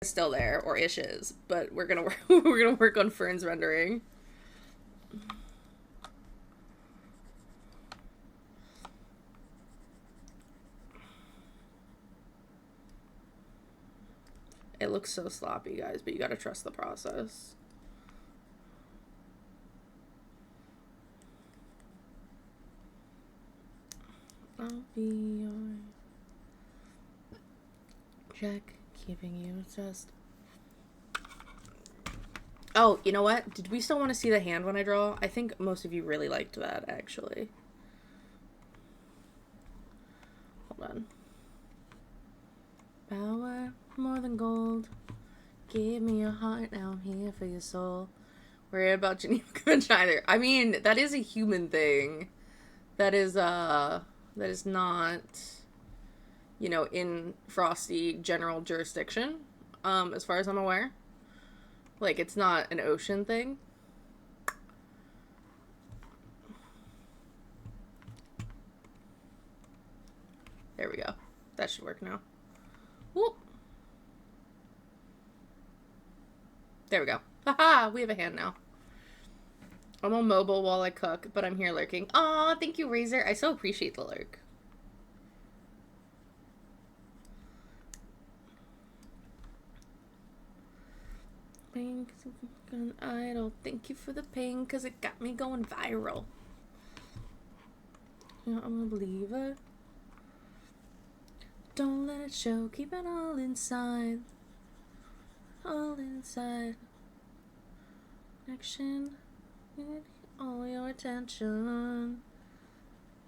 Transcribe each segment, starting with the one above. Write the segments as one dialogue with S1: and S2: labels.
S1: still there, or ish is, but we're gonna we're gonna work on Fern's rendering. It looks so sloppy, guys, but you gotta trust the process. I'll be your check, keeping you just. Oh, you know what? Did we still want to see the hand when I draw? I think most of you really liked that, actually. Hold on. Power more than gold. Give me your heart, now I'm here for your soul. Worry about Geneva Convention either. I mean, that is a human thing. That is not, you know, in Frosty general jurisdiction, as far as I'm aware. Like, it's not an ocean thing. There we go. That should work now. Whoop. There we go. Haha, we have a hand now. I'm on mobile while I cook, but I'm here lurking. Aw, thank you, Razor. I so appreciate the lurk. Pink, an idol. Thank you for the ping, because it got me going viral. You know, I'm a believer. Don't let it show, keep it all inside. All inside. Action, all your attention.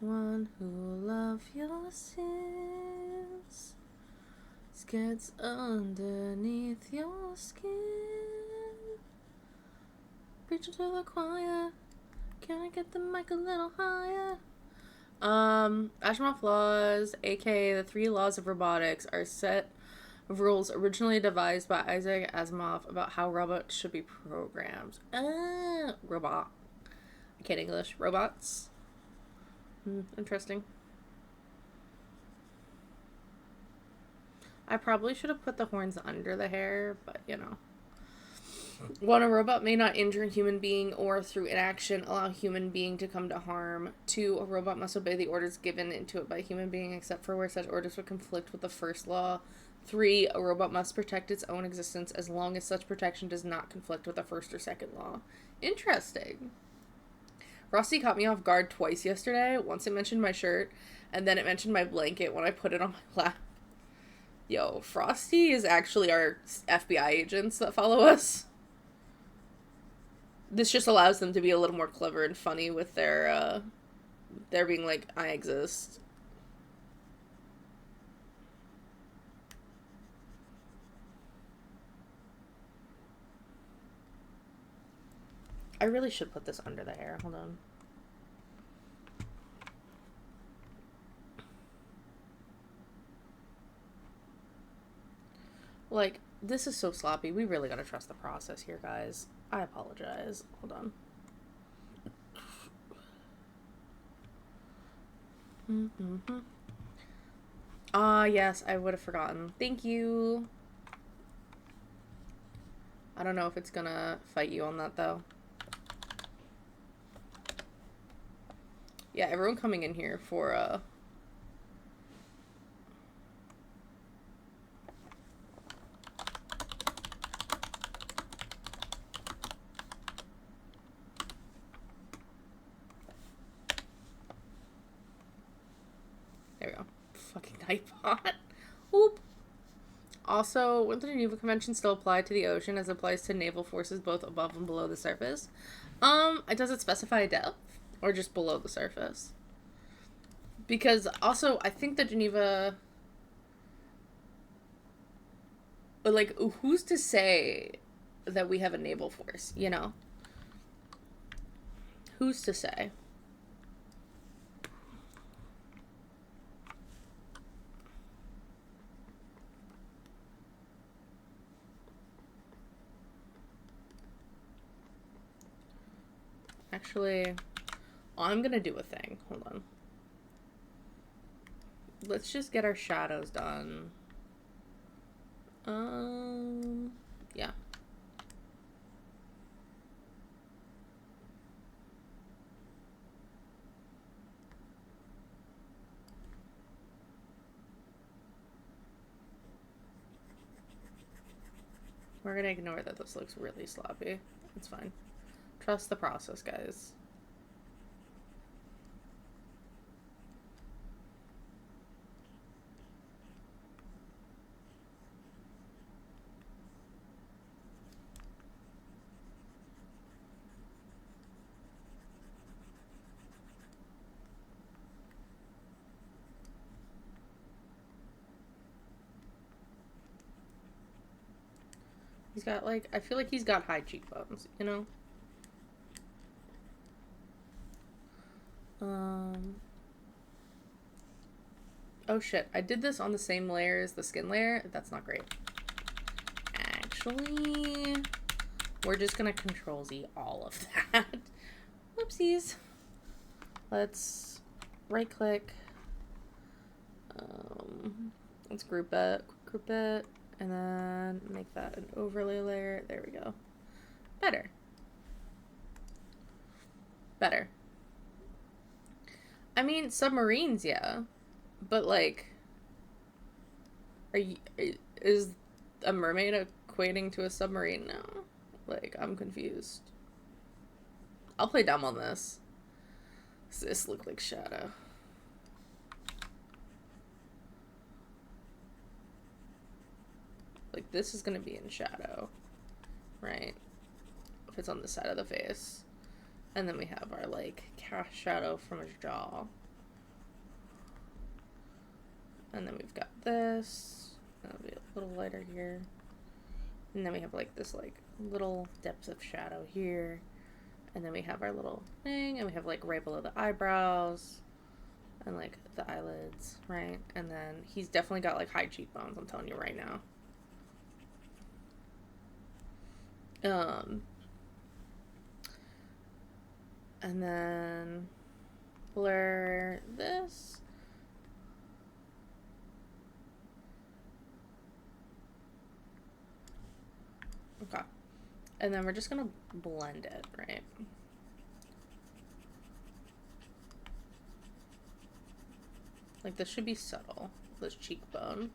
S1: One who will love your sins gets underneath your skin. Preaching to the choir. Can I get the mic a little higher? Asimov laws, aka the 3 laws of robotics, are a set of rules originally devised by Isaac Asimov about how robots should be programmed. Robot. I can't English. Robots. Interesting. I probably should have put the horns under the hair, but you know. 1. A robot may not injure a human being or, through inaction, allow a human being to come to harm. 2. A robot must obey the orders given into it by a human being, except for where such orders would conflict with the first law. 3. A robot must protect its own existence as long as such protection does not conflict with the first or second law. Interesting. Frosty caught me off guard twice yesterday. Once it mentioned my shirt, and then it mentioned my blanket when I put it on my lap. Yo, Frosty is actually our FBI agents that follow us. This just allows them to be a little more clever and funny with their being like, I exist. I really should put this under the hair. Hold on. Like, this is so sloppy. We really gotta trust the process here, guys. I apologize. Hold on. Yes, I would have forgotten. Thank you. I don't know if it's gonna fight you on that, though. Yeah, everyone coming in here for, There we go. Fucking Nightbot. Oop. Also, wouldn't the Geneva Convention still apply to the ocean as it applies to naval forces both above and below the surface? Does it specify a depth? Or just below the surface? Because, also, I think the Geneva... But, like, who's to say that we have a naval force, you know? Who's to say? Actually, I'm gonna do a thing. Hold on. Let's just get our shadows done. Yeah. We're gonna ignore that this looks really sloppy. It's fine. Trust the process, guys. He's got, like, I feel like he's got high cheekbones, you know? Oh shit, I did this on the same layer as the skin layer. That's not great. Actually, we're just gonna Control Z all of that. Whoopsies. Let's right click. Let's group it, and then make that an overlay layer. There we go. Better. Better. I mean, submarines, yeah. But, like, is a mermaid equating to a submarine now? Like, I'm confused. I'll play dumb on this. Does this look like shadow? Like, this is gonna be in shadow, right? If it's on the side of the face. And then we have our, like, cast shadow from his jaw. And then we've got this. That'll be a little lighter here. And then we have, like, this, like, little depth of shadow here. And then we have our little thing. And we have, like, right below the eyebrows. And, like, the eyelids, right? And then he's definitely got, like, high cheekbones, I'm telling you right now. And then blur this. Okay. And then we're just gonna blend it, right? Like, this should be subtle, this cheekbone.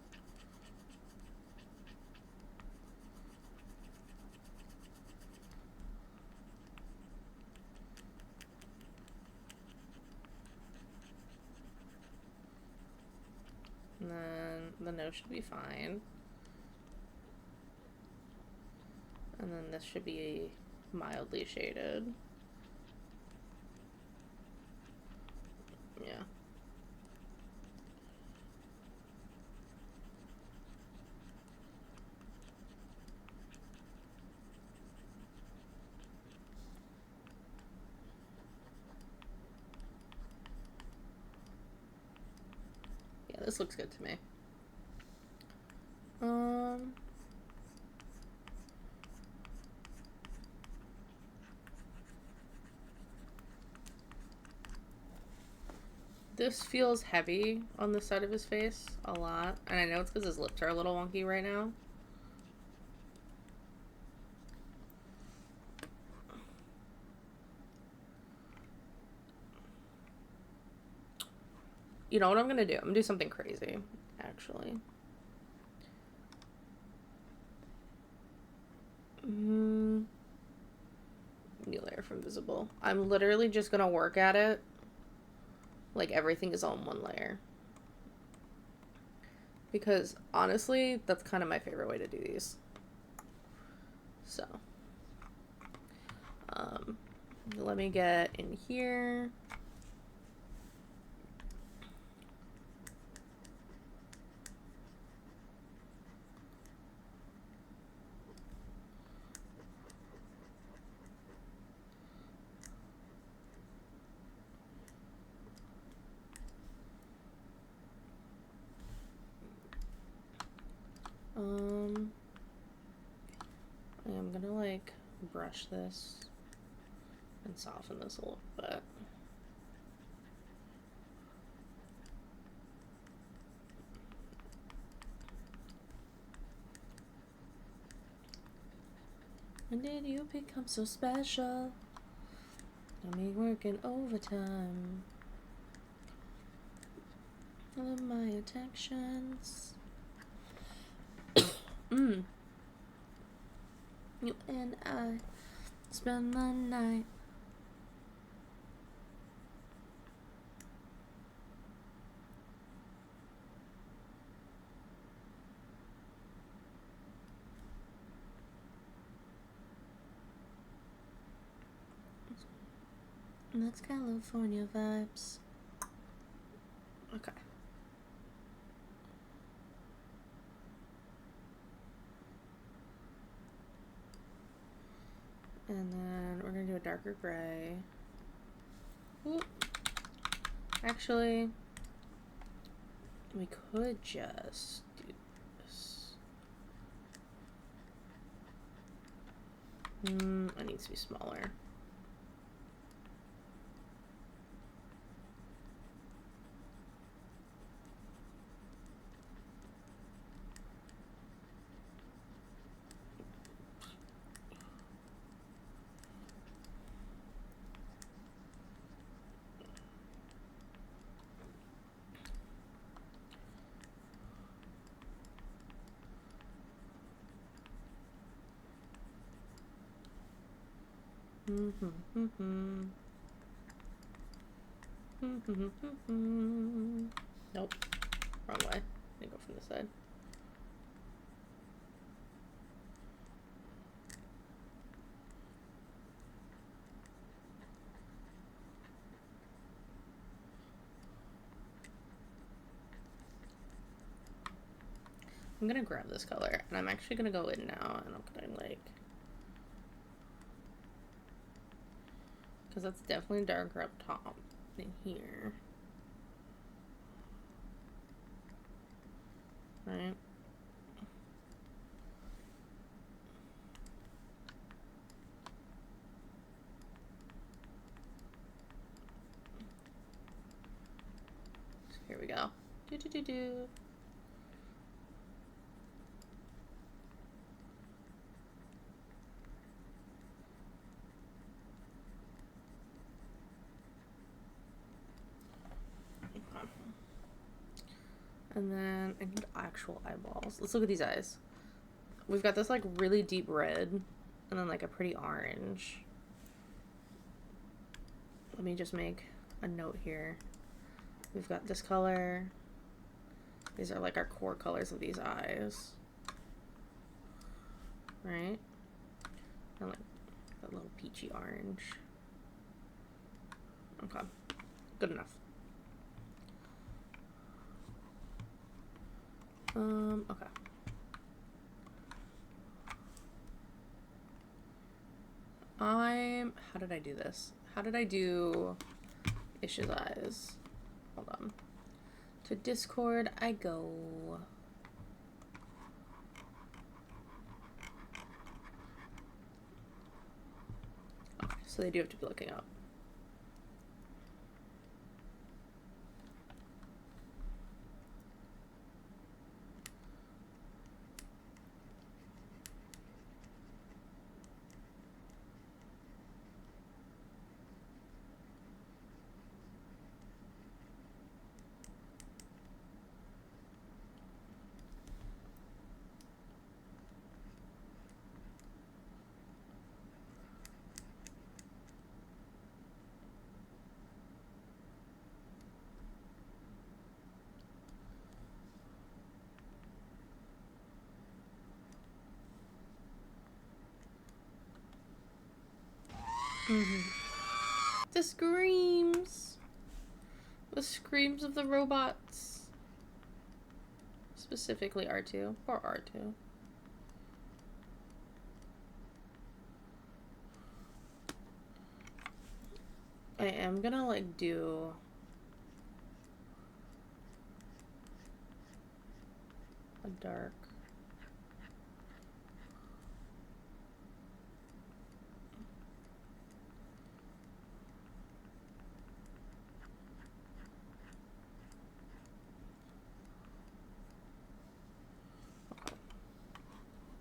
S1: And then the nose should be fine. And then this should be mildly shaded. Yeah. Yeah, this looks good to me. This feels heavy on the side of his face a lot. And I know it's because his lips are a little wonky right now. You know what I'm going to do? I'm going to do something crazy, actually. New layer from visible. I'm literally just going to work at it like everything is on one layer. Because, honestly, that's kind of my favorite way to do these. So. Let me get in here. I'm gonna, like, brush this and soften this a little bit. When did you become so special? Got me working overtime. All of my attractions. You and I spend the night. That's California vibes. Okay. And then we're gonna do a darker gray. Ooh. Actually, we could just do this. It needs to be smaller. Nope. Wrong way. I go from this side. I'm gonna grab this color, and I'm actually gonna go in now, and I'm gonna like, because that's definitely darker up top than here, right? So here we go. Do. And then I need actual eyeballs. Let's look at these eyes. We've got this like really deep red and then like a pretty orange. Let me just make a note here. We've got this color. These are like our core colors of these eyes. Right? And like that little peachy orange. Okay. Good enough. Okay. How did I do this? How did I do Ish's eyes? Hold on. To Discord I go. Okay, so they do have to be looking up. The screams. The screams of the robots. Specifically R2. Or R2. I am gonna like do a dark.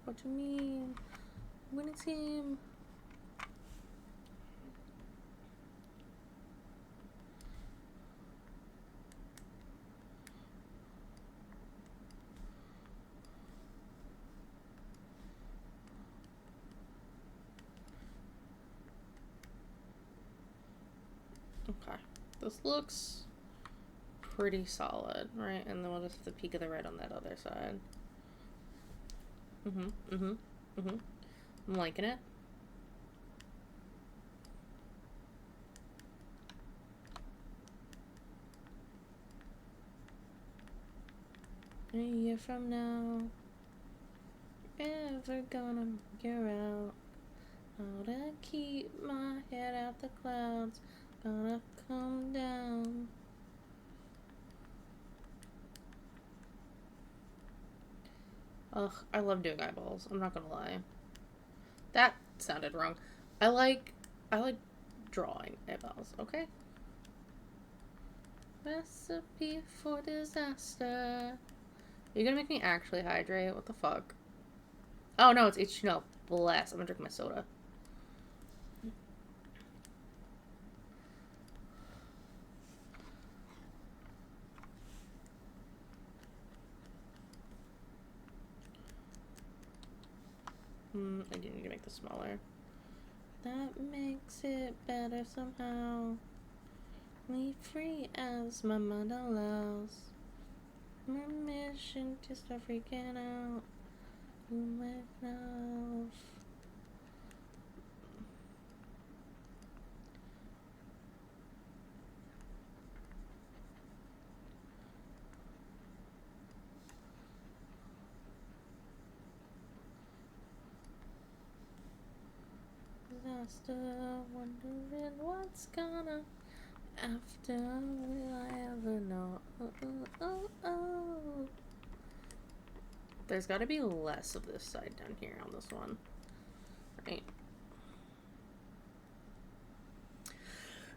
S1: What do you mean? Winning team. Okay. This looks pretty solid, right? And then we'll just have the peak of the red on that other side. I'm liking it. A year from now, ever gonna figure out how to keep my head out the clouds. Gonna come down. Ugh, I love doing eyeballs. I'm not gonna lie. That sounded wrong. I like drawing eyeballs, okay? Recipe for disaster. You're gonna make me actually hydrate? What the fuck? Oh no, it's H2O. Bless. I'm gonna drink my soda. I do need to make this smaller. That makes it better somehow. Leave free as my mind allows. My mission to start freaking out. Myself. Disaster, wondering what's gonna after. Will I ever know? There's got to be less of this side down here on this one, right?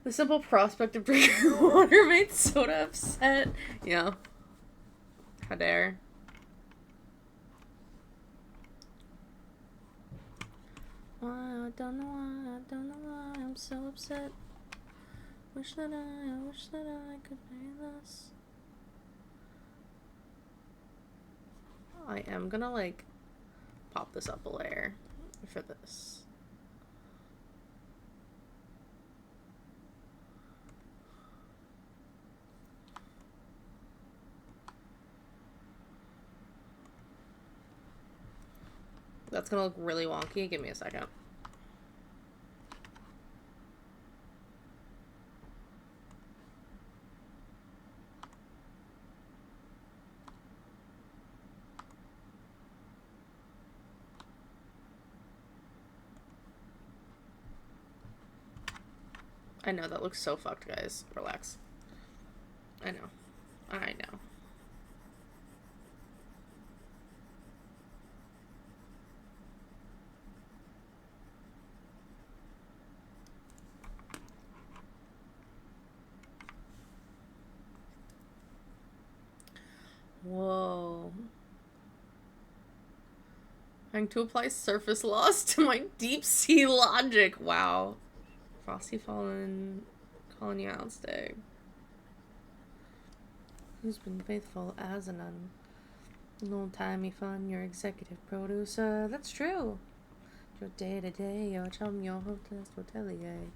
S1: The simple prospect of drinking water made soda upset. Yeah. How dare. I don't know why I'm so upset. Wish that I could pay less. I am gonna like pop this up a layer for this. That's gonna look really wonky. Give me a second. I know, that looks so fucked, guys. Relax. I know. I know. Whoa. Trying to apply surface laws to my deep sea logic. Wow. Frosty Fallen calling you out, Stag. Who's been faithful as a nun? Old-timey fun, your executive producer. That's true. Your day-to-day, your chum, your hostess, hotelier.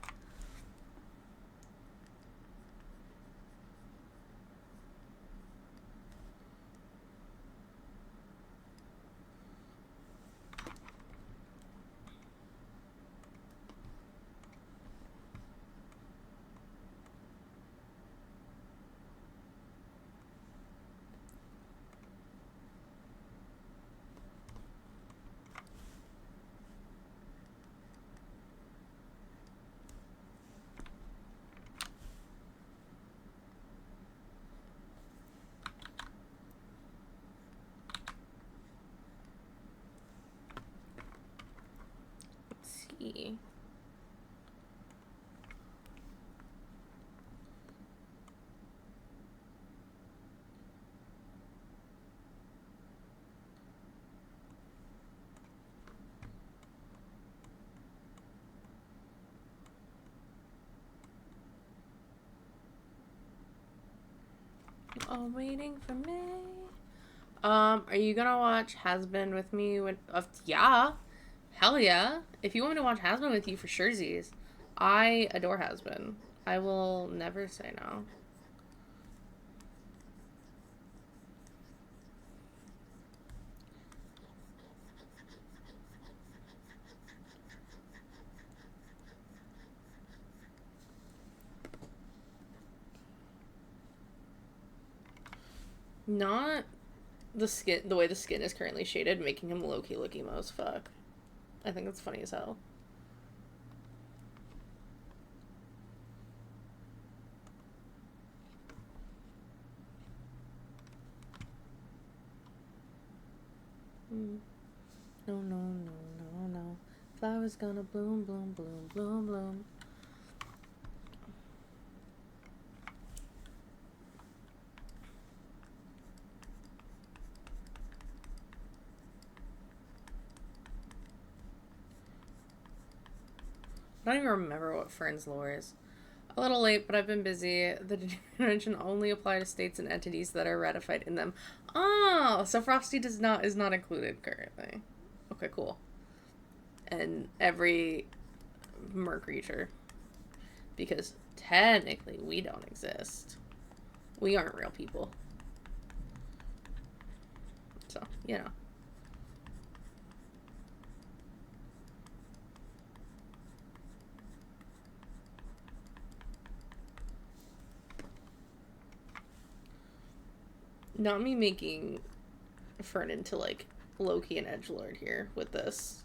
S1: See. all waiting for me. Are you gonna watch Has Been with me? Yeah. Hell yeah. If you want me to watch Has Been with you, for surezies. I adore Has Been. I will never say no. Not the skin, the way the skin is currently shaded, making him low-key look emo as fuck. I think that's funny as hell. No, no, no, no, no. Flowers gonna bloom, bloom, bloom, bloom, bloom. I don't even remember what Fern's lore is. A little late, but I've been busy. The detention only apply to states and entities that are ratified in them. Oh, so Frosty is not included currently. Okay, cool. And every mer creature, because technically we don't exist. We aren't real people. So, you know. Not me making Fern into, like, Loki and edgelord here with this.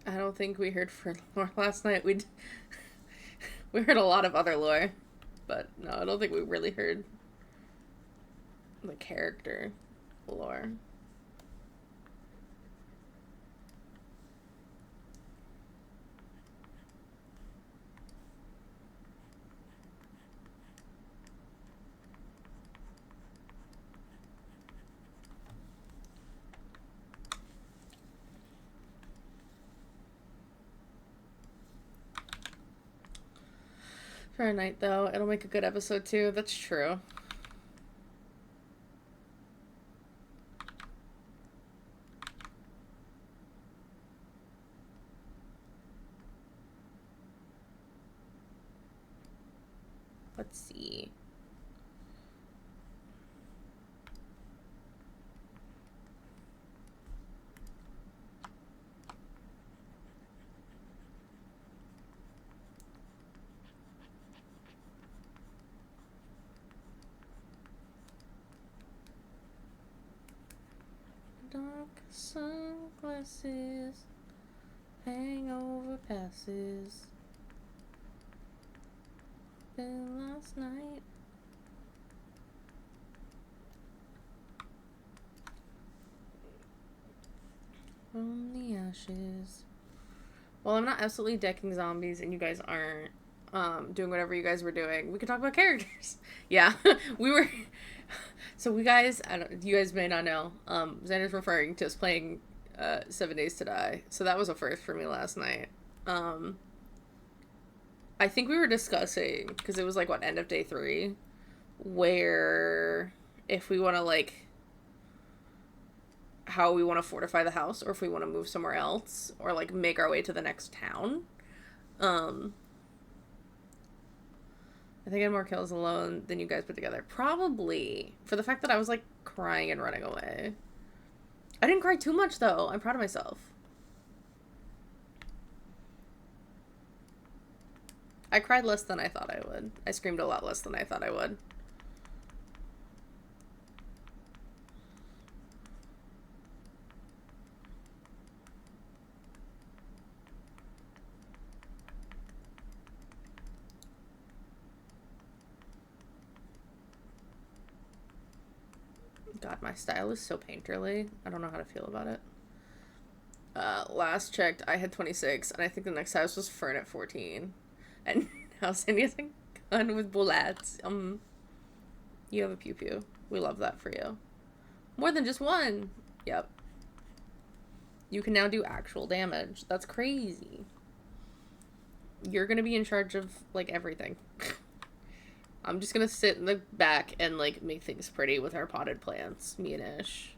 S1: I don't think we heard Fern lore last night. We heard a lot of other lore, but no, I don't think we really heard the character lore. For a night, though, it'll make a good episode, too. That's true. Let's see. Dark sunglasses, hangover passes. Been last night. From the ashes. Well, I'm not absolutely decking zombies, and you guys aren't doing whatever you guys were doing. We could talk about characters. Yeah, we were. So we guys, you guys may not know. Xander's referring to us playing 7 Days to Die. So that was a first for me last night. I think we were discussing, because it was like, what, end of day 3, where if we want to, like, how we want to fortify the house, or if we want to move somewhere else, or, like, make our way to the next town. I think I had more kills alone than you guys put together. Probably. For the fact that I was, like, crying and running away. I didn't cry too much, though. I'm proud of myself. I cried less than I thought I would. I screamed a lot less than I thought I would. God, my style is so painterly. I don't know how to feel about it. Last checked, I had 26, and I think the next house was Fern at 14. And now Cindy has a gun with bullets. You have a pew pew. We love that for you. More than just one. Yep. You can now do actual damage. That's crazy. You're gonna be in charge of, like, everything. I'm just gonna sit in the back and, like, make things pretty with our potted plants. Me and Ish.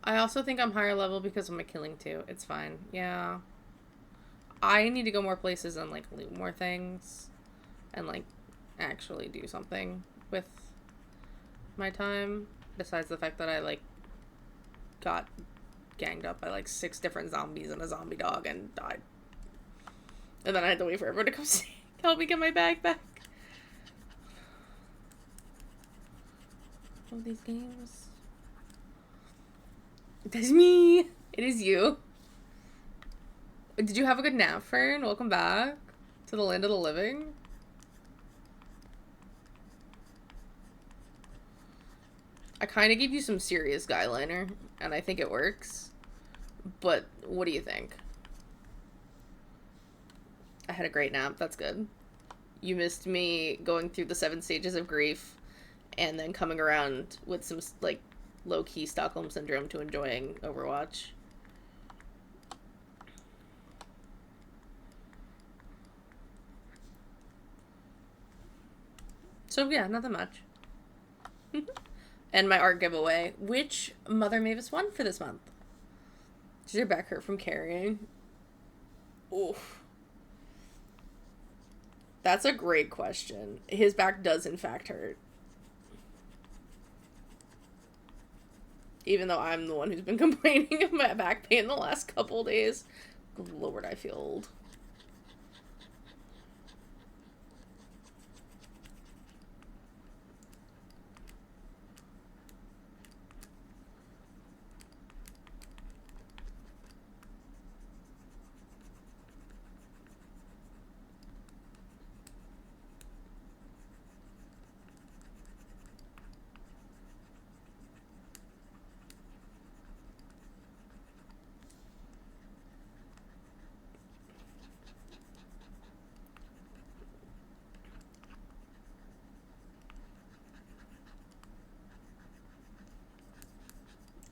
S1: I also think I'm higher level because I'm a killing too. It's fine. Yeah. I need to go more places and, like, loot more things. And, like, actually do something with my time. Besides the fact that I, like, got ganged up by, like, 6 different zombies and a zombie dog and died. And then I had to wait for everyone to come help me get my bag back. All these games. That's me. It is you. Did you have a good nap, Fern? Welcome back to the land of the living. I kind of gave you some serious guy liner, and I think it works. But what do you think? I had a great nap. That's good. You missed me going through the 7 stages of grief and then coming around with some, like, low-key Stockholm Syndrome to enjoying Overwatch. So yeah, nothing much. And my art giveaway, which Mother Mavis won for this month. Does your back hurt from carrying? Oof. That's a great question. His back does in fact hurt. Even though I'm the one who's been complaining of my back pain the last couple days. Good Lord, I feel old.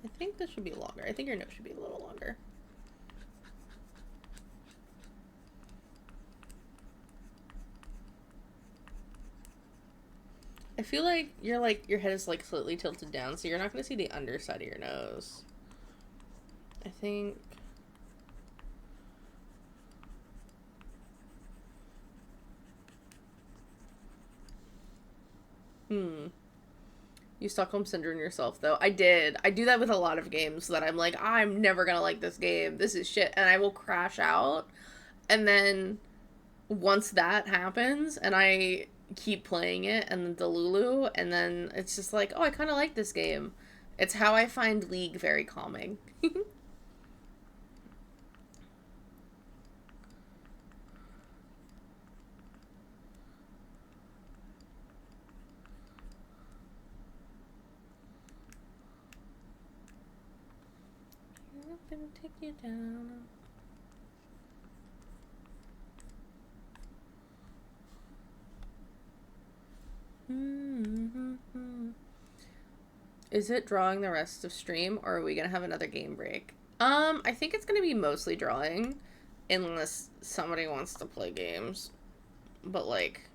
S1: I think this should be longer. I think your nose should be a little longer. I feel like your head is, like, slightly tilted down, so you're not going to see the underside of your nose. I think... You Stockholm Syndrome yourself, though. I did. I do that with a lot of games that I'm like, I'm never gonna like this game. This is shit. And I will crash out. And then once that happens, and I keep playing it, and the Delulu, and then it's just like, oh, I kind of like this game. It's how I find League very calming. I'm gonna take you down. Is it drawing the rest of stream, or are we gonna have another game break? I think it's gonna be mostly drawing. unless somebody wants to play games. But like,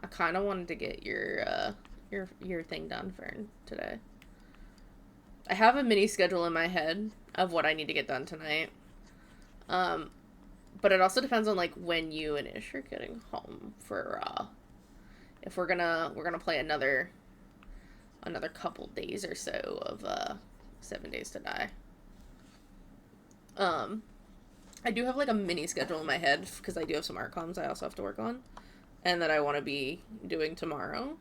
S1: I kind of wanted to get your thing done, Fern, today. I have a mini schedule in my head of what I need to get done tonight. But it also depends on like when you and Ish are getting home for if we're gonna play another couple days or so of 7 Days to Die. I do have like a mini schedule in my head because I do have some art comms I also have to work on and that I want to be doing tomorrow.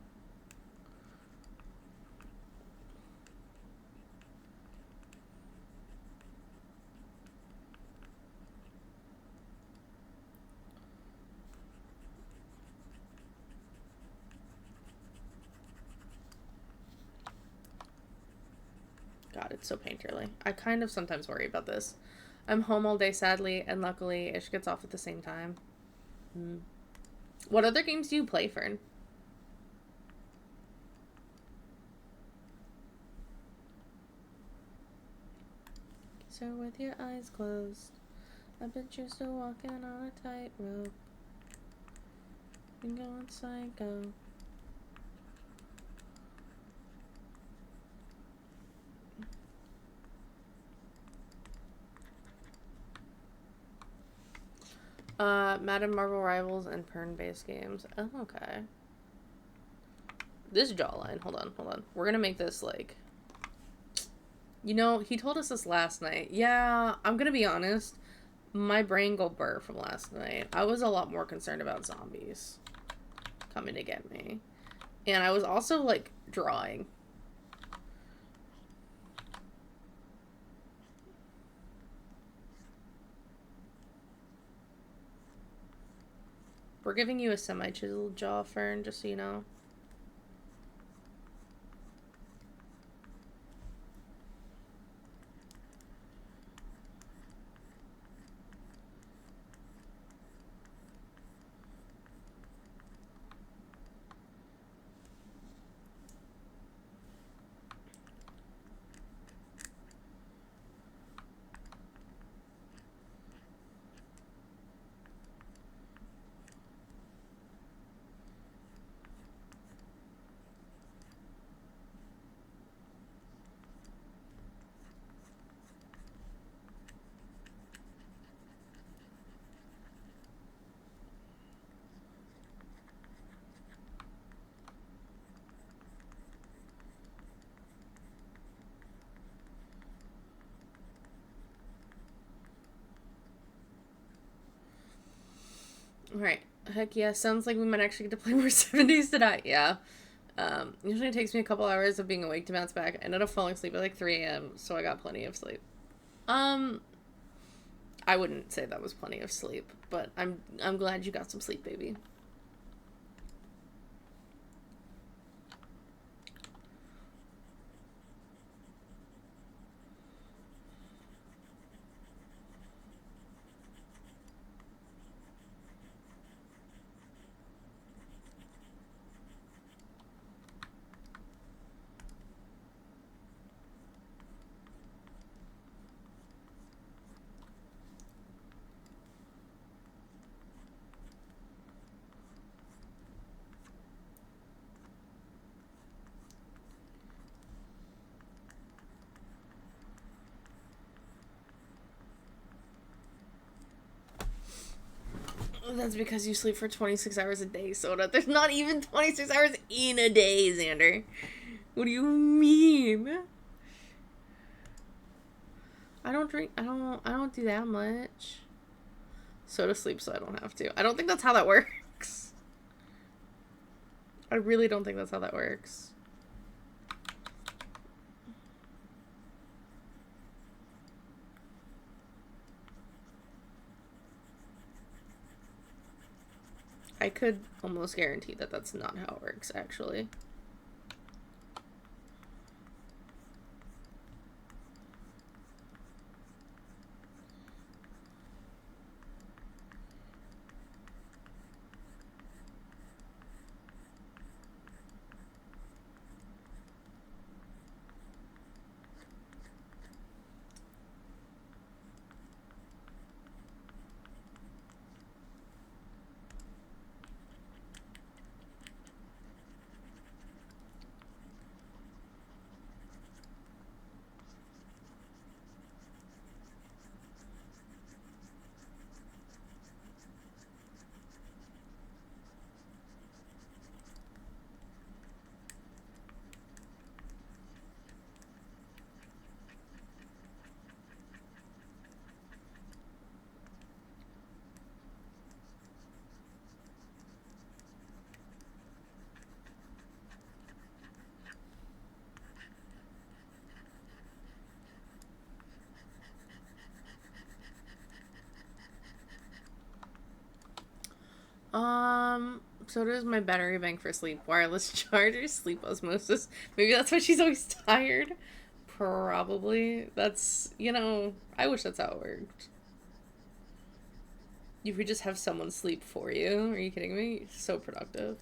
S1: God, it's so painterly. I kind of sometimes worry about this. I'm home all day, sadly, and luckily Ish gets off at the same time. What other games do you play, Fern? So with your eyes closed, I bet you're still walking on a tightrope. And going psycho. Madden Marvel Rivals and Pern-based games. Oh, okay. This jawline. Hold on. We're gonna make this, like... You know, he told us this last night. Yeah, I'm gonna be honest. My brain go burr from last night. I was a lot more concerned about zombies coming to get me. And I was also, like, drawing. We're giving you a semi-chiseled jaw, Fern, just so you know. Alright. Heck yeah, sounds like we might actually get to play more 7 Days to Die. Yeah. Usually it takes me a couple hours of being awake to bounce back. I ended up falling asleep at like 3 a.m., so I got plenty of sleep. I wouldn't say that was plenty of sleep, but I'm glad you got some sleep, baby. That's because you sleep for 26 hours a day, Soda. There's not even 26 hours in a day, Xander. What do you mean? I don't do that much. Soda sleeps so I don't have to. I don't think that's how that works. I really don't think that's how that works. I could almost guarantee that that's not how it works, actually. So does my battery bank for sleep. Wireless charger, sleep osmosis. Maybe that's why she's always tired. Probably. That's, you know, I wish that's how it worked. You could just have someone sleep for you. Are you kidding me? So productive.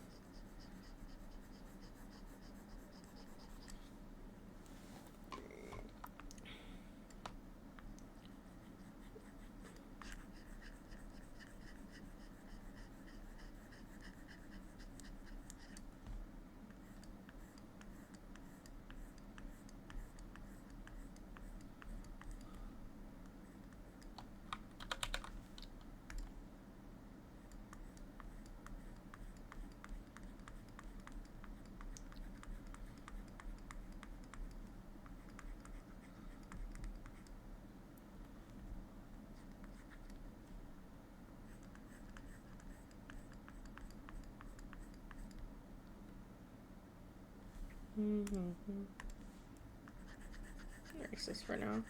S1: Erase this for now.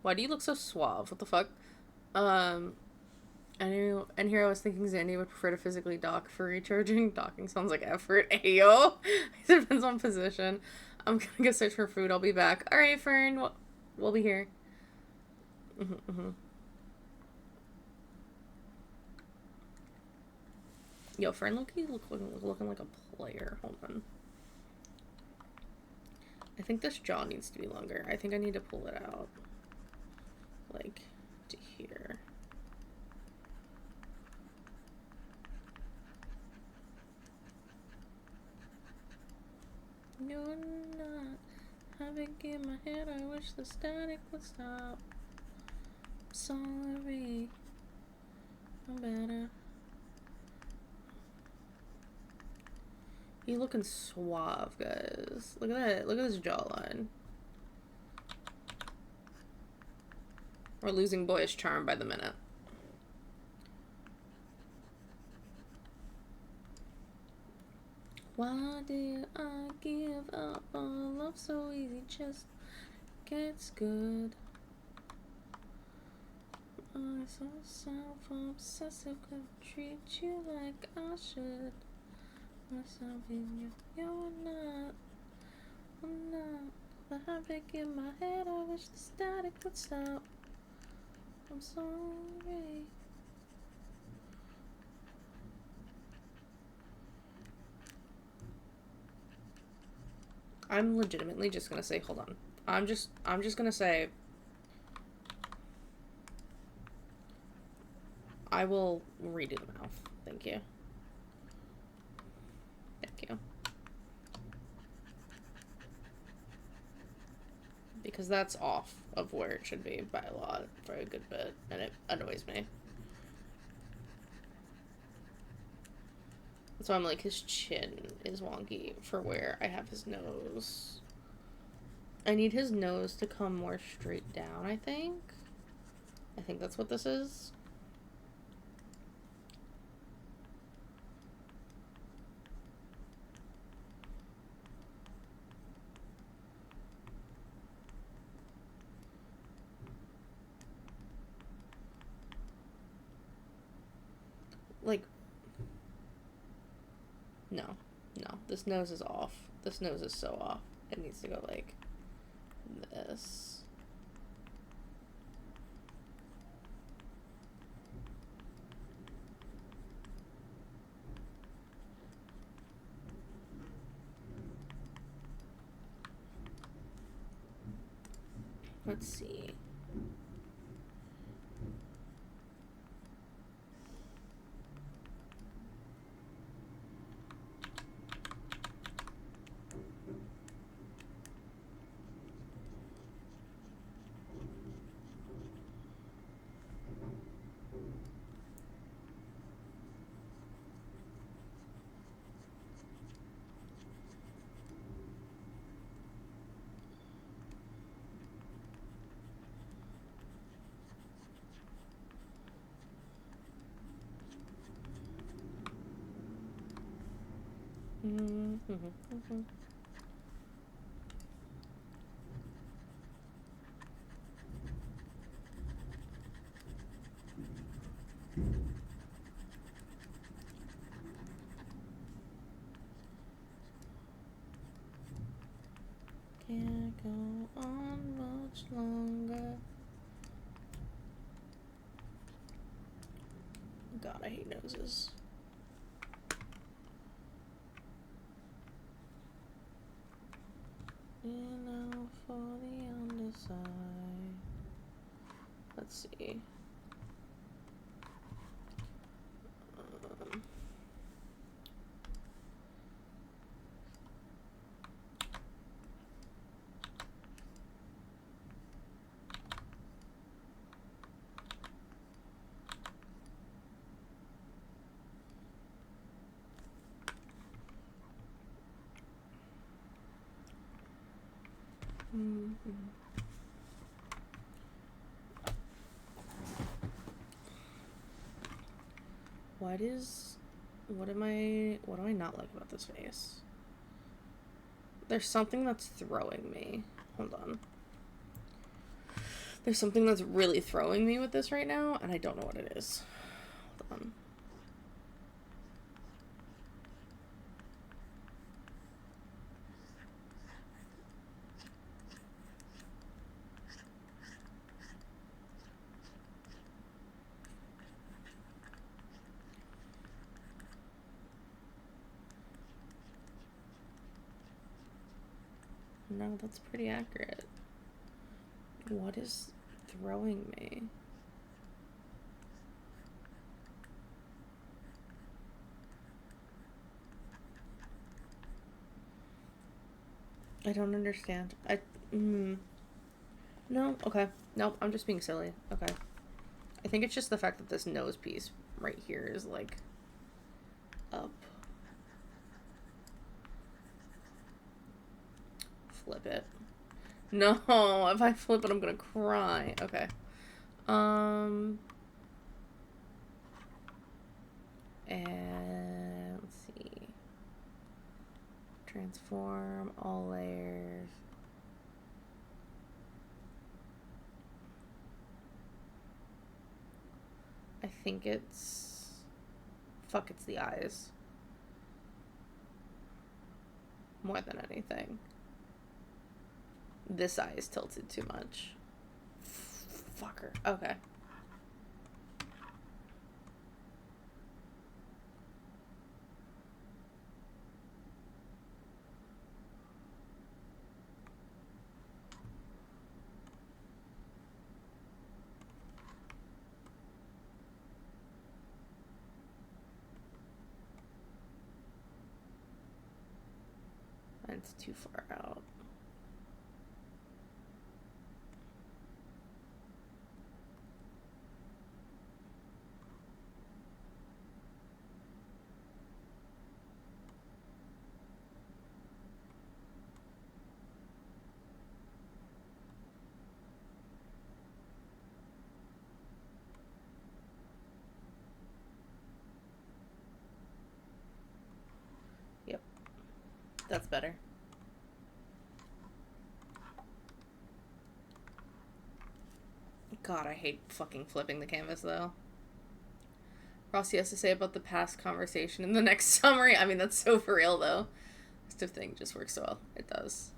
S1: Why do you look so suave? What the fuck? And here I was thinking Zandy would prefer to physically dock for recharging. Docking sounds like effort. Ayo! It depends on position. I'm gonna go search for food. I'll be back. Alright, Fern. We'll be here. Yo, Fern Loki looking like a player. Hold on. I think this jaw needs to be longer. I think I need to pull it out. Like, to here. You're not having in my head. I wish the static would stop. Sorry. I'm better. You looking suave, guys. Look at that. Look at this jawline. We're losing boyish charm by the minute. Why did I give up on love so easy? Just gets good. I'm so self-obsessive, could treat you like I should. Myself in you, you're not. I'm not. The havoc in my head, I wish the static would stop. I'm sorry. I'm legitimately just gonna say, hold on. I'm just gonna say, I will redo the mouth. Thank you. Thank you. Because that's off of where it should be by a lot for a good bit, and it annoys me. So I'm like, his chin is wonky for where I have his nose. I need his nose to come more straight down, I think. I think that's what this is. Like, no, this nose is off. This nose is so off. It needs to go like this. Let's see. much longer. God, I hate noses. And now for the underside. Let's see. What do I not like about this face? There's something that's throwing me. Hold on. There's something that's really throwing me with this right now, and I don't know what it is. Hold on. No, that's pretty accurate. What is throwing me? I don't understand. No, okay. Nope, I'm just being silly. Okay. I think it's just the fact that this nose piece right here is, like, up. Flip it. No, if I flip it, I'm gonna cry. Okay. And let's see. Transform all layers. I think it's... Fuck, it's the eyes. More than anything. This eye is tilted too much. Fucker. Okay. It's too far out. Yep. That's better. God, I hate fucking flipping the canvas, though. Rossi has to say about the past conversation in the next summary. I mean, that's so for real, though. This thing just works so well. It does.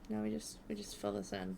S1: Now we just fill this in.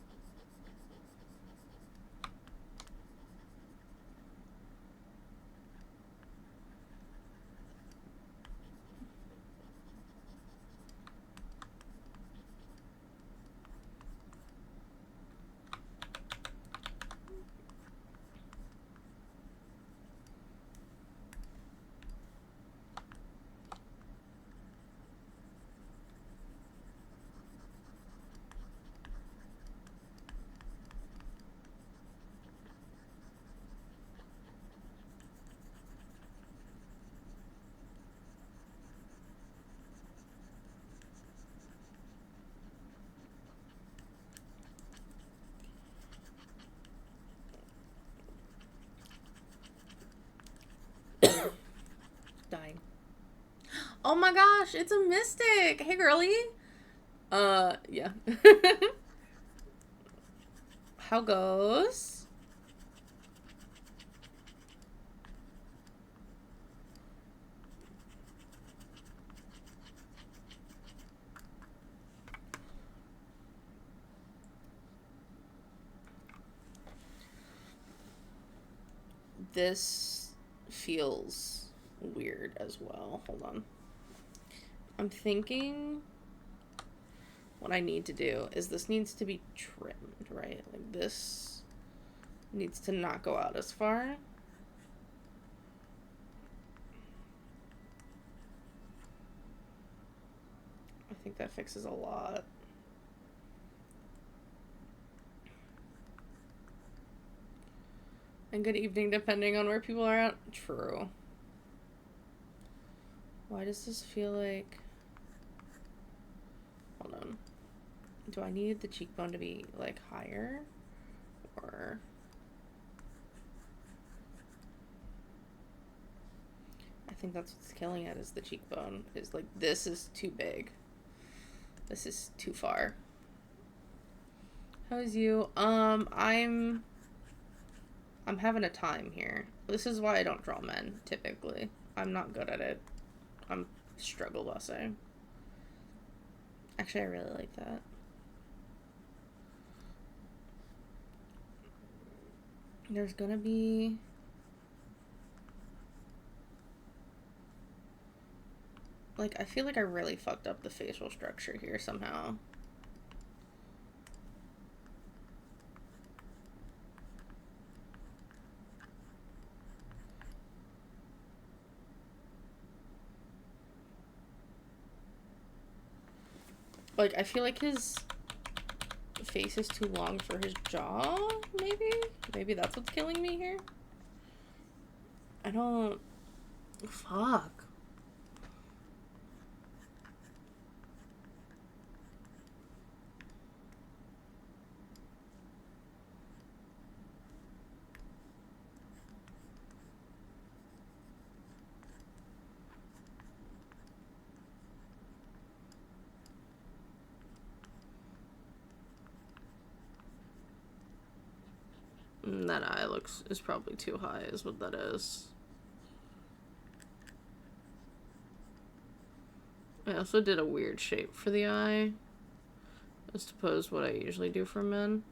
S1: Dying. Oh my gosh, it's a mystic. Hey, girly. Yeah. How goes? This feels weird as well. Hold on. I'm thinking what I need to do is this needs to be trimmed, right? Like this needs to not go out as far. I think that fixes a lot. And good evening, depending on where people are at. True. Why does this feel like... Hold on. Do I need the cheekbone to be, like, higher? Or... I think that's what's killing it, is the cheekbone. Is, like, this is too big. This is too far. How's you? I'm having a time here. This is why I don't draw men, typically. I'm not good at it. I'm struggle bussing. Actually, I really like that. There's gonna be... Like, I feel like I really fucked up the facial structure here somehow. Like, I feel like his face is too long for his jaw, maybe? Maybe that's what's killing me here? I don't... Fuck. That eye is probably too high, is what that is. I also did a weird shape for the eye, as opposed to what I usually do for men.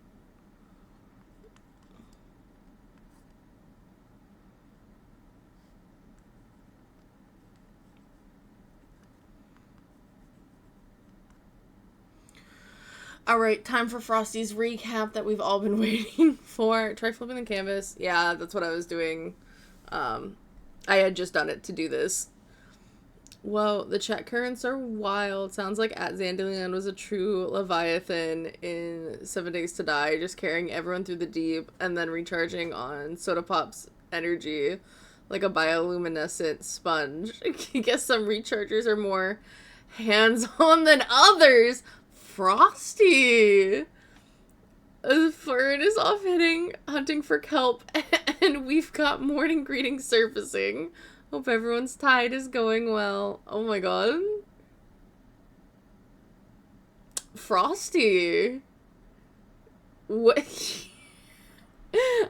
S1: Alright, time for Frosty's recap that we've all been waiting for. Try flipping the canvas. Yeah, that's what I was doing. I had just done it to do this. Whoa, the chat currents are wild. Sounds like at Xandalian was a true Leviathan in 7 Days to Die, just carrying everyone through the deep and then recharging on Soda Pop's energy like a bioluminescent sponge. I guess some rechargers are more hands-on than others. Frosty! Fern is off hunting for kelp, and we've got morning greetings surfacing. Hope everyone's tide is going well. Oh my god. Frosty! What?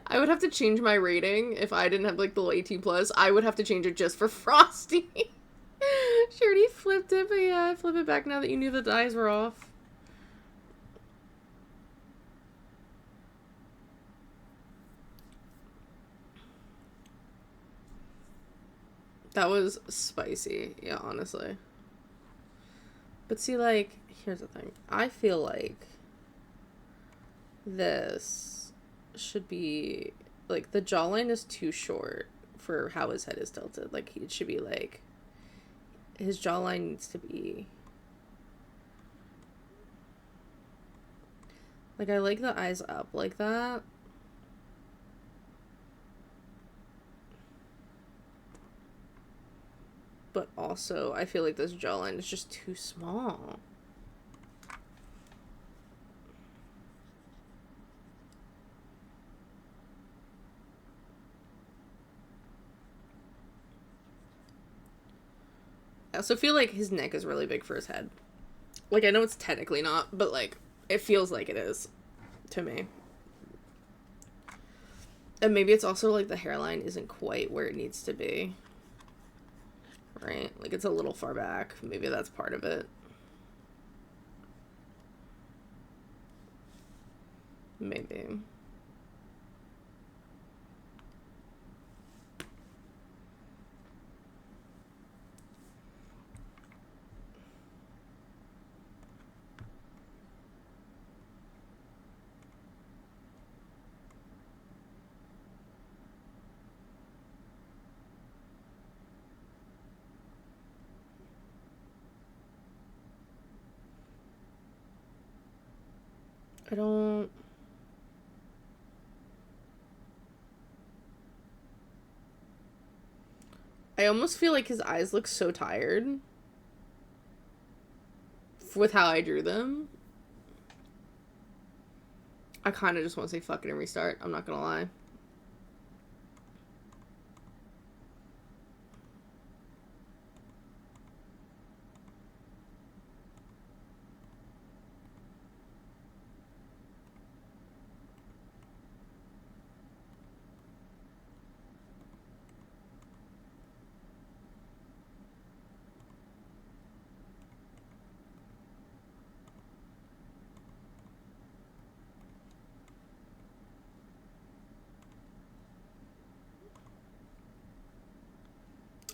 S1: I would have to change my rating if I didn't have, like, the AT+. I would have to change it just for Frosty. She already flipped it, but yeah, I flip it back now that you knew the dyes were off. That was spicy, yeah, honestly. But see, like, here's the thing. I feel like this should be, like, the jawline is too short for how his head is tilted. Like, it should be, like, his jawline needs to be... Like, I like the eyes up like that. But also, I feel like this jawline is just too small. I also feel like his neck is really big for his head. Like, I know it's technically not, but, like, it feels like it is to me. And maybe it's also, like, the hairline isn't quite where it needs to be. Right? Like, it's a little far back. Maybe that's part of it. Maybe. I almost feel like his eyes look so tired with how I drew them. I kind of just want to say fuck it and restart. I'm not gonna lie.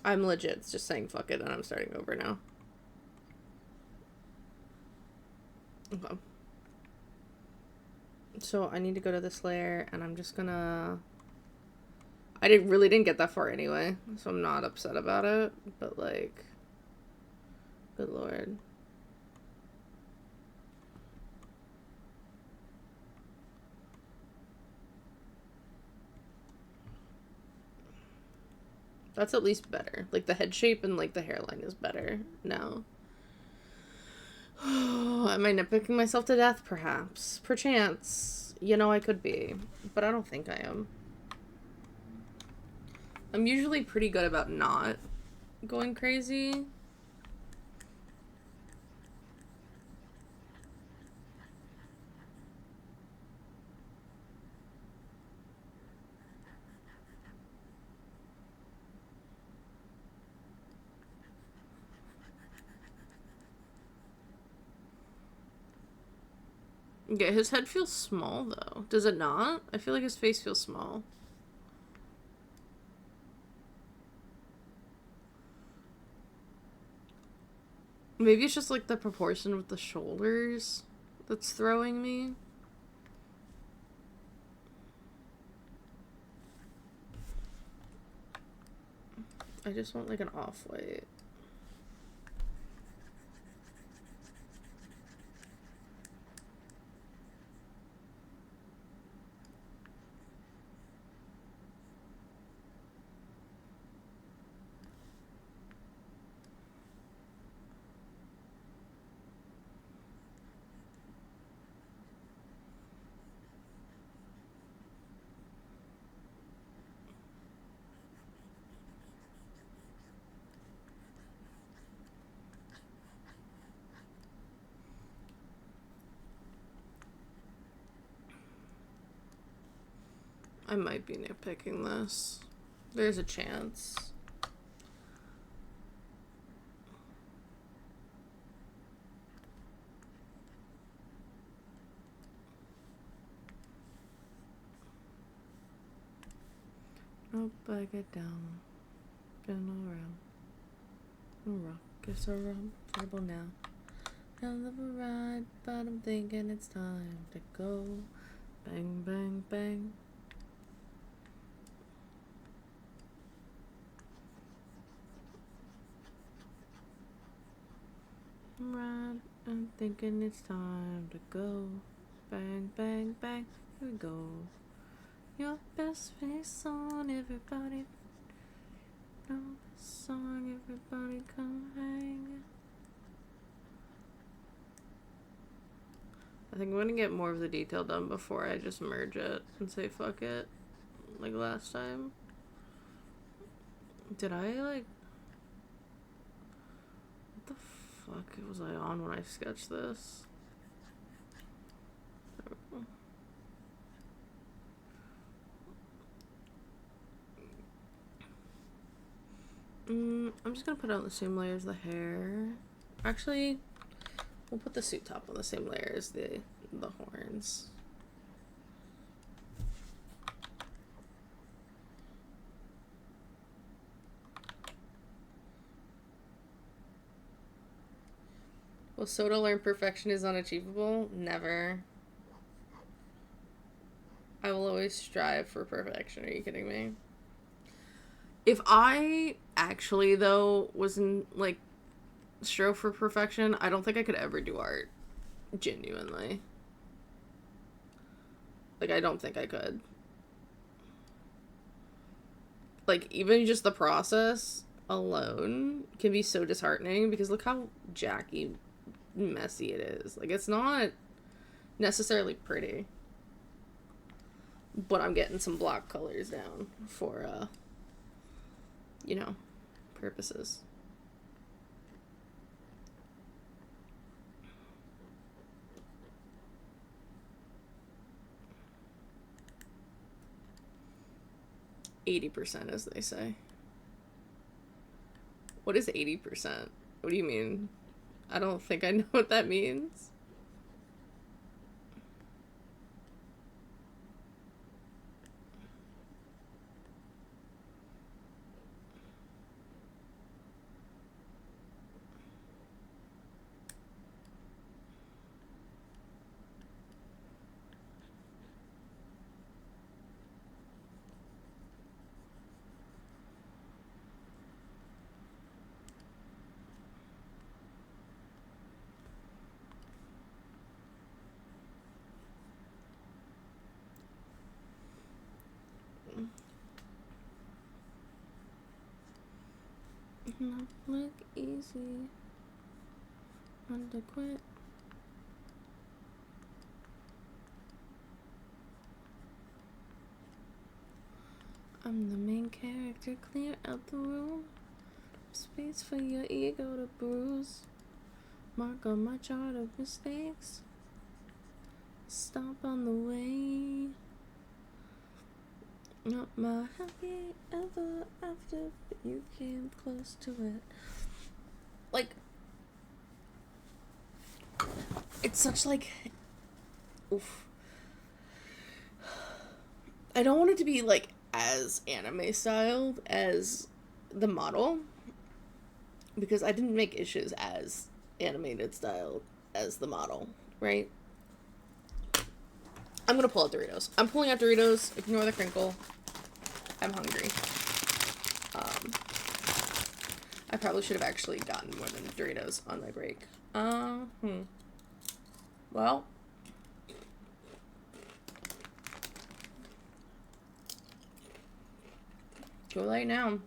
S1: I'm legit just saying fuck it and I'm starting over now. Okay. So I need to go to this layer and I'm just gonna... I really didn't get that far anyway, so I'm not upset about it, but like... Good lord. That's at least better. Like, the head shape and, like, the hairline is better now. Am I nitpicking myself to death? Perhaps. Perchance. You know, I could be. But I don't think I am. I'm usually pretty good about not going crazy. Yeah, his head feels small, though. Does it not? I feel like his face feels small. Maybe it's just, like, the proportion with the shoulders that's throwing me. I just want, like, an off-white. I might be nitpicking this. There's a chance. Up, I get down. Been around. Rock is uncomfortable now. I love a ride, but I'm thinking it's time to go. Bang, bang, bang. Right, I'm thinking it's time to go. Bang, bang, bang. Here we go. Your best face on, everybody. Know this song, everybody come hang. I think I'm gonna get more of the detail done before I just merge it and say fuck it, like last time. Did I, like... What the fuck was I on when I sketched this? I'm just gonna put on the same layer as the hair. Actually, we'll put the suit top on the same layer as the horns. Will Soda learn perfection is unachievable? Never. I will always strive for perfection. Are you kidding me? If I actually, though, wasn't, like, strove for perfection, I don't think I could ever do art. Genuinely. Like, I don't think I could. Like, even just the process alone can be so disheartening because look how jacky messy it is. Like, it's not necessarily pretty. But I'm getting some block colors down for, you know, purposes. %, as they say. What is 80%? What do you mean? I don't think I know what that means. Not look easy. Want to quit. I'm the main character. Clear out the room. Space for your ego to bruise. Mark on my chart of mistakes. Stop on the way. Not my happy ever after, but you came close to it. Like, it's such like, oof. I don't want it to be like as anime styled as the model, because I didn't make issues as animated styled as the model, right? I'm gonna pull out Doritos. I'm pulling out Doritos. Ignore the crinkle. I'm hungry. I probably should have actually gotten more than Doritos on my break. Well. Too late now.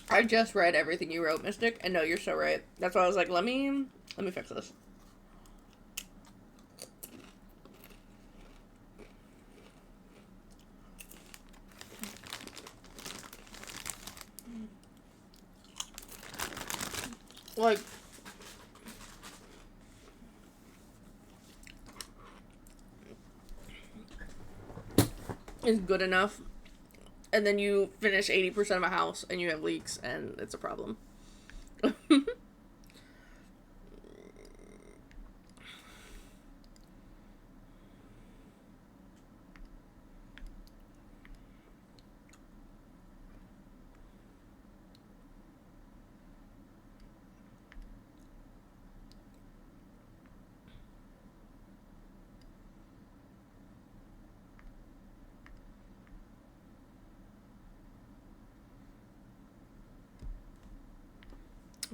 S1: I just read everything you wrote, Mystic, and no, you're so right. That's why I was like, let me fix this. Like, is good enough. And then you finish 80% of a house and you have leaks and it's a problem.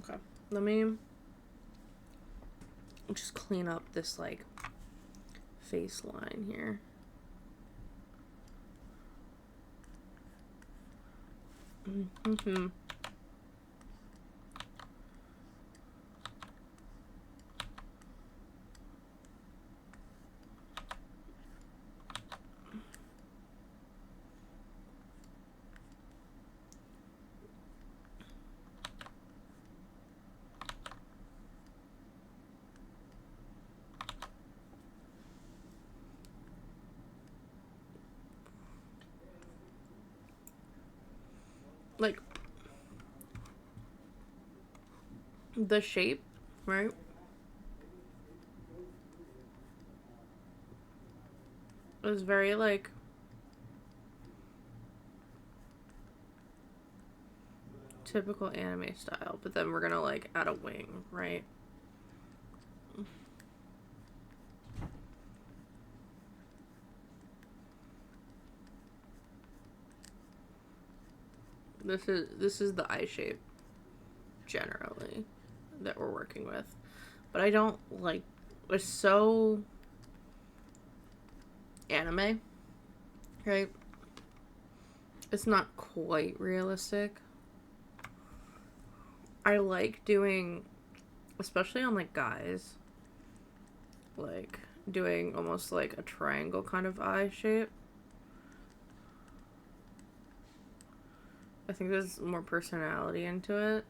S1: Okay, let me just clean up this, like, face line here. Mm-hmm. Like, the shape, right? Is very, like, typical anime style, but then we're gonna, like, add a wing, right? This is the eye shape, generally, that we're working with. But I don't, like, it's so anime, right? It's not quite realistic. I like doing, especially on, like, guys, like, doing almost like a triangle kind of eye shape. I think there's more personality into it.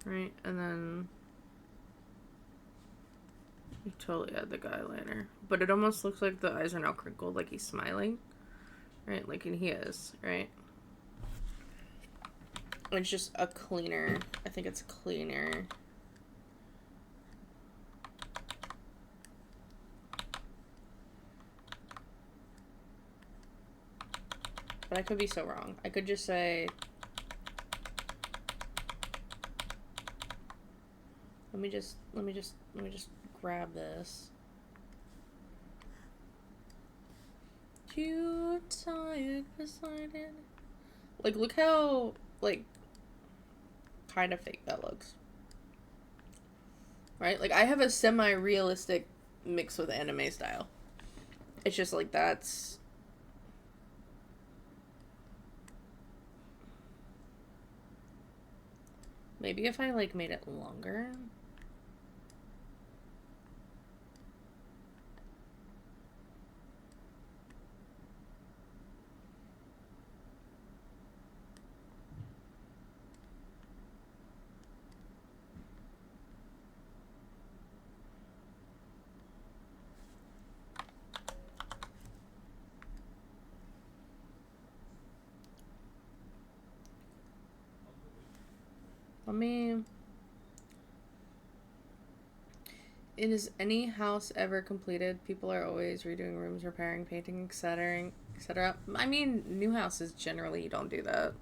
S1: Right, and then you totally add the eyeliner. But it almost looks like the eyes are now crinkled, like he's smiling. Right, like, and he is, right? It's just a cleaner, I think it's cleaner. But I could be so wrong. I could just say, let me just grab this. Too tired beside it. Like, look how, like, kind of fake that looks. Right? Like, I have a semi-realistic mix with anime style. It's just, like, that's... Maybe if I, like, made it longer... Let me... Is any house ever completed? People are always redoing rooms, repairing, painting, etc., etc. I mean, new houses generally you don't do that.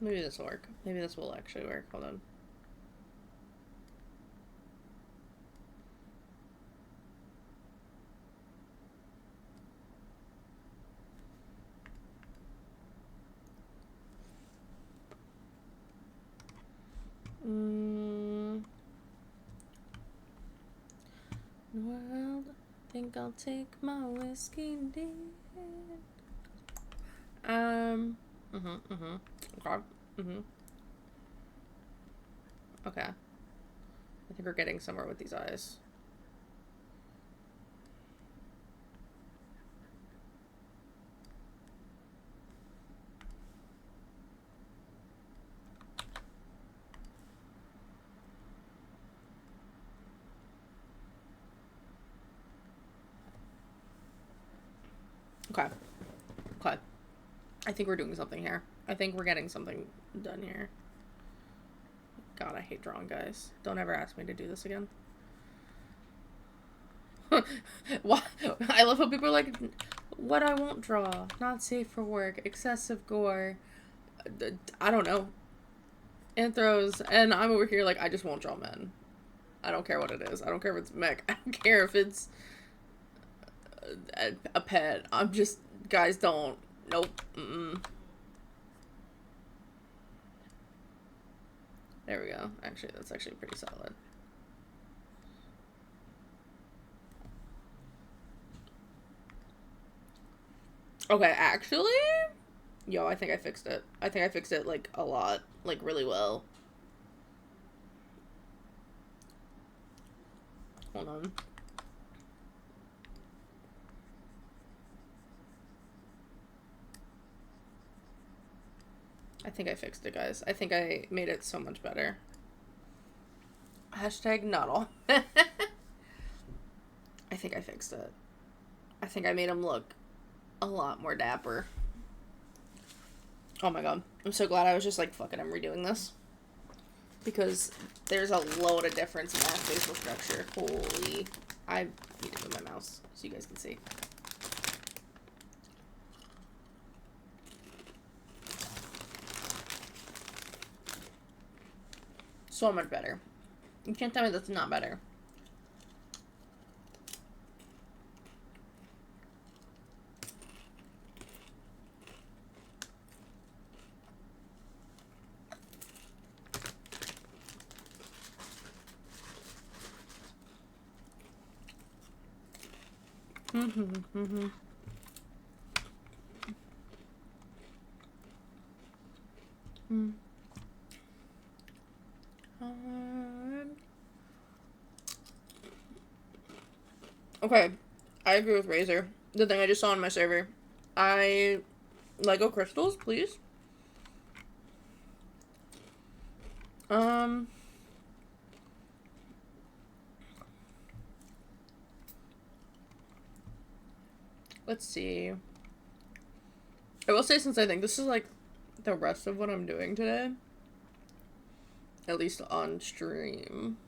S1: Maybe this will work. Maybe this will actually work. Hold on. World, think I'll take my whiskey deep. Okay. Okay. I think we're getting somewhere with these eyes. Okay. Okay. I think we're doing something here. I think we're getting something done here. God, I hate drawing, guys. Don't ever ask me to do this again. Why? I love how people are like, what I won't draw. Not safe for work. Excessive gore. I don't know. Anthros. And I'm over here like, I just won't draw men. I don't care what it is. I don't care if it's mech. I don't care if it's a pet. I'm just, guys, don't. Nope. There we go. Actually, that's actually pretty solid. Okay, actually, yo, I think I fixed it. I think I fixed it, like, a lot. Like, really well. Hold on. I think I fixed it, guys. I think I made it so much better. Hashtag not all. I think I fixed it. I think I made him look a lot more dapper. Oh my god. I'm so glad I was just like, fuck it, I'm redoing this. Because there's a load of difference in that facial structure. Holy. I need to move my mouse so you guys can see. So much better. You can't tell me that's not better. Okay, I agree with Razor. The thing I just saw on my server. Lego crystals, please. Let's see. I will say, since I think this is like the rest of what I'm doing today, at least on stream.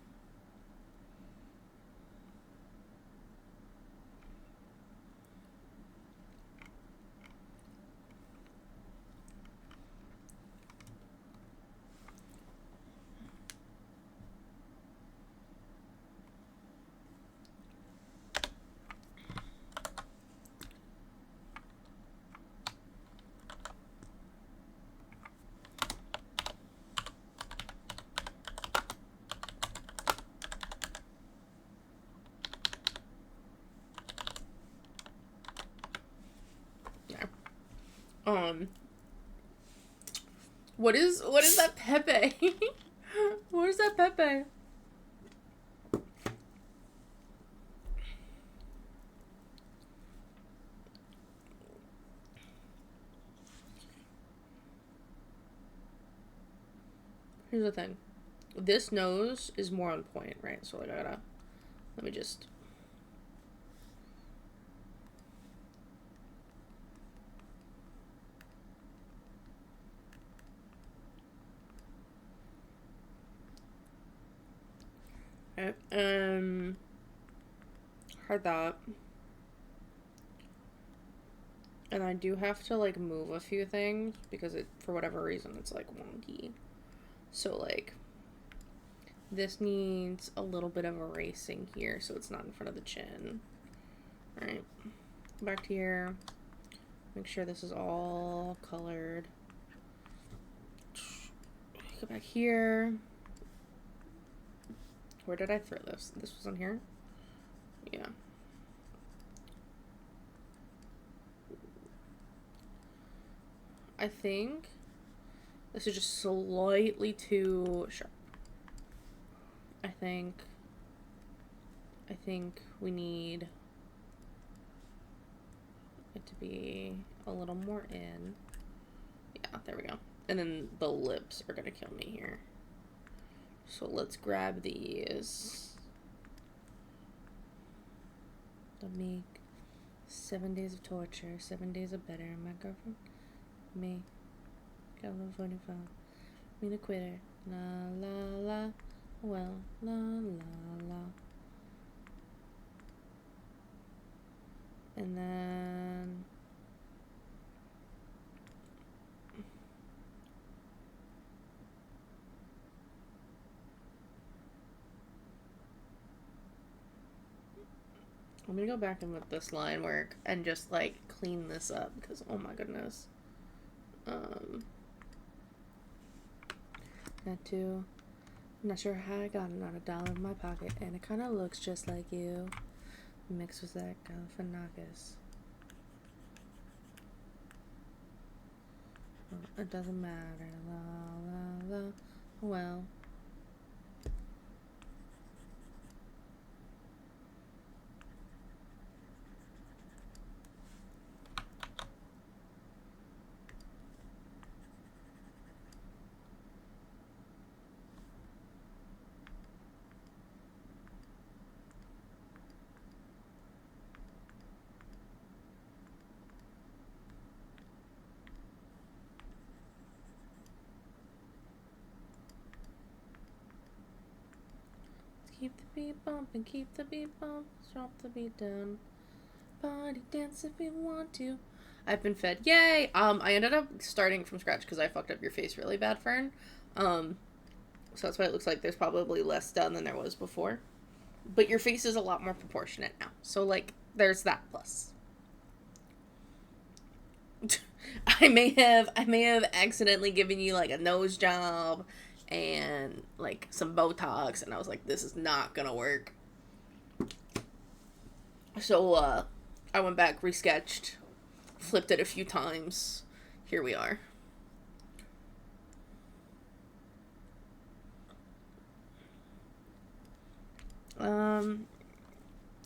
S1: What is that Pepe? What is that Pepe? Here's the thing. This nose is more on point, right? So like let me just. Heard that. And I do have to like move a few things because for whatever reason it's like wonky. So like this needs a little bit of erasing here so it's not in front of the chin. Alright. Back to here. Make sure this is all colored. Go back here. Where did I throw this? This was on here? Yeah. I think this is just slightly too sharp. I think we need it to be a little more in. Yeah, there we go. And then the lips are gonna kill me here. So let's grab these. Let me 7 days of torture, 7 days of better. My girlfriend, me, got a little 45. Me the quitter. La la la. Well, la la la. And then I'm gonna go back in with this line work and just like clean this up because oh my goodness. That too. I'm not sure how I got another dollar in my pocket, and it kind of looks just like you. Mixed with that Galifianakis. Well, it doesn't matter. La la la. Well. Keep the beat bumping, keep the beat bump, drop the beat down. Party dance if you want to. I've been fed. Yay! I ended up starting from scratch because I fucked up your face really bad, Fern. So that's why it looks like there's probably less done than there was before. But your face is a lot more proportionate now. So, like, there's that plus. I may have accidentally given you, like, a nose job and like some Botox, and I was like, this is not gonna work. So I went back, resketched, flipped it a few times. Here we are.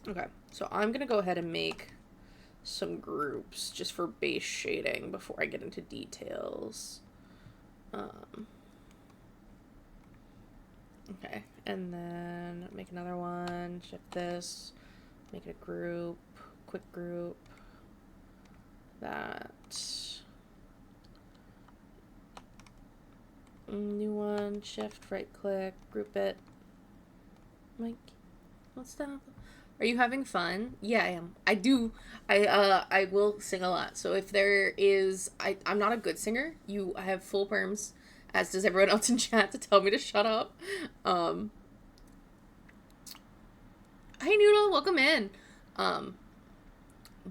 S1: Okay, so I'm gonna go ahead and make some groups just for base shading before I get into details. Okay, and then make another one, shift this, make it a group, quick group, that, new one, shift, right click, group it. Mike, let's stop. Are you having fun? Yeah, I am. I will sing a lot. So if there is, I'm not a good singer. I have full perms, as does everyone else in chat, to tell me to shut up. Hey Noodle, welcome in.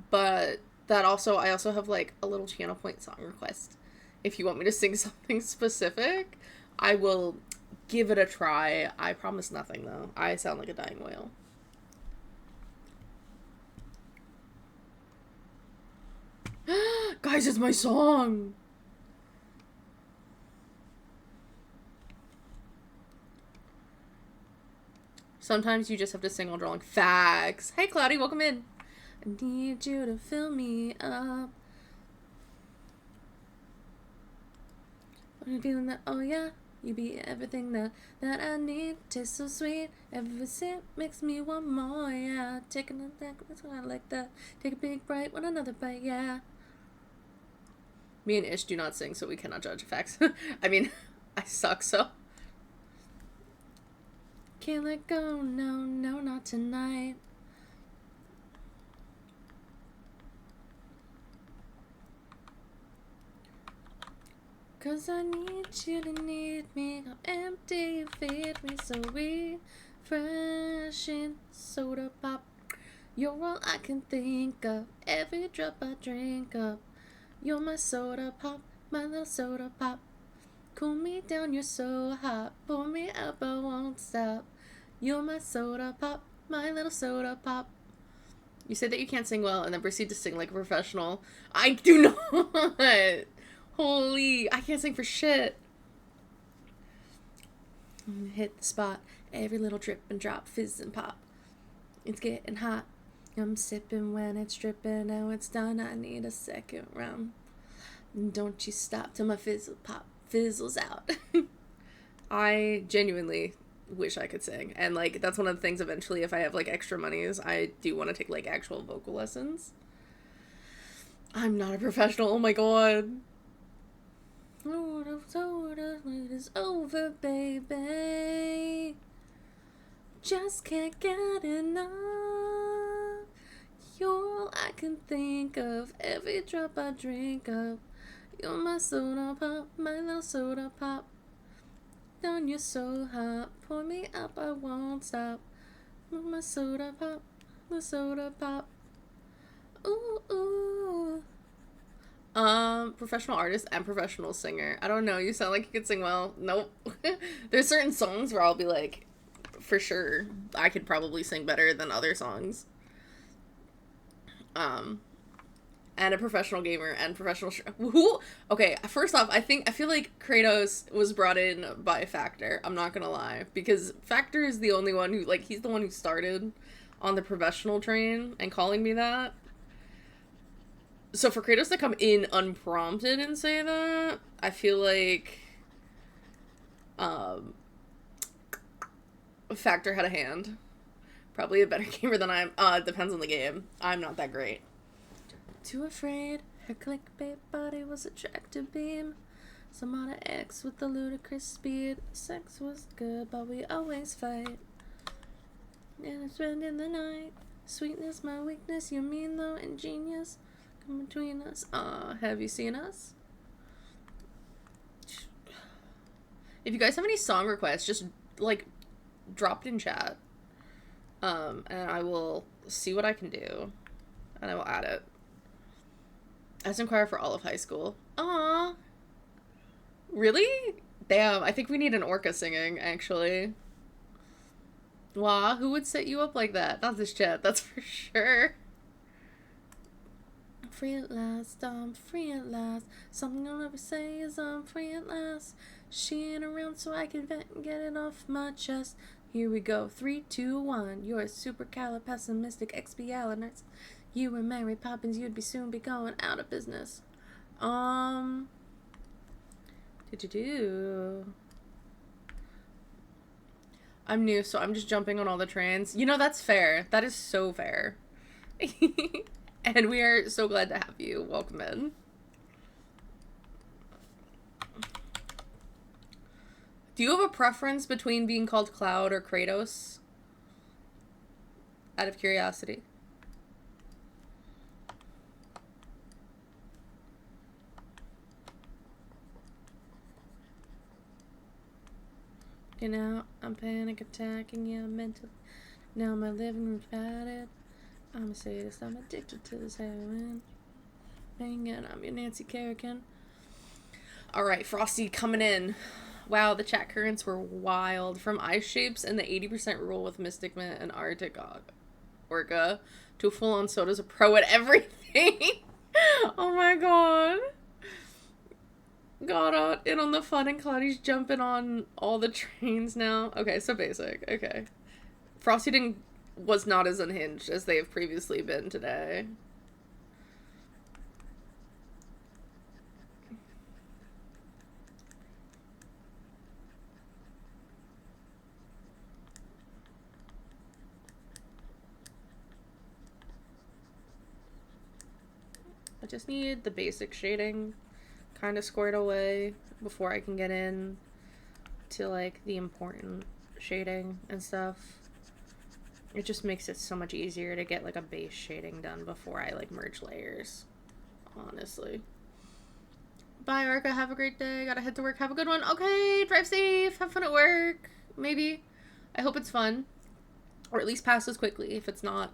S1: But that also, I also have like a little channel point song request. If you want me to sing something specific, I will give it a try. I promise nothing though. I sound like a dying whale. Guys, it's my song. Sometimes you just have to sing while drawing. Facts. Hey, Cloudy, welcome in. I need you to fill me up. I'm feeling that, oh yeah, you be everything that I need. Tastes so sweet. Every sip makes me want more, yeah. Taking a back, that's why I like that. Take a big bite, want another bite, yeah. Me and Ish do not sing, so we cannot judge facts. I mean, I suck, so. Can't let go, no, no, not tonight. Cause I need you to need me. How empty you feed me, so refreshing. Soda pop, you're all I can think of. Every drop I drink up. You're my soda pop, my little soda pop. Cool me down, you're so hot. Pull me up, I won't stop. You're my soda pop, my little soda pop. You said that you can't sing well and then proceed to sing like a professional. I do not. Holy, I can't sing for shit. I'm gonna hit the spot. Every little drip and drop, fizz and pop. It's getting hot. I'm sipping when it's dripping. Now it's done. I need a second round. Don't you stop till my fizzle pop fizzles out. I genuinely wish I could sing, and like that's one of the things eventually if I have like extra monies I do want to take like actual vocal lessons. I'm not a professional. Oh my god. It is over, baby. Just can't get enough. You're all I can think of. Every drop I drink of. You're my soda pop, my little soda pop. Down, you're so hot. Pour me up, I won't stop. My soda pop, the soda pop. Ooh, ooh. Professional artist and professional singer. I don't know. You sound like you could sing well. Nope. There's certain songs where I'll be like, for sure, I could probably sing better than other songs. And a professional gamer and professional. Who? Okay, first off, I feel like Kratos was brought in by Factor. I'm not gonna lie, because Factor is the only one who, like, he's the one who started on the professional train and calling me that. So for Kratos to come in unprompted and say that, I feel like Factor had a hand. Probably a better gamer than I am. Depends on the game. I'm not that great. Too afraid, her clickbait body was a tractor beam. Some other ex with the ludicrous speed. Sex was good, but we always fight. And it's spending the night. Sweetness, my weakness, you mean though, ingenious. Come between us. Have you seen us? If you guys have any song requests, just, like, drop it in chat. And I will see what I can do. And I will add it. As in choir for all of high school. Aww. Really? Damn, I think we need an orca singing, actually. Wow, who would set you up like that? Not this chat, that's for sure. Free at last, I'm free at last. Something I'll never say is I'm free at last. She ain't around so I can vent and get it off my chest. Here we go, 3, 2, 1. You're a supercalipessimistic expialidocious. You were Mary Poppins, you'd soon be going out of business. I'm new, so I'm just jumping on all the trains. You know, that's fair. That is so fair. And we are so glad to have you. Welcome in. Do you have a preference between being called Cloud or Kratos? Out of curiosity. You know, I'm panic attacking, yeah, mentally. Now my living room's padded. I'm a sadist, I'm addicted to this heroin. Bangin', I'm your Nancy Kerrigan. Alright, Frosty coming in. Wow, the chat currents were wild. From ice shapes and the 80% rule with Mystic Man and Arctic Orca to full-on Soda's a pro at everything. Oh my god. Got in on the fun and Cloudy's jumping on all the trains now. Okay, so basic. Okay. Frosty was not as unhinged as they have previously been today. I just need the basic shading kind of squared away before I can get in to, like, the important shading and stuff. It just makes it so much easier to get, like, a base shading done before I, like, merge layers, honestly. Bye, Arca. Have a great day. Gotta head to work. Have a good one. Okay, drive safe. Have fun at work. Maybe. I hope it's fun. Or at least passes quickly if it's not.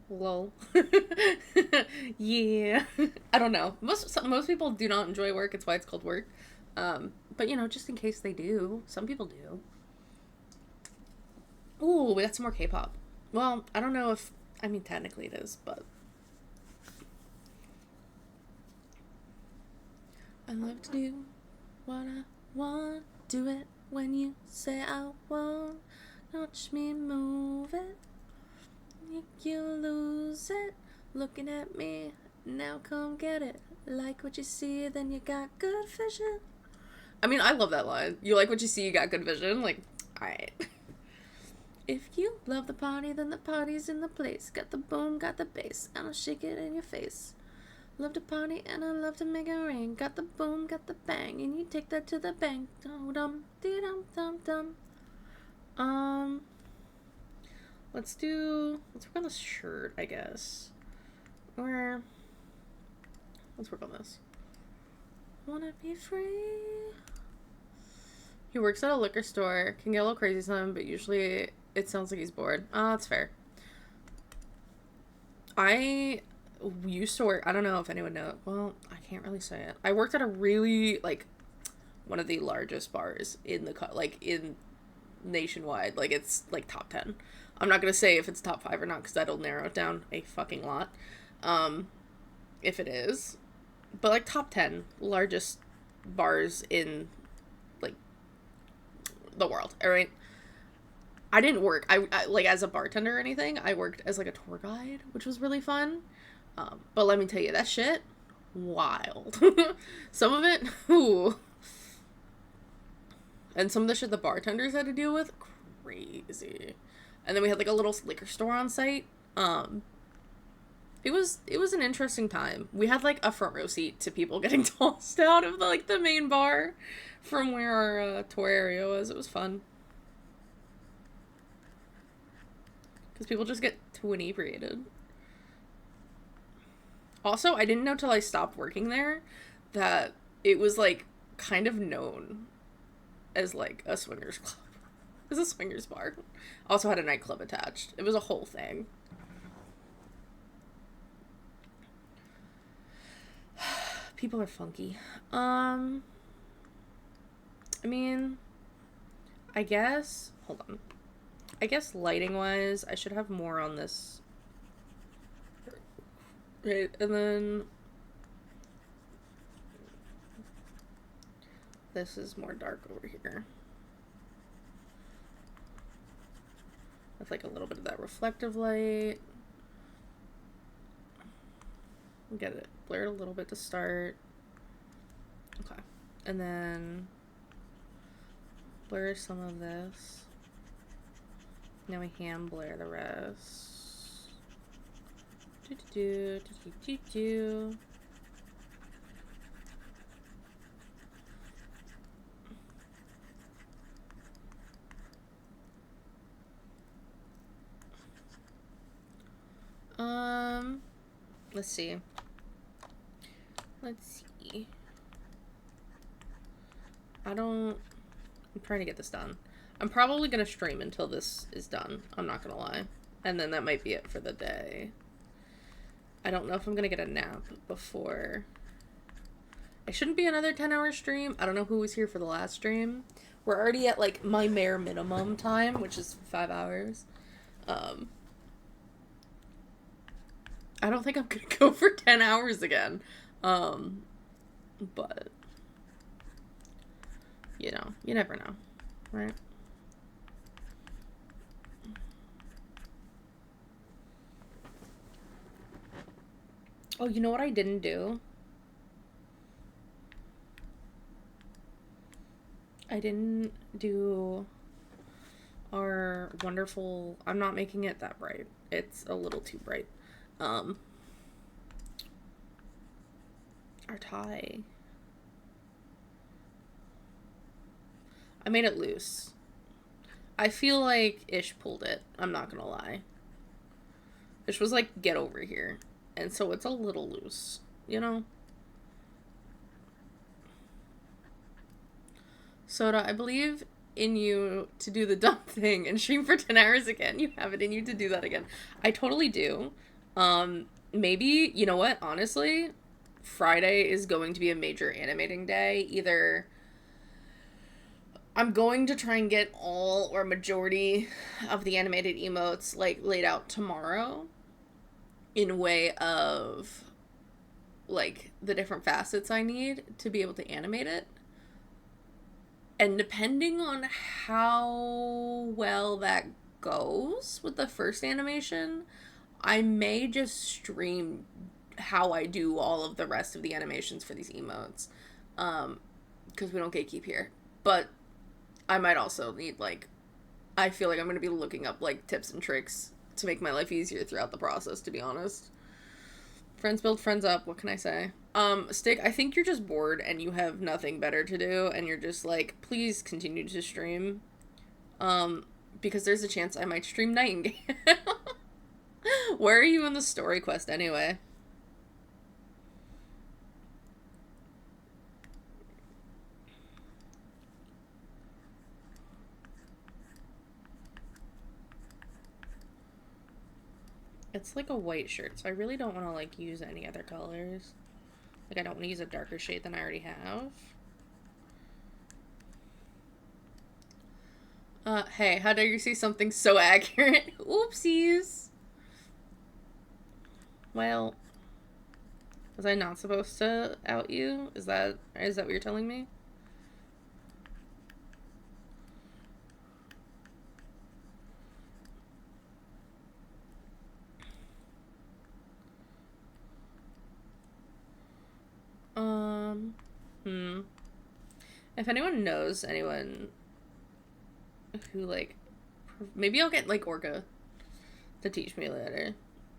S1: Lol. Yeah. I don't know. Most people do not enjoy work. It's why it's called work. But, you know, just in case they do. Some people do. Ooh, we got some more K-pop. Well, I don't know if... I mean, technically it is, but... I love to do what I want. Do it when you say I won't. Watch me move it. You lose it. Looking at me. Now come get it. Like what you see, then you got good vision. I mean, I love that line. You like what you see, you got good vision. Like, alright. If you love the party, then the party's in the place. Got the boom, got the bass, and I'll shake it in your face. Love to party and I love to make it rain. Got the boom, got the bang, and you take that to the bank. Dum dum dum dum dum. Let's work on this shirt, I guess. Or let's work on this. Wanna be free? He works at a liquor store. Can get a little crazy sometimes, but usually it sounds like he's bored. That's fair. I used to work, I don't know if anyone knows. Well, I can't really say it. I worked at a really, like, one of the largest bars in in nationwide. Like, it's, like, top 10. I'm not going to say if it's top 5 or not, because that'll narrow it down a fucking lot. If it is. But, like, top 10 largest bars in, like, the world, alright? I didn't work, I like, as a bartender or anything. I worked as, like, a tour guide, which was really fun. But let me tell you, that shit, wild. Some of it, ooh. And some of the shit the bartenders had to deal with, crazy. And then we had, like, a little liquor store on site. It was an interesting time. We had, like, a front row seat to people getting tossed out of, the main bar from where our tour area was. It was fun. Because people just get too inebriated. Also, I didn't know till I stopped working there that it was, like, kind of known as, like, a swingers club. It was a swingers bar. Also had a nightclub attached. It was a whole thing. People are funky. I mean, I guess, hold on. I guess lighting-wise, I should have more on this. Right, and then this is more dark over here. With, like, a little bit of that reflective light. We'll get it blurred a little bit to start. Okay. And then blur some of this. Now we hand blur the rest. Do-do-do. Let's see. I'm trying to get this done. I'm probably gonna stream until this is done. I'm not gonna lie. And then that might be it for the day. I don't know if I'm gonna get a nap before. It shouldn't be another 10-hour stream. I don't know who was here for the last stream. We're already at, like, my bare minimum time, which is 5 hours. I don't think I'm gonna go for 10 hours again. But, you know, you never know, right? Oh, you know what I didn't do? I didn't do our wonderful... I'm not making it that bright. It's a little too bright. Our tie. I made it loose. I feel like Ish pulled it. I'm not gonna lie. Ish was like, get over here. And so it's a little loose, you know? Soda, I believe in you to do the dumb thing and stream for 10 hours again. You have it in you to do that again. I totally do. Maybe, you know what? Honestly, Friday is going to be a major animating day. Either I'm going to try and get all or majority of the animated emotes, like, laid out tomorrow in way of, like, the different facets I need to be able to animate it. And depending on how well that goes with the first animation, I may just stream how I do all of the rest of the animations for these emotes. because we don't gatekeep here. But I might also need, like, I feel like I'm going to be looking up, like, tips and tricks to make my life easier throughout the process, to be honest. Friends build friends up, what can I say? Stick, I think you're just bored and you have nothing better to do, and you're just like, please continue to stream. Because there's a chance I might stream Nightingale. Where are you in the story quest anyway? It's like a white shirt, so I really don't want to, like, use any other colors. Like, I don't want to use a darker shade than I already have. Hey, how dare you say something so accurate? Oopsies. Well, was I not supposed to out you? Is that what you're telling me? If anyone knows anyone who, like, maybe I'll get, like, Orca to teach me later,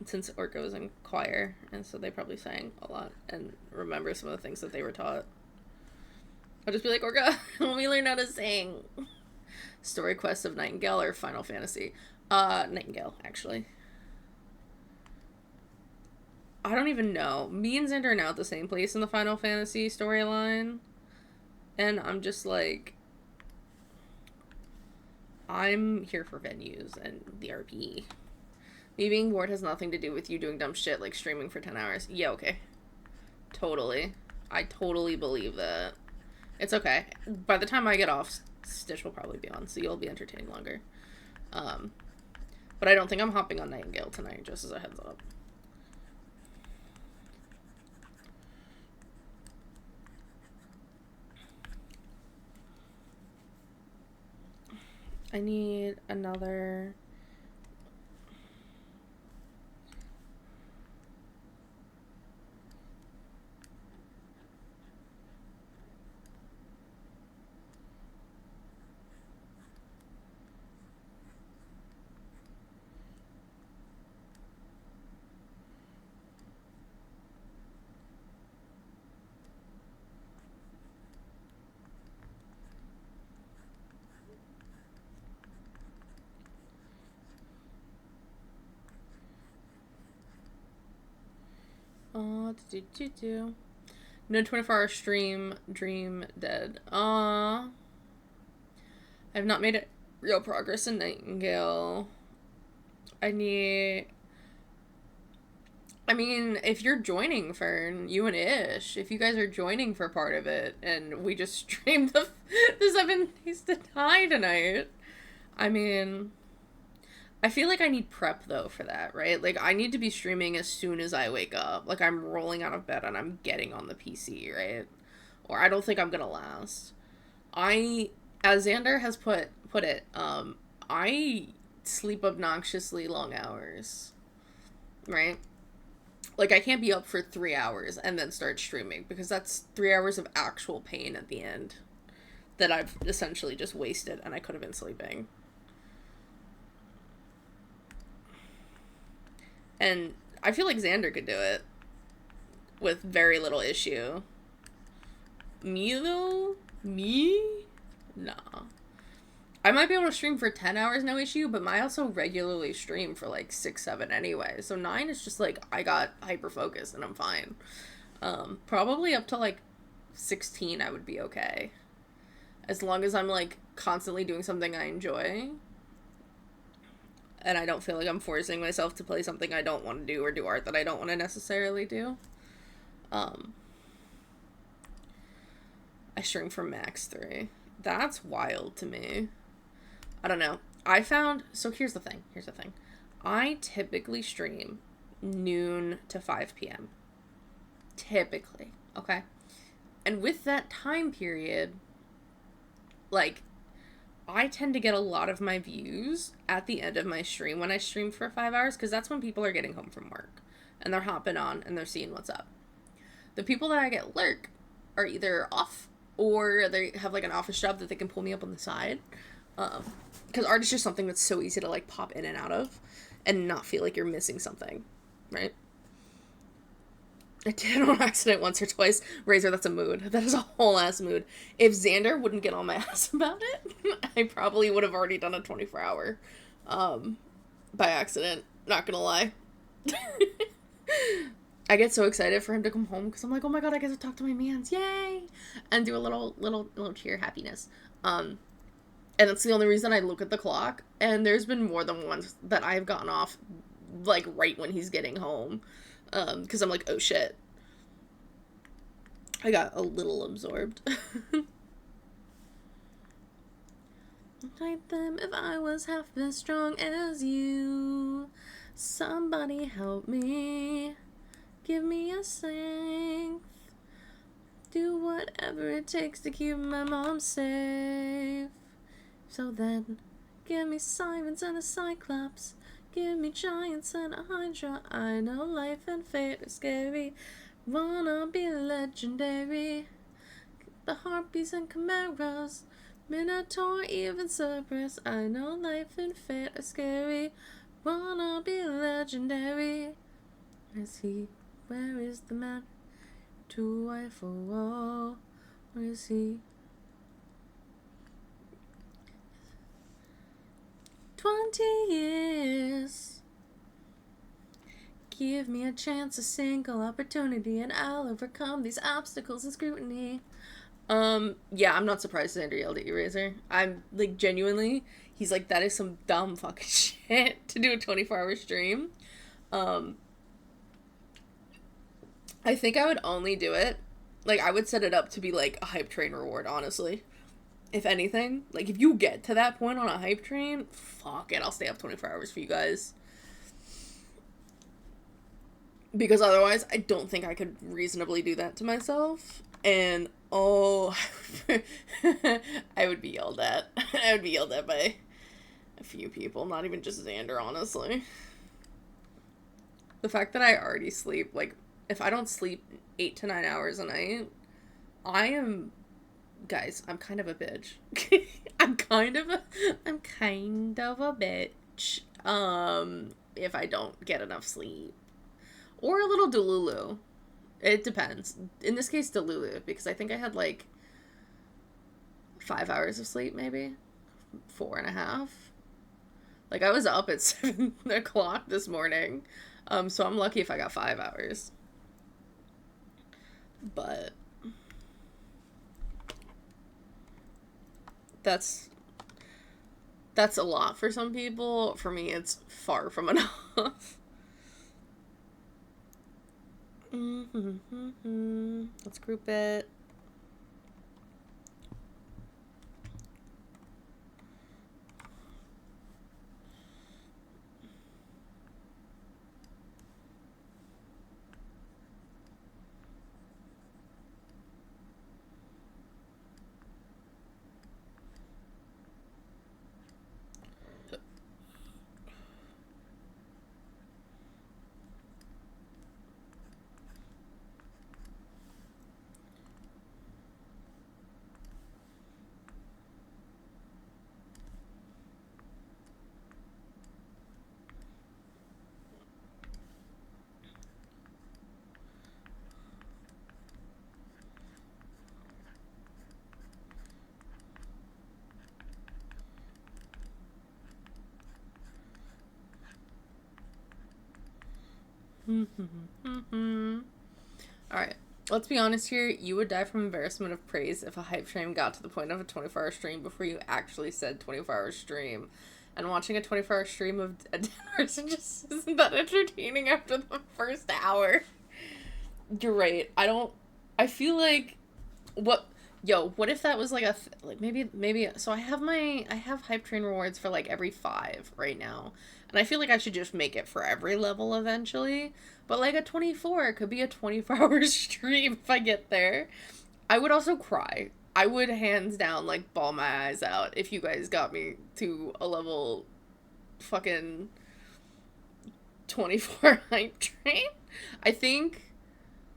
S1: since Orca was in choir, and so they probably sang a lot and remember some of the things that they were taught. I'll just be like, Orca, let me learn how to sing. Story quest of Nightingale or Final Fantasy? Nightingale, actually. I don't even know. Me and Xander are now at the same place in the Final Fantasy storyline. And I'm just like, I'm here for venues and the RP. Me being bored has nothing to do with you doing dumb shit like streaming for 10 hours. Yeah, okay. Totally. I totally believe that. It's okay. By the time I get off, Stitch will probably be on, so you'll be entertained longer. But I don't think I'm hopping on Nightingale tonight, just as a heads up. I need another... No 24-hour stream, dream dead. I've not made it real progress in Nightingale. I mean, if you're joining, Fern, you and Ish, if you guys are joining for part of it, and we just streamed the 7 days to die tonight, I mean... I feel like I need prep, though, for that, right? Like, I need to be streaming as soon as I wake up. Like, I'm rolling out of bed and I'm getting on the PC, right? Or I don't think I'm gonna last. As Xander has put it, I sleep obnoxiously long hours, right? Like, I can't be up for 3 hours and then start streaming, because that's 3 hours of actual pain at the end that I've essentially just wasted and I could have been sleeping. And I feel like Xander could do it with very little issue. Me, though? Me? Nah. I might be able to stream for 10 hours, no issue, but I also regularly stream for, like, 6, 7 anyway. So 9 is just, like, I got hyper-focused and I'm fine. Probably up to, like, 16 I would be okay. As long as I'm, like, constantly doing something I enjoy. And I don't feel like I'm forcing myself to play something I don't want to do or do art that I don't want to necessarily do. I stream for max 3. That's wild to me. I don't know. So here's the thing. I typically stream noon to 5 p.m. Typically. Okay? And with that time period, like, I tend to get a lot of my views at the end of my stream when I stream for 5 hours, because that's when people are getting home from work and they're hopping on and they're seeing what's up. The people that I get lurk are either off or they have like an office job that they can pull me up on the side. Because art is just something that's so easy to like pop in and out of and not feel like you're missing something, right? I did on accident once or twice. Razor, that's a mood. That is a whole ass mood. If Xander wouldn't get on my ass about it, I probably would have already done a 24-hour by accident. Not gonna lie. I get so excited for him to come home because I'm like, oh my god, I get to talk to my mans, yay! And do a little cheer happiness. And that's the only reason I look at the clock. And there's been more than once that I've gotten off, like, right when he's getting home. Because I'm like, oh shit. I got a little absorbed. Fight them if I was half as strong as you. Somebody help me. Give me a strength. Do whatever it takes to keep my mom safe. So then, give me sirens and a cyclops. Give me giants and a hydra. I know life and fate are scary. Wanna be legendary. The harpies and chimeras. Minotaur, even Cerberus. I know life and fate are scary. Wanna be legendary. Is he? Where is the man? To wife for woe. Where is he? 20 years. Give me a chance, a single opportunity, and I'll overcome these obstacles and scrutiny. Yeah, I'm not surprised Xander yelled at you, Razor. I'm, like, genuinely, he's like, that is some dumb fucking shit to do a 24-hour stream. I think I would only do it, like, I would set it up to be, like, a hype train reward, honestly. If anything, like, if you get to that point on a hype train, fuck it, I'll stay up 24 hours for you guys. Because otherwise, I don't think I could reasonably do that to myself. And, oh, I would be yelled at. I would be yelled at by a few people, not even just Xander, honestly. The fact that I already sleep, like, if I don't sleep 8 to 9 hours a night, I am, guys, I'm kind of a bitch. I'm kind of a bitch, if I don't get enough sleep. Or a little Delulu. It depends. In this case, Delulu, because I think I had, like, 5 hours of sleep, maybe? 4.5. Like, I was up at 7 o'clock this morning, so I'm lucky if I got 5 hours. But that's a lot for some people. For me, it's far from enough. Let's group it. Alright, let's be honest here. You would die from embarrassment of praise if a hype stream got to the point of a 24-hour stream before you actually said 24-hour stream. And watching a 24-hour stream of a dead person just isn't that entertaining after the first hour. You're right. I feel like, what if that was like maybe, so I have hype train rewards for like every 5 right now. And I feel like I should just make it for every level eventually. But like a 24 could be a 24-hour stream if I get there. I would also cry. I would hands down like bawl my eyes out if you guys got me to a level fucking 24 hype train. I think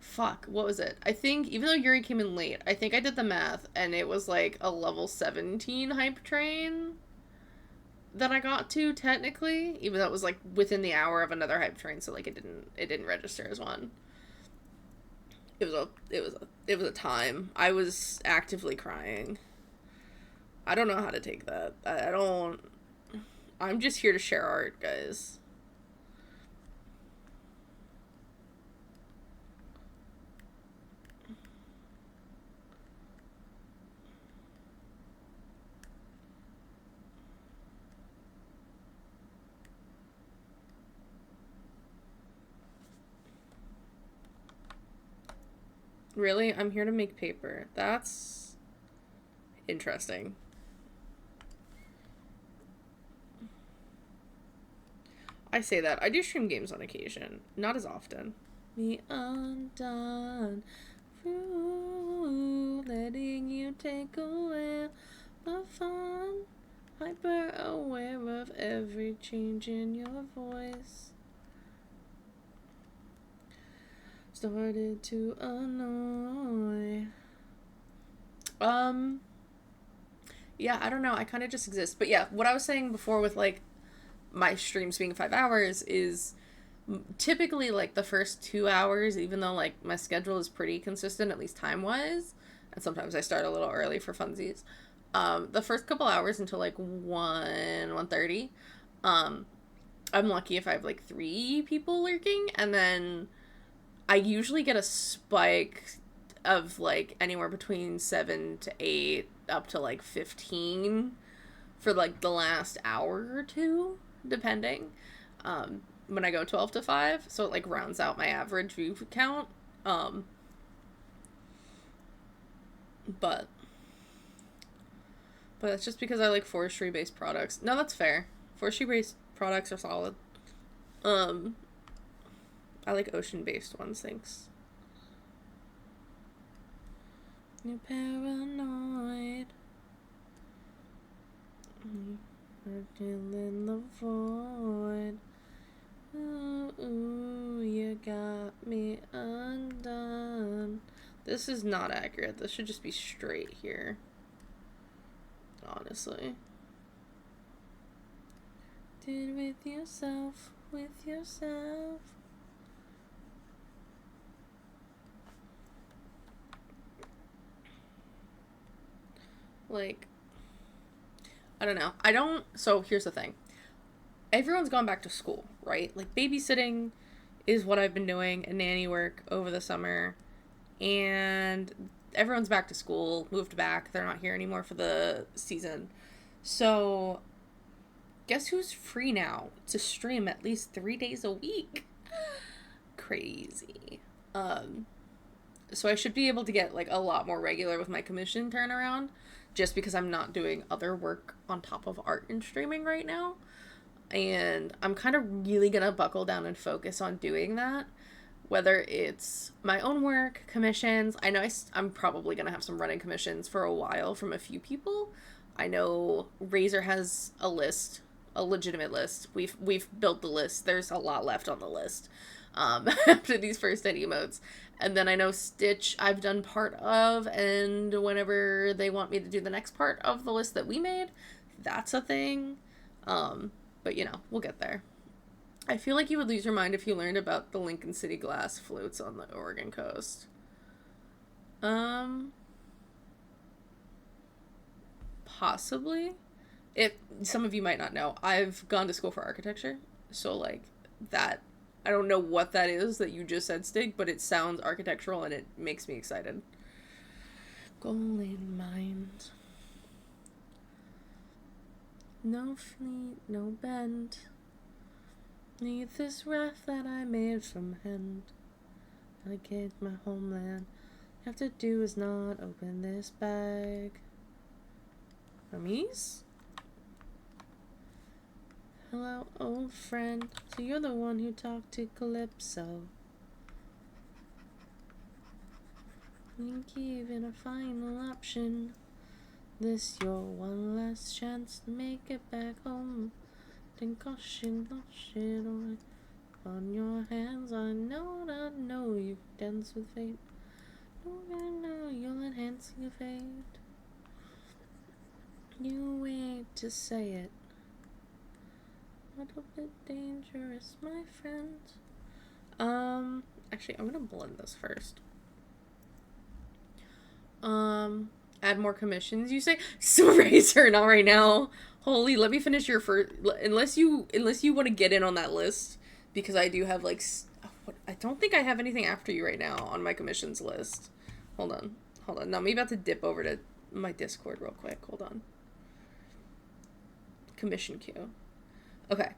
S1: fuck, what was it? I think, even though Yuri came in late, I think I did the math, and it was like a level 17 hype train that I got to, technically, even though it was like within the hour of another hype train, so like it didn't register as one. It was a time. I was actively crying. I don't know how to take that. I don't. I'm just here to share art, guys. Really? I'm here to make paper. That's interesting. I say that. I do stream games on occasion. Not as often. Me undone. Through letting you take away the fun. Hyper aware of every change in your voice. Started to annoy. Yeah, I don't know. I kind of just exist. But yeah, what I was saying before with like my streams being 5 hours is typically like the first 2 hours, even though like my schedule is pretty consistent, at least time wise, and sometimes I start a little early for funsies. The first couple hours until like 1:30, I'm lucky if I have like 3 people lurking, and then I usually get a spike of like anywhere between 7 to 8 up to like 15 for like the last hour or two, depending. When I go 12 to 5, so it like rounds out my average view count. But that's just because I like forestry based products. No, that's fair. Forestry based products are solid. I like ocean based ones, thanks. You're paranoid. You're feeling the void. Ooh, you got me undone. This is not accurate. This should just be straight here. Honestly. Did with yourself, with yourself. Like, I don't know. So here's the thing. Everyone's gone back to school, right? Like, babysitting is what I've been doing and nanny work over the summer. And everyone's back to school, moved back. They're not here anymore for the season. So, guess who's free now to stream at least 3 days a week? Crazy. So I should be able to get, like, a lot more regular with my commission turnaround, just because I'm not doing other work on top of art and streaming right now. And I'm kind of really gonna buckle down and focus on doing that, whether it's my own work, commissions. I know I'm probably gonna have some running commissions for a while from a few people. I know Razor has a list, a legitimate list. We've built the list. There's a lot left on the list after these first 10 emotes. And then I know Stitch I've done part of, and whenever they want me to do the next part of the list that we made, that's a thing. But you know, we'll get there. I feel like you would lose your mind if you learned about the Lincoln City glass floats on the Oregon coast. Possibly. If some of you might not know, I've gone to school for architecture, so like that, I don't know what that is that you just said, Stig, but it sounds architectural and it makes me excited. Goal in mind. No fleet, no bend. Neath this raft that I made from hand. Delegate my homeland. All you have to do is not open this bag. Hermes? Hello, old friend. So you're the one who talked to Calypso. And given a final option. This your one last chance to make it back home. Then caution, on your hands. I know you dance with fate. I know you'll enhance your fate. You wait to say it. A little bit dangerous, my friend. Actually, I'm gonna blend this first. Add more commissions, you say? So Razor, not right now. Holy, let me finish your first. Unless you want to get in on that list, because I do have like, I don't think I have anything after you right now on my commissions list. Hold on. Now I'm about to dip over to my Discord real quick. Hold on. Commission queue. Okay.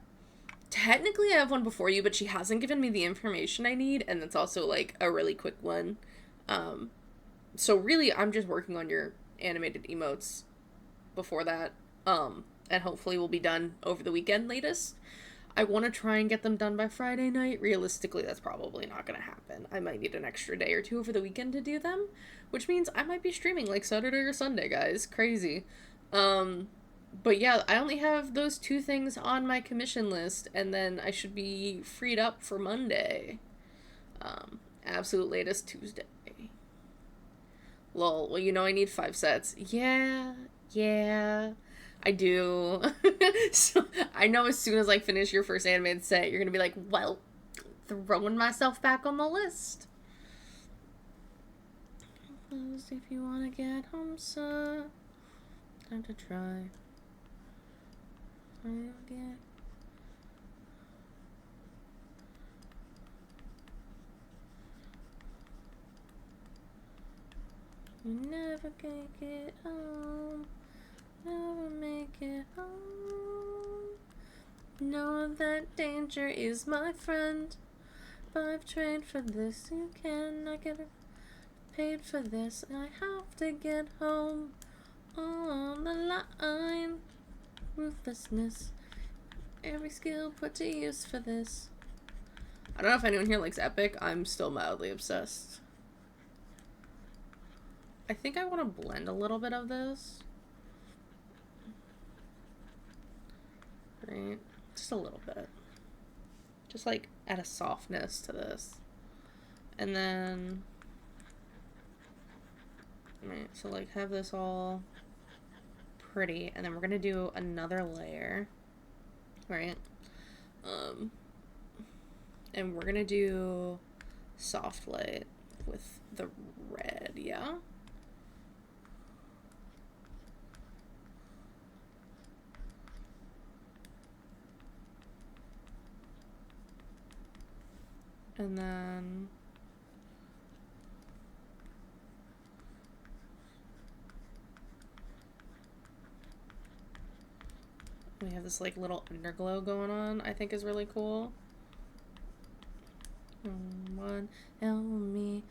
S1: Technically, I have one before you, but she hasn't given me the information I need, and it's also like a really quick one. So really, I'm just working on your animated emotes before that. And hopefully we'll be done over the weekend latest. I want to try and get them done by Friday night. Realistically, that's probably not going to happen. I might need an extra day or two over the weekend to do them, which means I might be streaming like Saturday or Sunday, guys. Crazy. But yeah, I only have those two things on my commission list, and then I should be freed up for Monday. Absolute latest Tuesday. Lol, well, you know I need 5 sets. Yeah, I do. So, I know as soon as I finish your first animated set, you're gonna be like, well, throwing myself back on the list. If you wanna get home, sir, time to try. Okay. You never can get home, never make it home. Know that danger is my friend, but I've trained for this. You cannot get paid for this. I have to get home on the line. Ruthlessness, every skill put to use for this. I don't know if anyone here likes Epic. I'm still mildly obsessed. I think I want to blend a little bit of this. Right? Just a little bit. Just like add a softness to this. And then, right, so like have this all pretty, and then we're gonna do another layer, right? And we're gonna do soft light with the red, yeah? And then we have this like little underglow going on, I think is really cool. One, help me.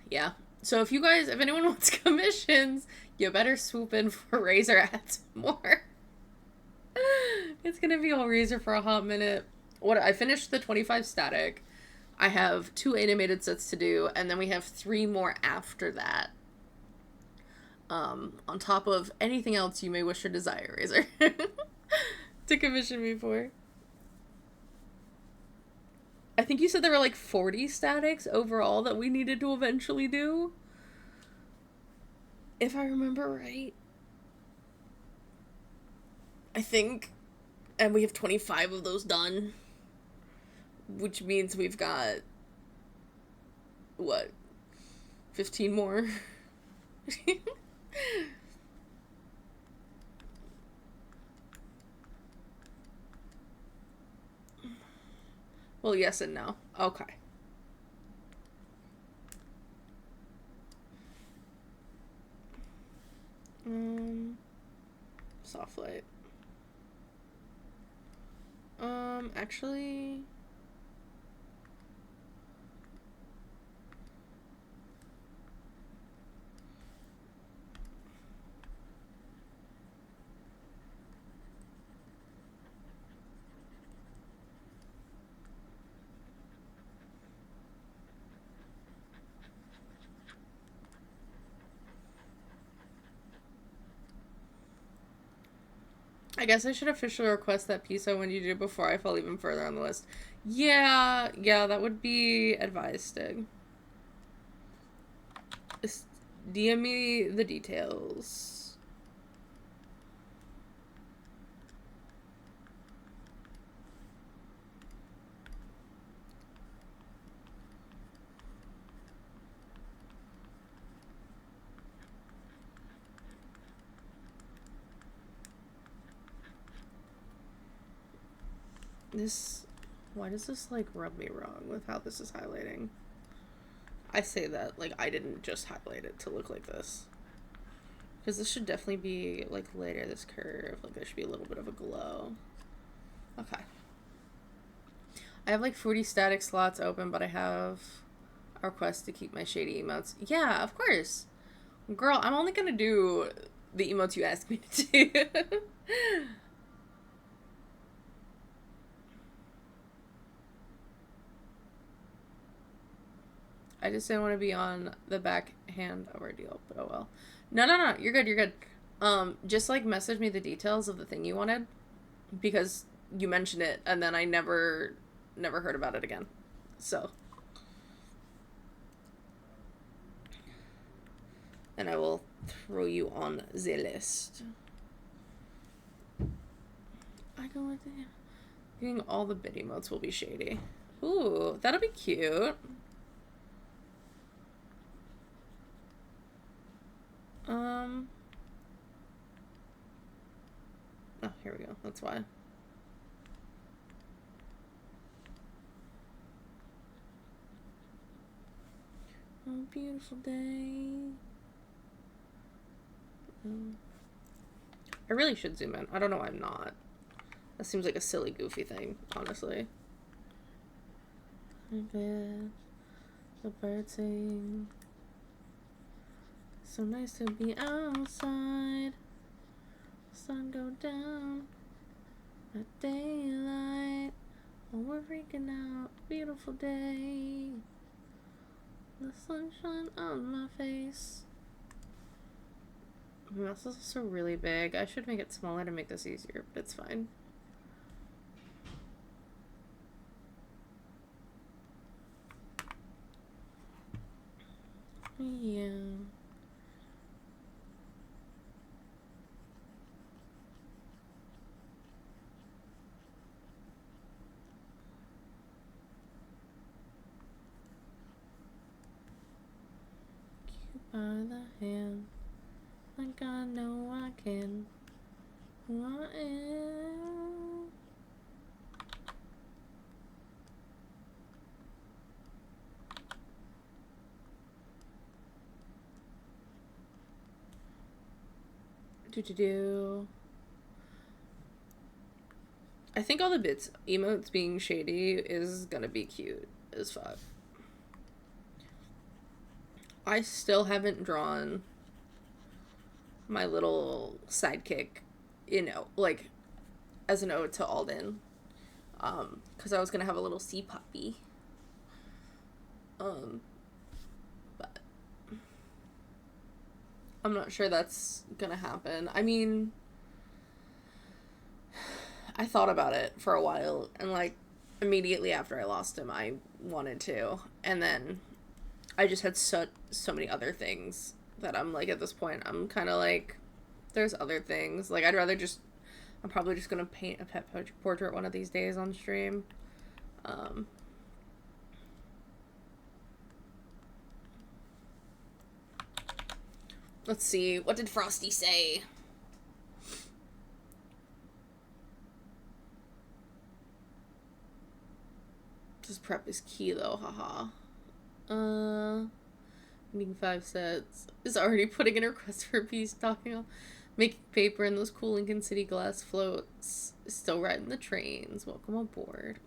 S1: Yeah. So if anyone wants commissions, you better swoop in for Razor ads more. It's gonna be all Razor for a hot minute. I finished the 25 static. I have 2 animated sets to do, and then we have 3 more after that. On top of anything else you may wish or desire, Razor, to commission me for. I think you said there were like 40 statics overall that we needed to eventually do. If I remember right. I think. And we have 25 of those done. Which means we've got, what, 15 more? Well, yes and no. Okay. Soft light. Actually, I guess I should officially request that piece I wanted you to do before I fall even further on the list. Yeah, that would be advised, Stig. Just DM me the details. Why does this, like, rub me wrong with how this is highlighting? I say that, like, I didn't just highlight it to look like this. Because this should definitely be, like, lighter, this curve. Like, there should be a little bit of a glow. Okay. I have, like, 40 static slots open, but I have a request to keep my shady emotes. Yeah, of course. Girl, I'm only gonna do the emotes you ask me to do. I just didn't want to be on the backhand of our deal, but oh well. No. You're good. Just, like, message me the details of the thing you wanted, because you mentioned it, and then I never heard about it again. So. And I will throw you on the list. I go with it. Doing all the bid emotes will be shady. Ooh, that'll be cute. Oh, here we go. That's why. Oh, beautiful day. I really should zoom in. I don't know why I'm not. That seems like a silly, goofy thing, honestly. The birds sing. So nice to be outside. Sun go down at daylight. Oh, we're freaking out. Beautiful day. The sunshine on my face. This is also really big. I should make it smaller to make this easier, but it's fine. Yeah. By the hand, like I know I can. Who I am. I think all the bits emotes being shady is gonna be cute as fuck. I still haven't drawn my little sidekick, like, as an ode to Alden. Because I was gonna have a little sea puppy. But I'm not sure that's gonna happen. I mean, I thought about it for a while, and, like, immediately after I lost him, I wanted to. And then I just had so many other things that I'm, like, at this point, I'm kind of like, there's other things. Like, I'm probably just gonna paint a pet portrait one of these days on stream. Let's see. What did Frosty say? This prep is key, though. Haha. Needing 5 sets. Is already putting in a request for a piece. Talking on making paper in those cool Lincoln City glass floats. Still riding the trains. Welcome aboard.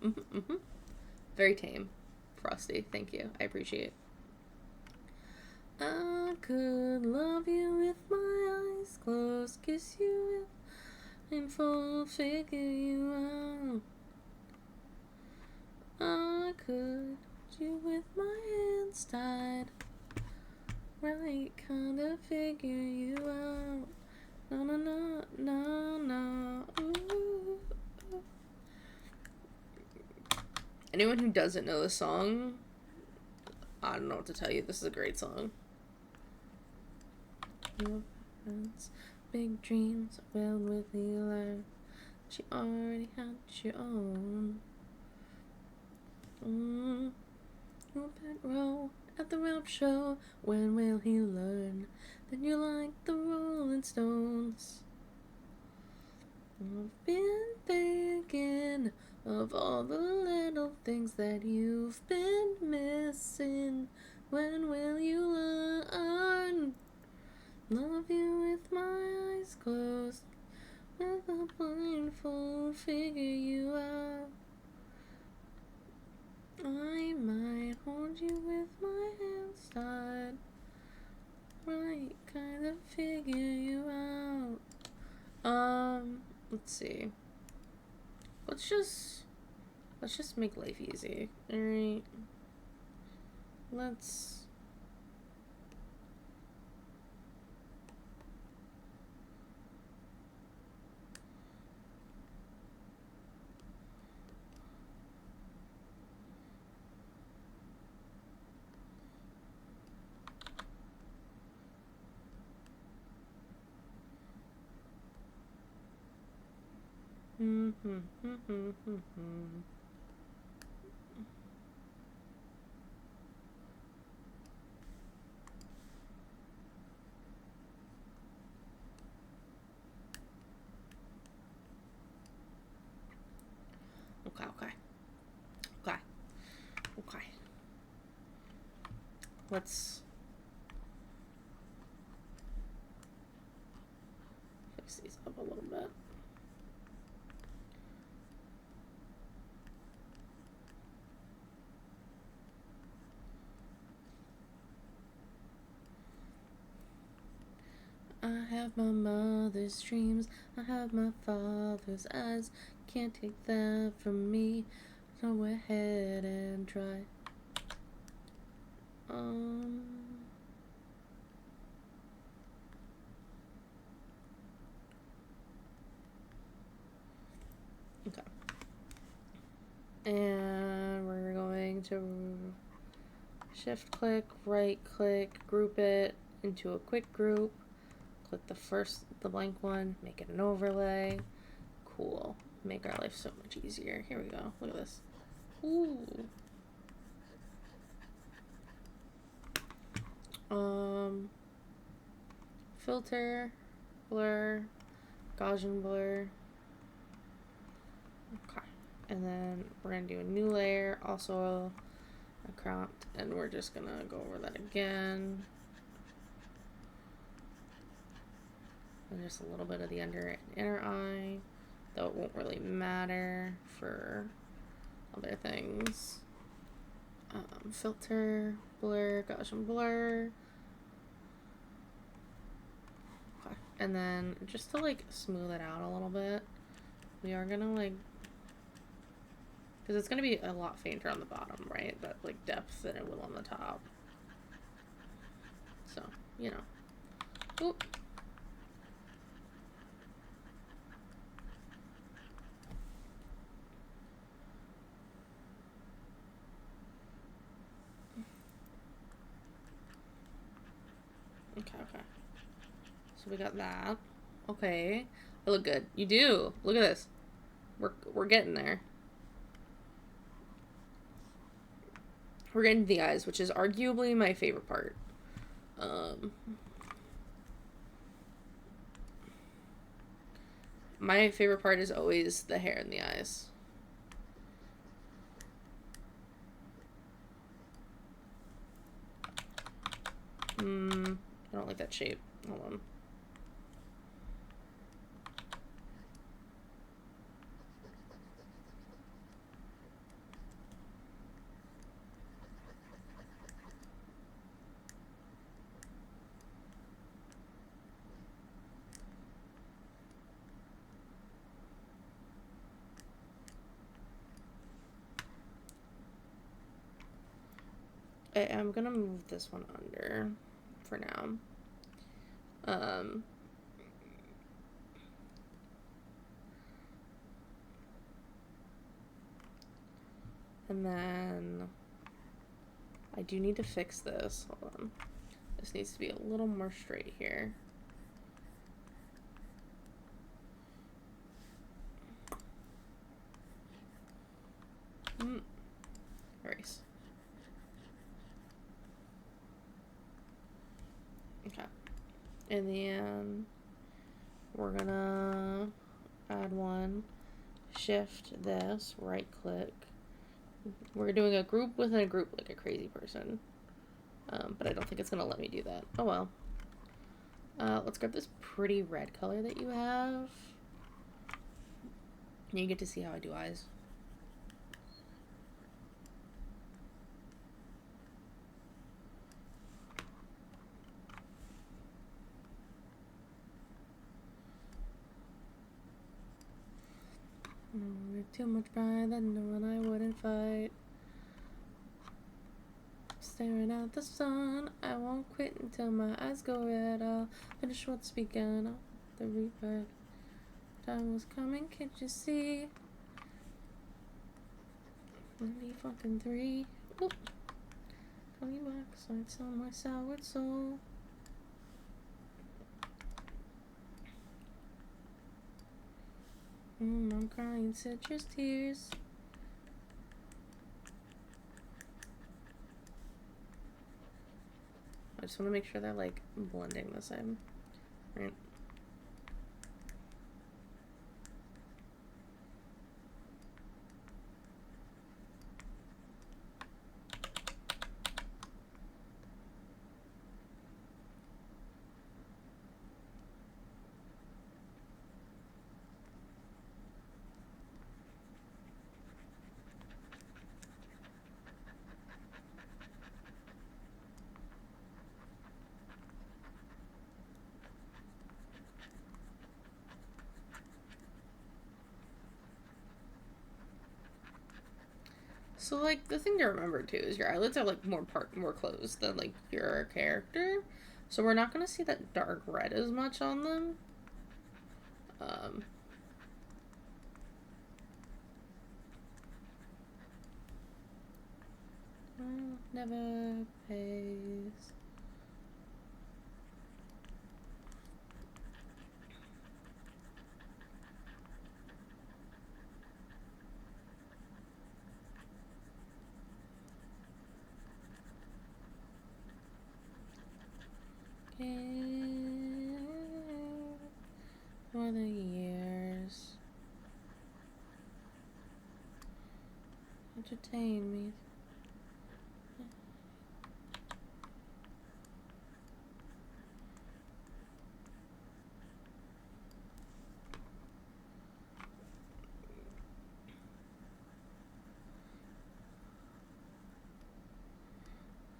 S1: Very tame. Frosty. Thank you. I appreciate it. I could love you with my eyes closed, kiss you in full, figure you out. I could hold you with my hands tied, right kind of figure you out. No. Ooh. Anyone who doesn't know the song, I don't know what to tell you. This is a great song. Your friends, big dreams, well with the life. She already had your own. Your pet row at the rap show. When will he learn that you like the Rolling Stones? I've been thinking of all the little things that you've been missing. When will you learn? Love you with my eyes closed, with a blindfold, figure you out. I might hold you with my hands tied, right, kind of figure you out. Let's see. Let's just make life easy. Alright. Let's Okay. Let's fix these up a little bit. I have my mother's dreams, I have my father's eyes. Can't take that from me. Go ahead and try. Okay. And we're going to shift click, right click, group it into a quick group. Click the blank one, make it an overlay. Cool. Make our life so much easier. Here we go. Look at this. Ooh. Filter, blur, Gaussian blur. Okay. And then we're gonna do a new layer, also a cropped, and we're just gonna go over that again. And just a little bit of the under and inner eye, though it won't really matter for other things. Filter, blur, Gaussian blur. Okay. And then just to like smooth it out a little bit, we are gonna like, because it's gonna be a lot fainter on the bottom, right? That like depth than it will on the top. So, you know. Oop. Okay. So we got that. Okay. I look good. You do. Look at this. We're getting there. We're getting to the eyes, which is arguably my favorite part. My favorite part is always the hair and the eyes. I don't like that shape. Hold on. I'm gonna move this one under for now. And then I do need to fix this. Hold on. This needs to be a little more straight here. Erase. Okay. And then we're gonna add one. Shift this, right click. We're doing a group within a group like a crazy person. But I don't think it's gonna let me do that. Oh well. Let's grab this pretty red color that you have. And you get to see how I do eyes. With too much pride that no one I wouldn't fight. Staring at the sun, I won't quit until my eyes go red. I'll finish what's begun. I'll the rebirth. Time was coming, can't you see? 20 fucking 3. Oop. 20 bucks, lights on my soured soul. I'm crying citrus tears. I just want to make sure they're like blending the same. Right. So, like, the thing to remember, too, is your eyelids are, like, more closed than, like, your character. So we're not going to see that dark red as much on them. Never pays. For the years entertain me.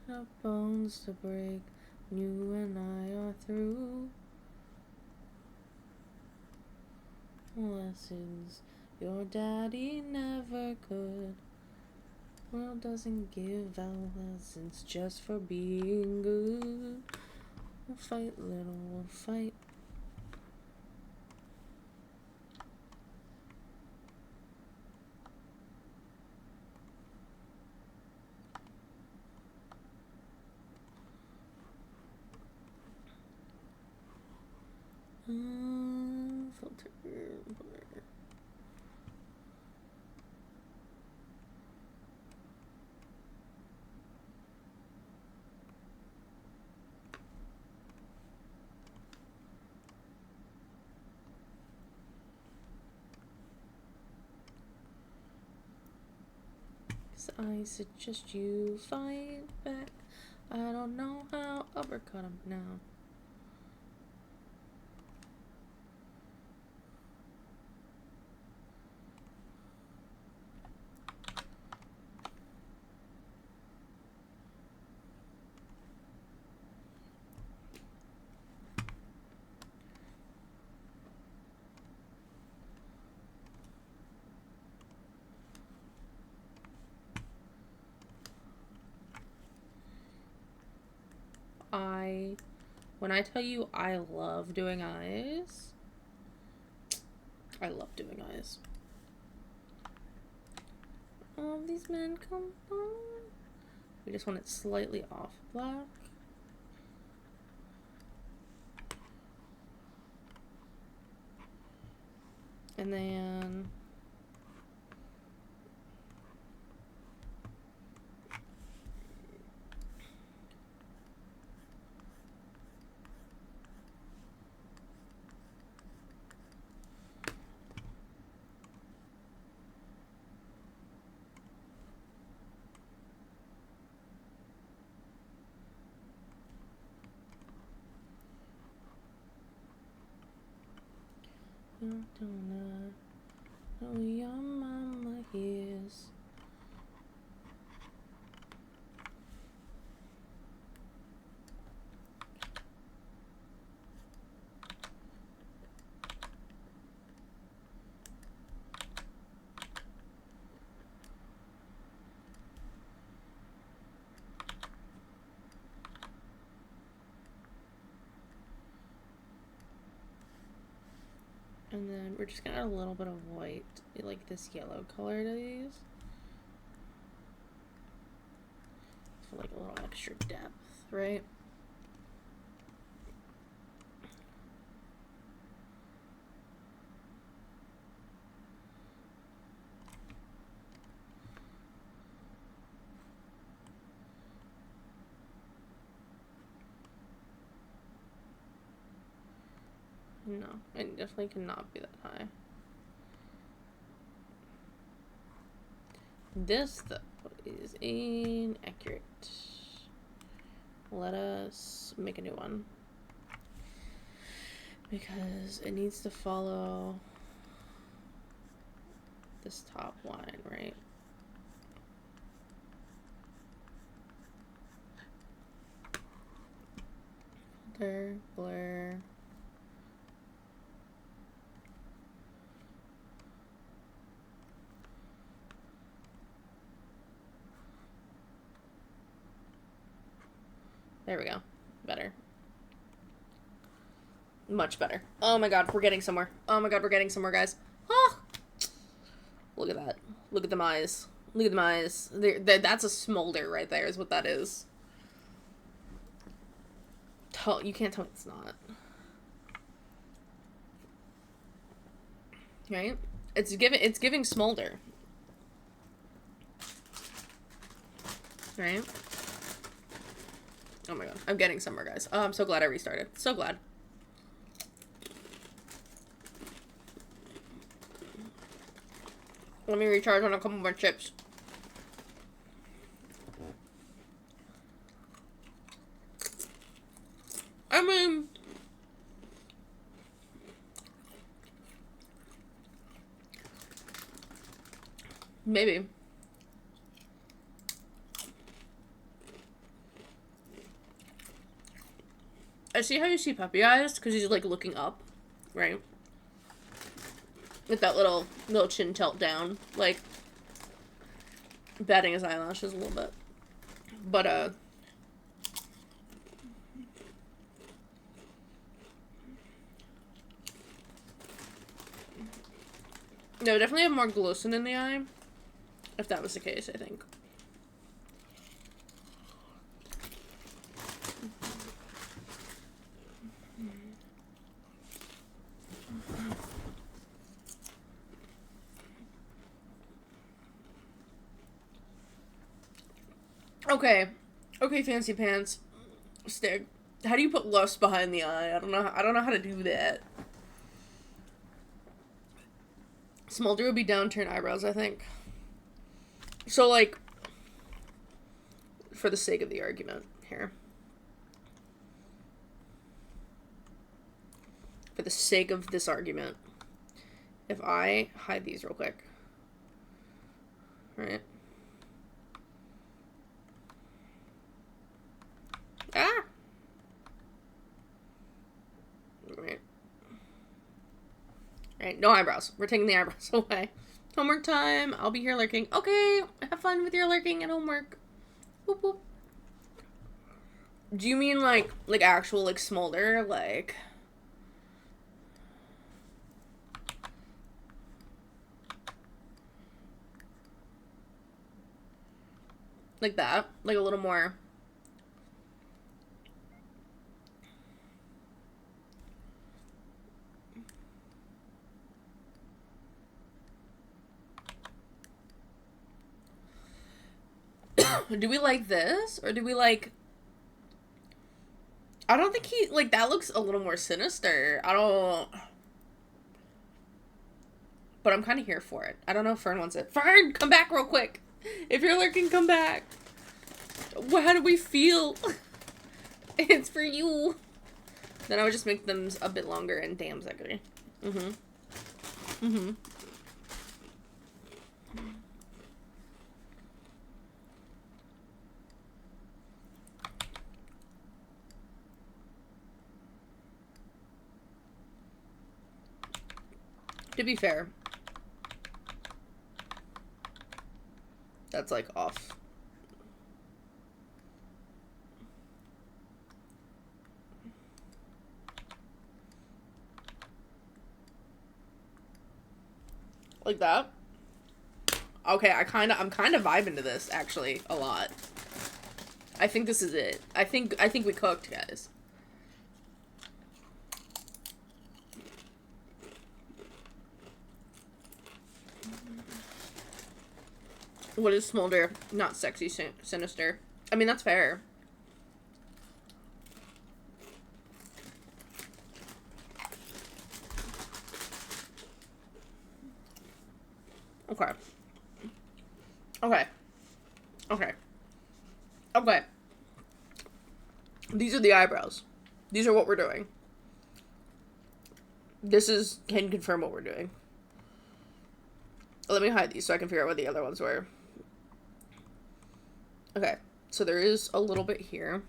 S1: No bones to break, you and I are through. Lessons your daddy never could. World doesn't give out lessons just for being good. We'll fight, little, we'll fight. Filter. I suggest you fight back. I don't know how. Uppercut him now. When I tell you I love doing eyes, I love doing eyes. all of these men come on. We just want it slightly off black. And then oh, your mama hears. And then we're just gonna add a little bit of white, like this yellow color to these. For like a little extra depth, right? No, it definitely cannot be that high. This, though, is inaccurate. Let us make a new one. Because it needs to follow this top line, right? Filter, blur. There we go. Better. Much better. Oh my god, we're getting somewhere. Oh my god, we're getting somewhere, guys. Oh! Look at that. Look at them eyes. Look at them eyes. That's a smolder right there is what that is. You can't tell me it's not. Right? It's giving smolder. Right? Oh my god. I'm getting somewhere, guys. Oh, I'm so glad I restarted. So glad. Let me recharge on a couple more chips. I mean... maybe. I see how you see puppy eyes, because he's, like, looking up, right? With that little chin tilt down, like, batting his eyelashes a little bit. But, no, definitely have more glisten in the eye, if that was the case, I think. Okay. Okay, Fancy Pants. Stig. How do you put lust behind the eye? I don't know how to do that. Smolder would be downturn eyebrows, I think. So, like, for the sake of the argument here. For the sake of this argument. If I hide these real quick. Right. Ah! Right. Right, no eyebrows. We're taking the eyebrows away. Homework time. I'll be here lurking. Okay, have fun with your lurking and homework. Boop, boop. Do you mean, like actual, like, smolder? Like... Like that. Like a little more. Do we like this? Or do we like... I don't think he... Like, that looks a little more sinister. I don't... But I'm kind of here for it. I don't know if Fern wants it. Fern, come back real quick. If you're lurking, come back. How do we feel? It's for you. Then I would just make them a bit longer and damn sexy. Mm-hmm. Mm-hmm. To be fair, that's like off. Like that. Okay, I'm kind of vibing to this actually a lot. I think this is it. I think we cooked, guys. What is smolder? Not sexy, sinister. I mean, that's fair. Okay. Okay. Okay. Okay. These are the eyebrows. These are what we're doing. This is... can confirm what we're doing. Let me hide these so I can figure out what the other ones were. Okay. So there is a little bit here.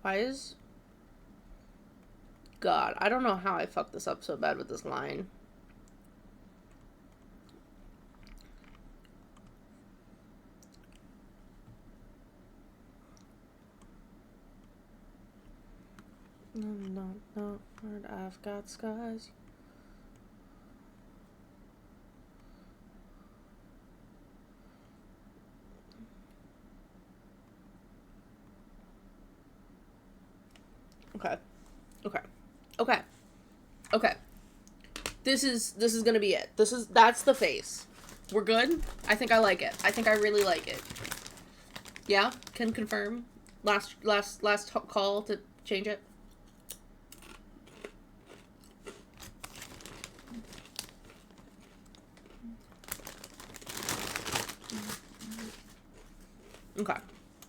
S1: Why is... God, I don't know how I fucked this up so bad with this line. No, I've got scars. Okay. Okay. Okay. Okay. This is gonna be it. That's the face. We're good? I think I like it. I think I really like it. Yeah? Can confirm? Last call to change it? Okay.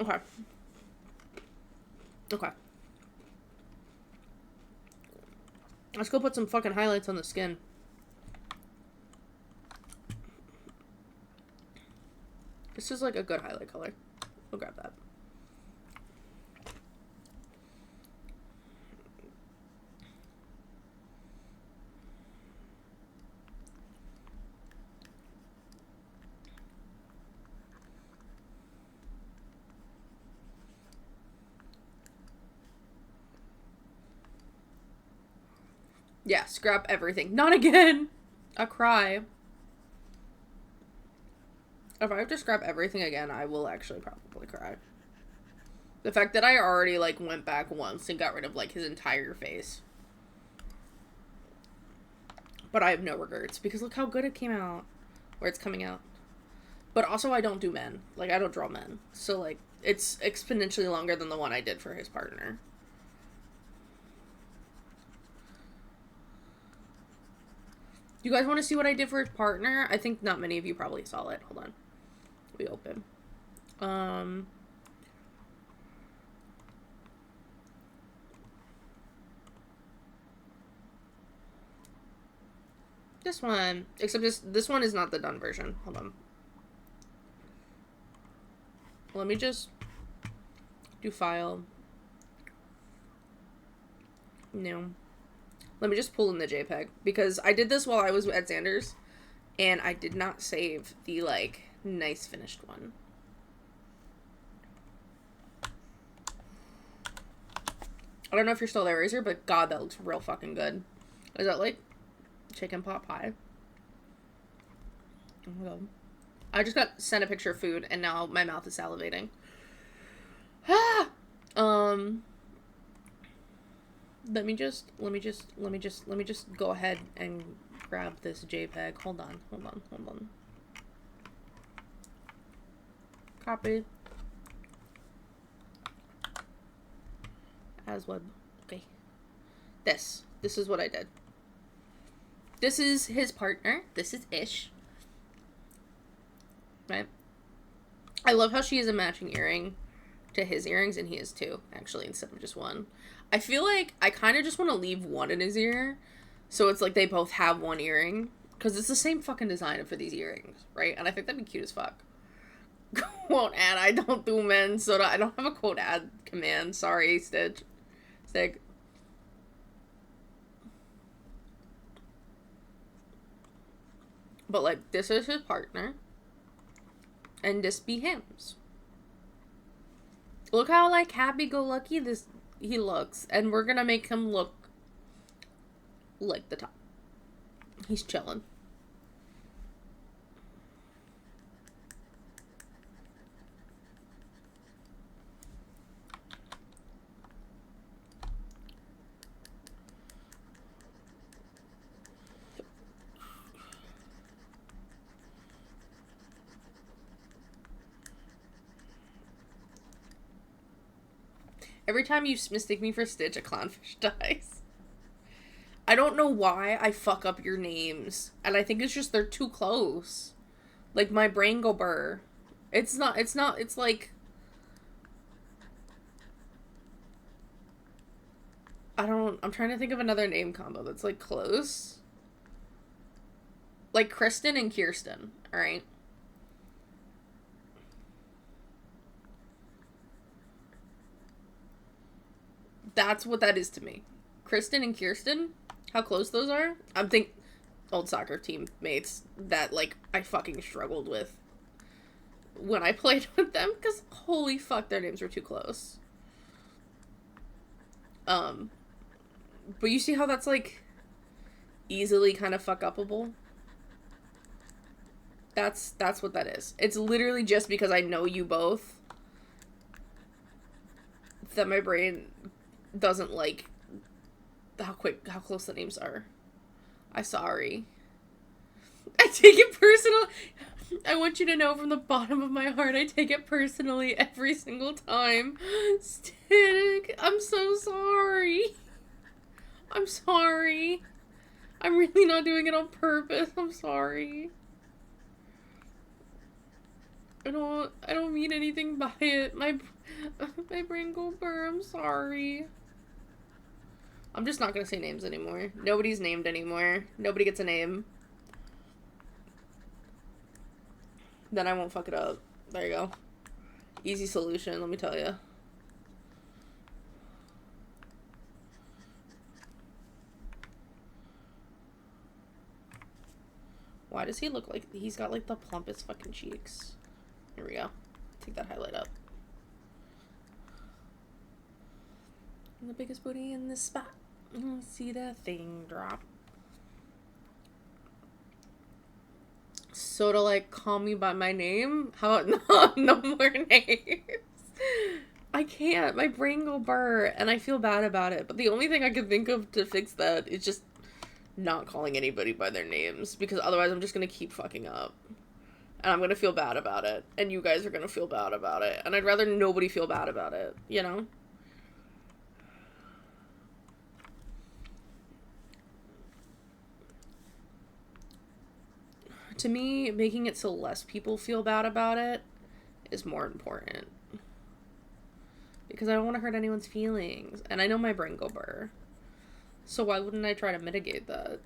S1: Okay. Okay. Let's go put some fucking highlights on the skin. This is like a good highlight color. We'll grab that. Yeah, scrap everything. Not again! A cry. If I have to scrap everything again, I will actually probably cry. The fact that I already, like, went back once and got rid of, like, his entire face. But I have no regrets, because look how good it came out. Or it's coming out. But also, I don't do men. Like, I don't draw men. So, like, it's exponentially longer than the one I did for his partner. You guys want to see what I did for his partner? I think not many of you probably saw it. Hold on. We open. This one. Except this one is not the done version. Hold on. Let me just do file. No. Let me just pull in the JPEG, because I did this while I was at Xander's, And I did not save the, like, nice finished one. I don't know if you're still there, Razor, but God, that looks real fucking good. Is that, like, chicken pot pie? Oh my God. I just got sent a picture of food, and now my mouth is salivating. Let me just go ahead and grab this JPEG. Hold on. Copy. As web. Okay. This is what I did. This is his partner. This is Ish. Right? I love how she has a matching earring to his earrings, and he has two, actually, instead of just one. I feel like I kind of just want to leave one in his ear, so it's like they both have one earring, because it's the same fucking design for these earrings, right? And I think that'd be cute as fuck. Quote ad, I don't do men soda. I don't have a quote ad command. Sorry, Stick. But, like, this is his partner. And this be him's. Look how, like, happy-go-lucky he looks. And we're gonna make him look like the top. He's chilling. Every time you mistake me for Stitch, a clownfish dies. I don't know why I fuck up your names. And I think it's just they're too close. Like, my brain go burr. It's like... I'm trying to think of another name combo that's, like, close. Like, Kristen and Kirsten, alright? That's what that is to me. Kristen and Kirsten, how close those are. I'm old soccer teammates that, like, I fucking struggled with when I played with them, because holy fuck, their names were too close. But you see how that's, like, easily kind of fuck upable? That's what that is. It's literally just because I know you both that my brain doesn't like how close the names are. I'm sorry. I take it personal. I want you to know from the bottom of my heart, I take it personally every single time. Stick, I'm so sorry. I'm sorry. I'm really not doing it on purpose. I'm sorry. I don't mean anything by it. My brain go burr. I'm sorry. I'm just not gonna say names anymore. Nobody's named anymore. Nobody gets a name. Then I won't fuck it up. There you go. Easy solution, let me tell you. Why does he look like he's got, like, the plumpest fucking cheeks? Here we go. Take that highlight up. And the biggest booty in this spot. See the thing drop. So to, like, call me by my name? How about no more names? I can't. My brain go burr, and I feel bad about it. But the only thing I can think of to fix that is just not calling anybody by their names, because otherwise I'm just gonna keep fucking up. And I'm gonna feel bad about it. And you guys are gonna feel bad about it. And I'd rather nobody feel bad about it, you know? To me, making it so less people feel bad about it is more important. Because I don't want to hurt anyone's feelings. And I know my brain go burr. So why wouldn't I try to mitigate that?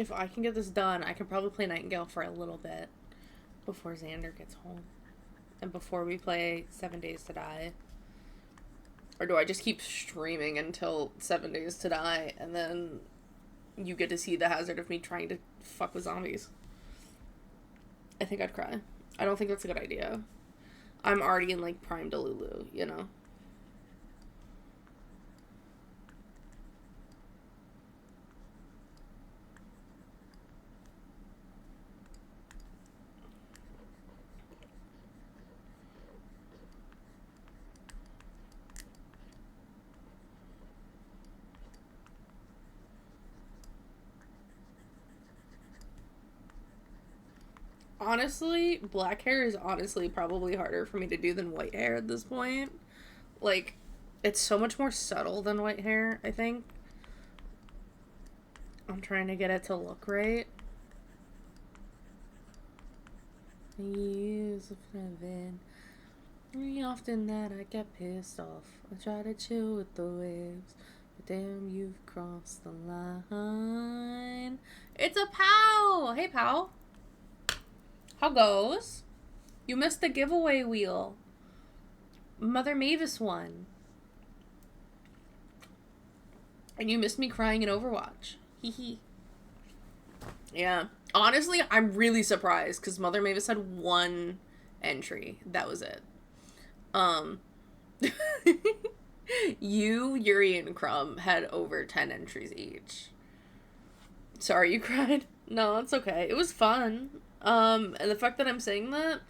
S1: if I can get this done, I can probably play Nightingale for a little bit before Xander gets home. And before we play 7 Days to Die. Or do I just keep streaming until 7 Days to Die, and then you get to see the hazard of me trying to fuck with zombies? I think I'd cry. I don't think that's a good idea. I'm already in, like, prime Delulu, you know? Honestly, black hair is honestly probably harder for me to do than white hair at this point. Like, it's so much more subtle than white hair, I think. I'm trying to get it to look right. Years of living. Very often that I get pissed off. I try to chill with the waves. But damn, you've crossed the line. It's a Pow! Hey, Pow. How goes? You missed the giveaway wheel. Mother Mavis won. And you missed me crying in Overwatch. Hee hee. Yeah. Honestly, I'm really surprised because Mother Mavis had 1 entry. That was it. You, Yuri, and Crumb had over 10 entries each. Sorry you cried. No, it's okay. It was fun. And the fact that I'm saying that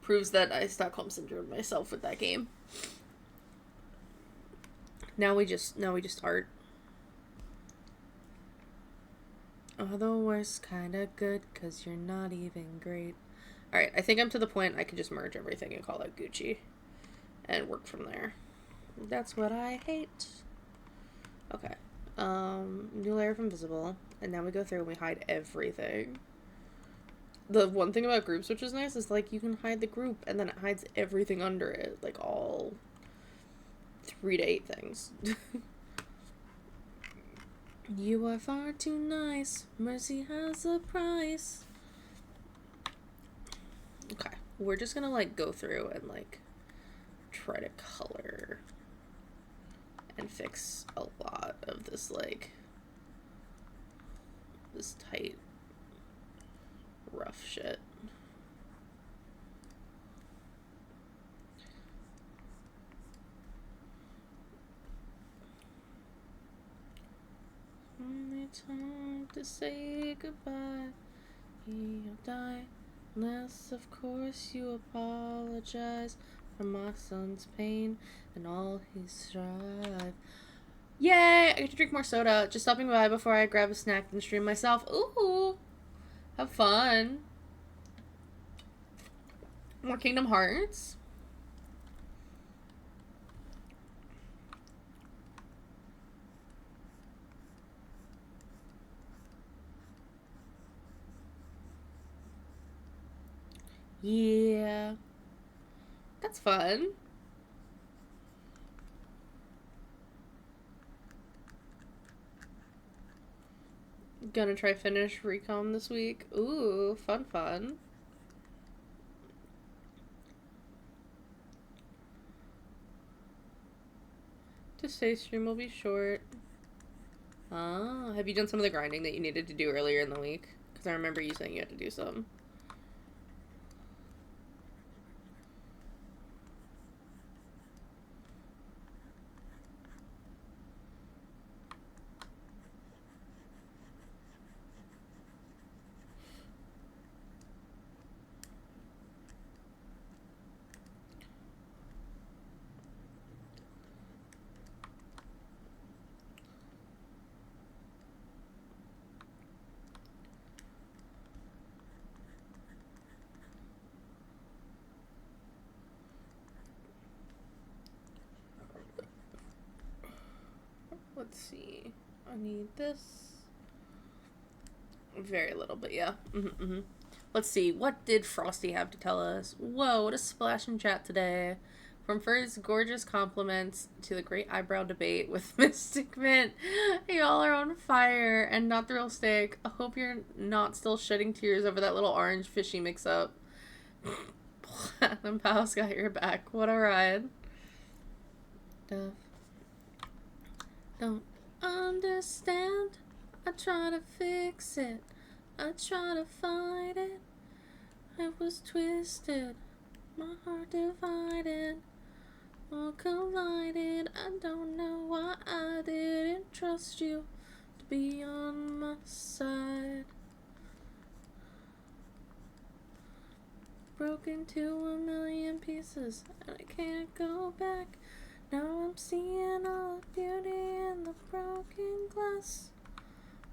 S1: proves that I Stockholm syndrome myself with that game. Now we just start. Oh, the worst kinda good, 'cause you're not even great. Alright, I think I'm to the point I can just merge everything and call it Gucci. And work from there. That's what I hate. Okay. New layer of invisible. And now we go through and we hide everything. The one thing about groups which is nice is, like, you can hide the group and then it hides everything under it. Like, all 3 to 8 things. You are far too nice. Mercy has a price. Okay. We're just gonna, like, go through and, like, try to color and fix a lot of this, like, this tight, rough shit. Only time to say goodbye. He'll die unless, of course, you apologize for my son's pain and all his strife. Yay! I get to drink more soda. Just stopping by before I grab a snack and stream myself. Ooh! Have fun. More Kingdom Hearts. Yeah. That's fun. Gonna try finish Recom this week. Ooh, fun. Today's stream will be short. Ah, have you done some of the grinding that you needed to do earlier in the week? Because I remember you saying you had to do some. Let's see. I need this. Very little, but yeah. Let's see. What did Frosty have to tell us? Whoa, what a splash in chat today. From first gorgeous compliments to the great eyebrow debate with Mystic Mint, y'all are on fire and not the real stick. I hope you're not still shedding tears over that little orange fishy mix up. Platinum Pals got your back. What a ride. Duff. Don't understand. I try to fix it. I try to fight it. I was twisted. My heart divided. All collided. I don't know why I didn't trust you to be on my side. Broken to a million pieces, and I can't go back. Now I'm seeing all the beauty in the broken glass.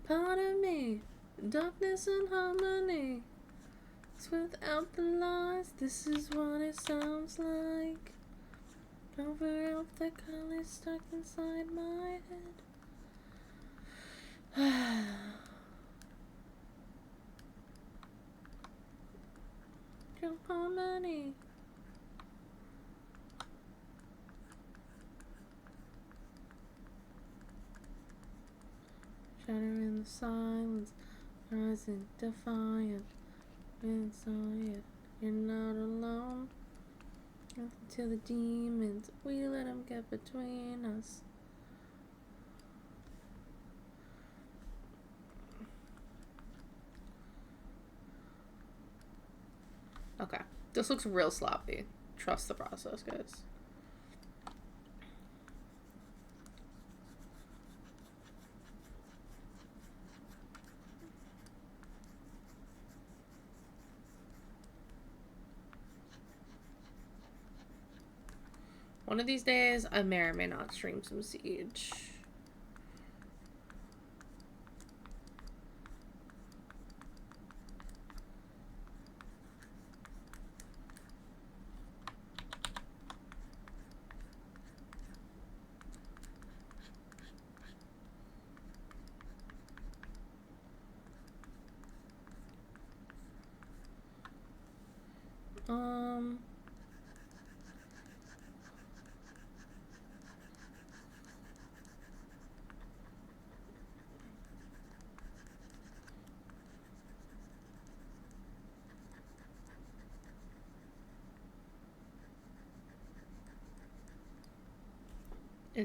S1: Part of me, darkness and harmony. It's without the lies, this is what it sounds like. Cover up the color stuck inside my head. True harmony. Shatter in the silence, rising defiant. Inside, you're not alone. To the demons, we let them get between us. Okay, this looks real sloppy. Trust the process, guys. One of these days, I may or may not stream some Siege.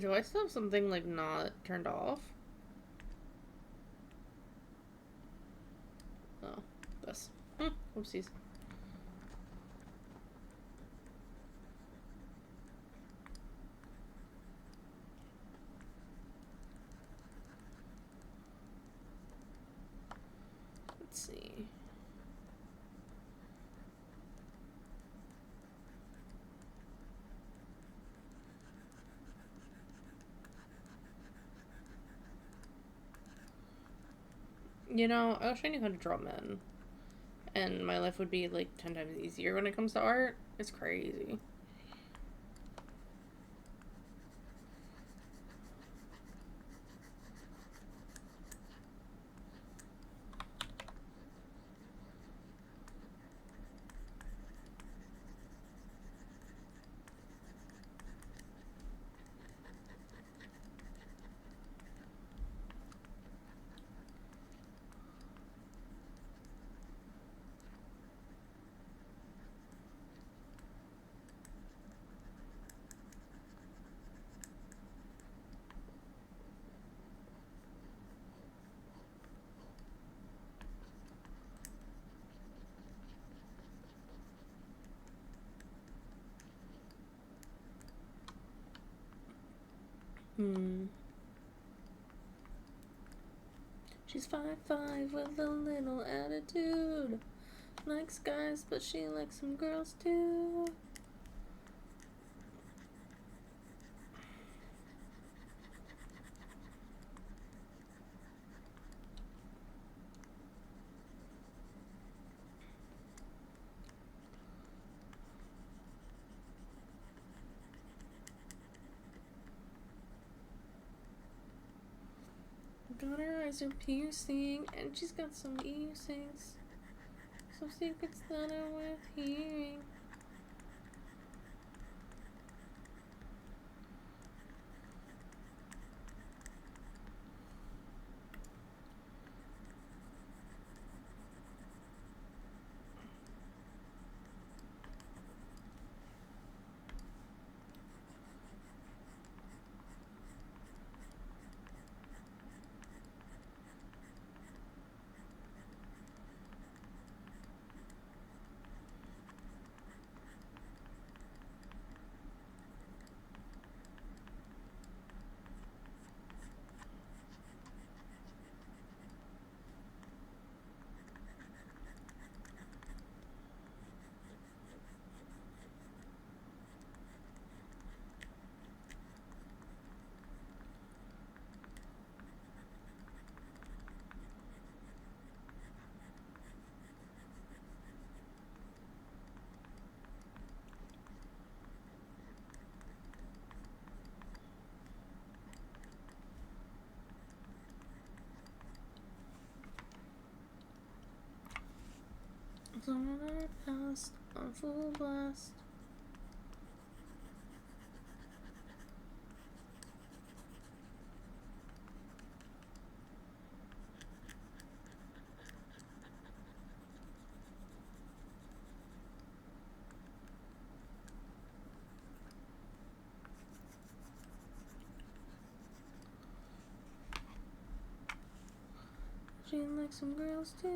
S1: Do I still have something, like, not turned off? Oh, this. Whoopsies. Let's see. You know, I wish I knew how to draw men. And my life would be, like, 10 times easier when it comes to art. It's crazy. She's 5'5" with a little attitude. Likes guys, but she likes some girls too. Got her eyes are piercing, and she's got some earrings. Some secrets that are worth hearing. Someone that passed on full blast. She likes some girls too.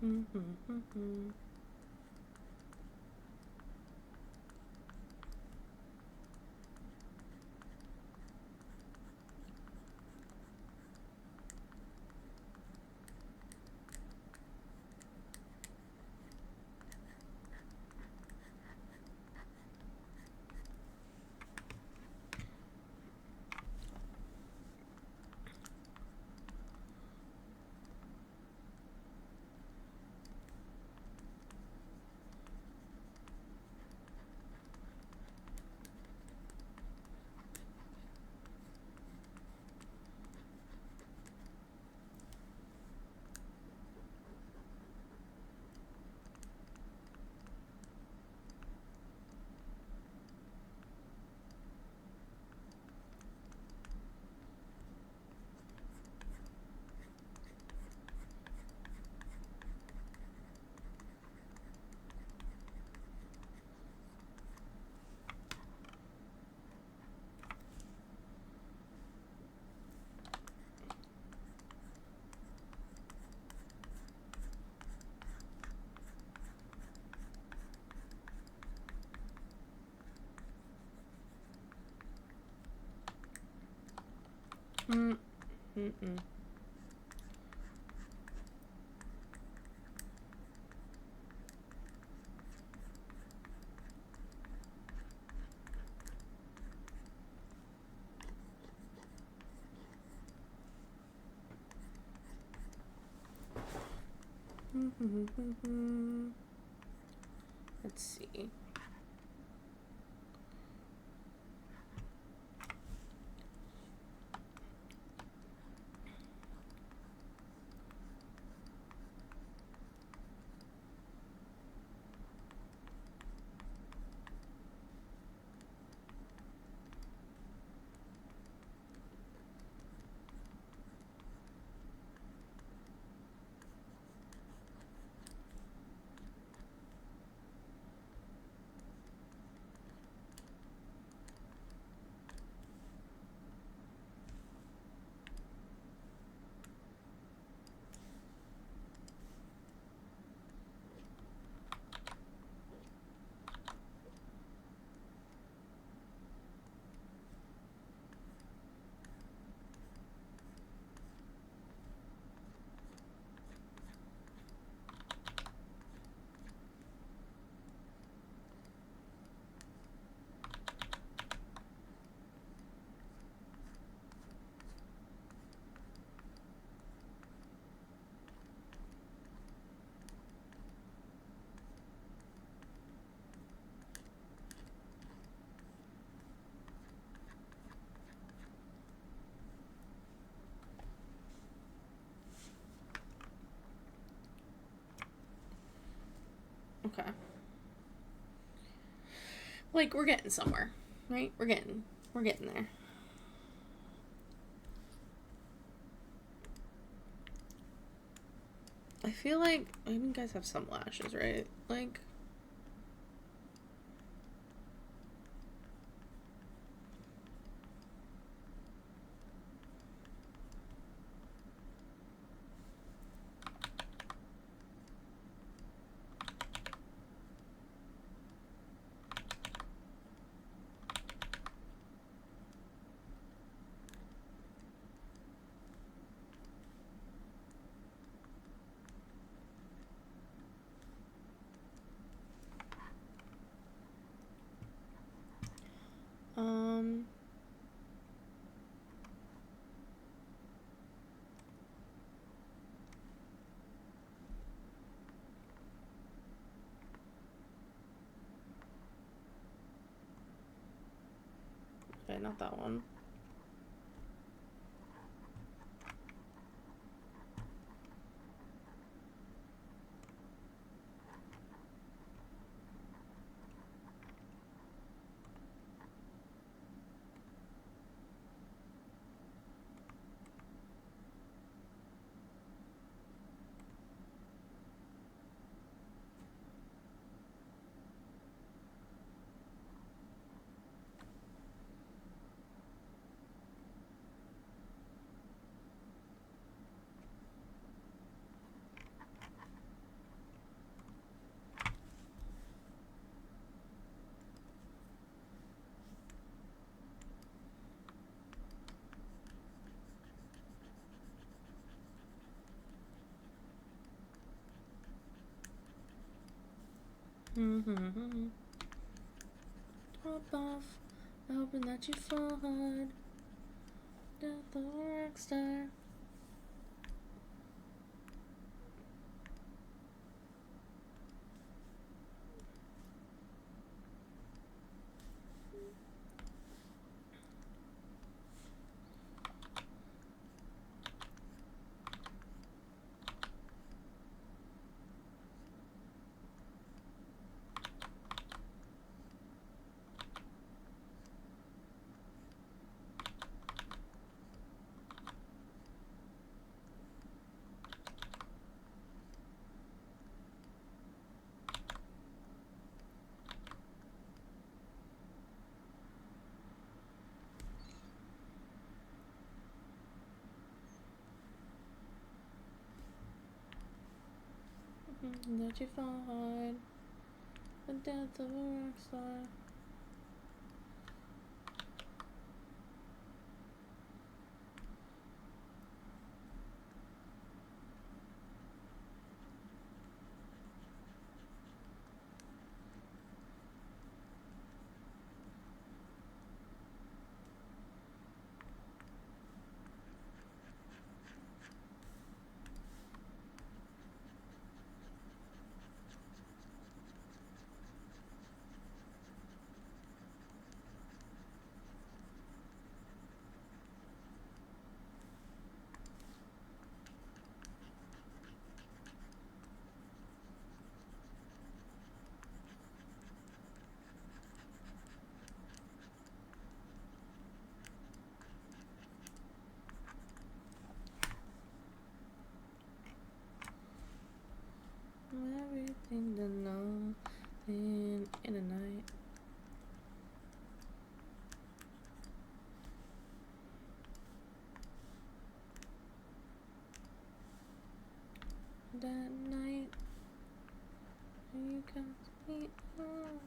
S1: Mm-hmm. Mm-mm. Let's see. Okay. Like, we're getting somewhere, right? We're getting there. I feel like, I mean, you guys have some lashes, right? Like, Okay, not that one. Top off, hoping that you fall hard. Death of a rock star. That you fall hard. The death of a rock star. Everything to know in a night. That night you got me on.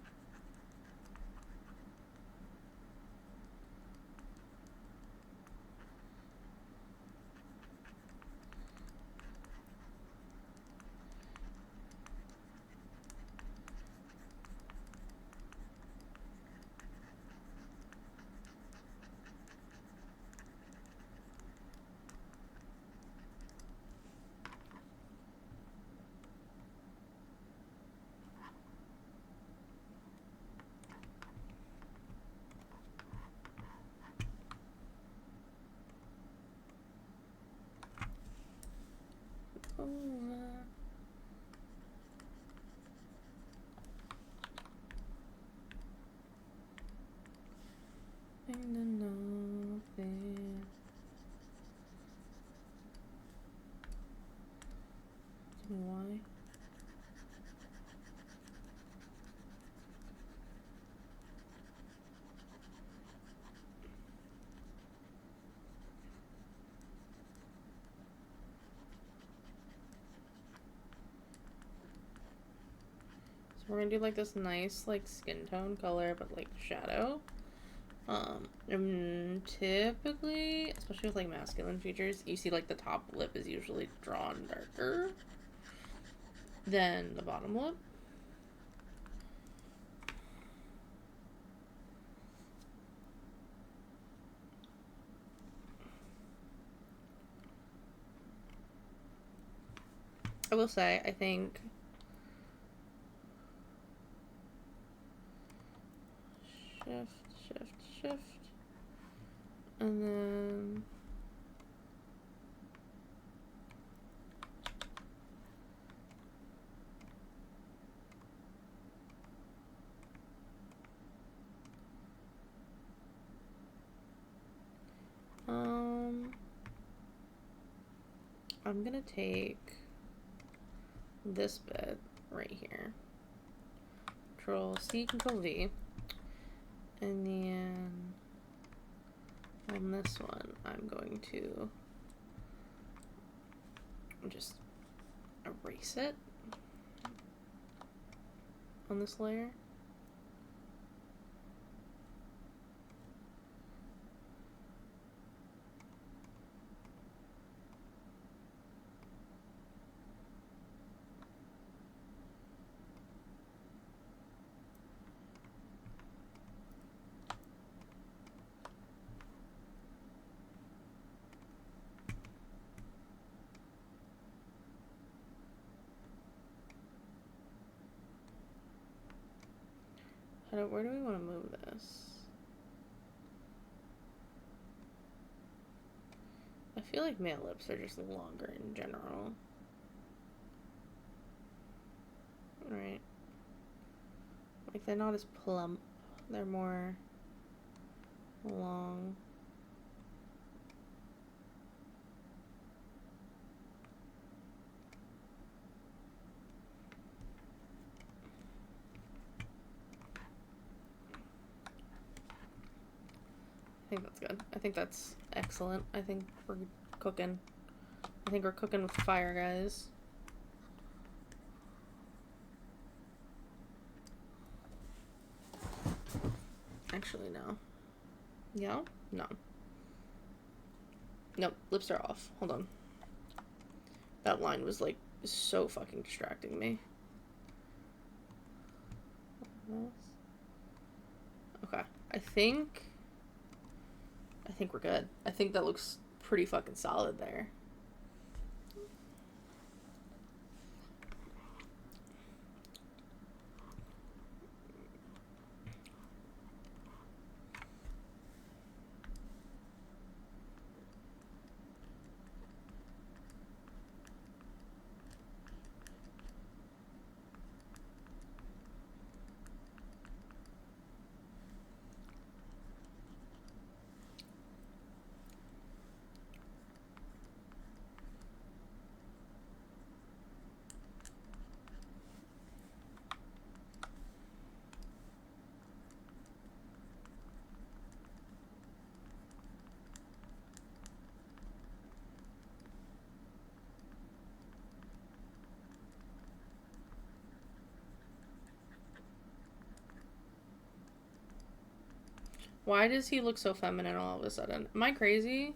S1: Over. Thing to know there. Tell me why. We're gonna do like this nice like skin tone color, but like shadow. And typically, especially with like masculine features, you see like the top lip is usually drawn darker than the bottom lip. I will say, I think shift. And then I'm gonna take this bit right here. Control C, Control V. And then on this one, I'm going to just erase it on this layer. Where do we want to move this? I feel like male lips are just longer in general. Right. Like, they're not as plump. They're more long. I think that's good. I think that's excellent. I think we're cooking. I think we're cooking with fire, guys. Actually, no. Yeah? No. Nope, lips are off. Hold on. That line was, like, so fucking distracting me. Okay. I think we're good. I think that looks pretty fucking solid there. Why does he look so feminine all of a sudden? Am I crazy?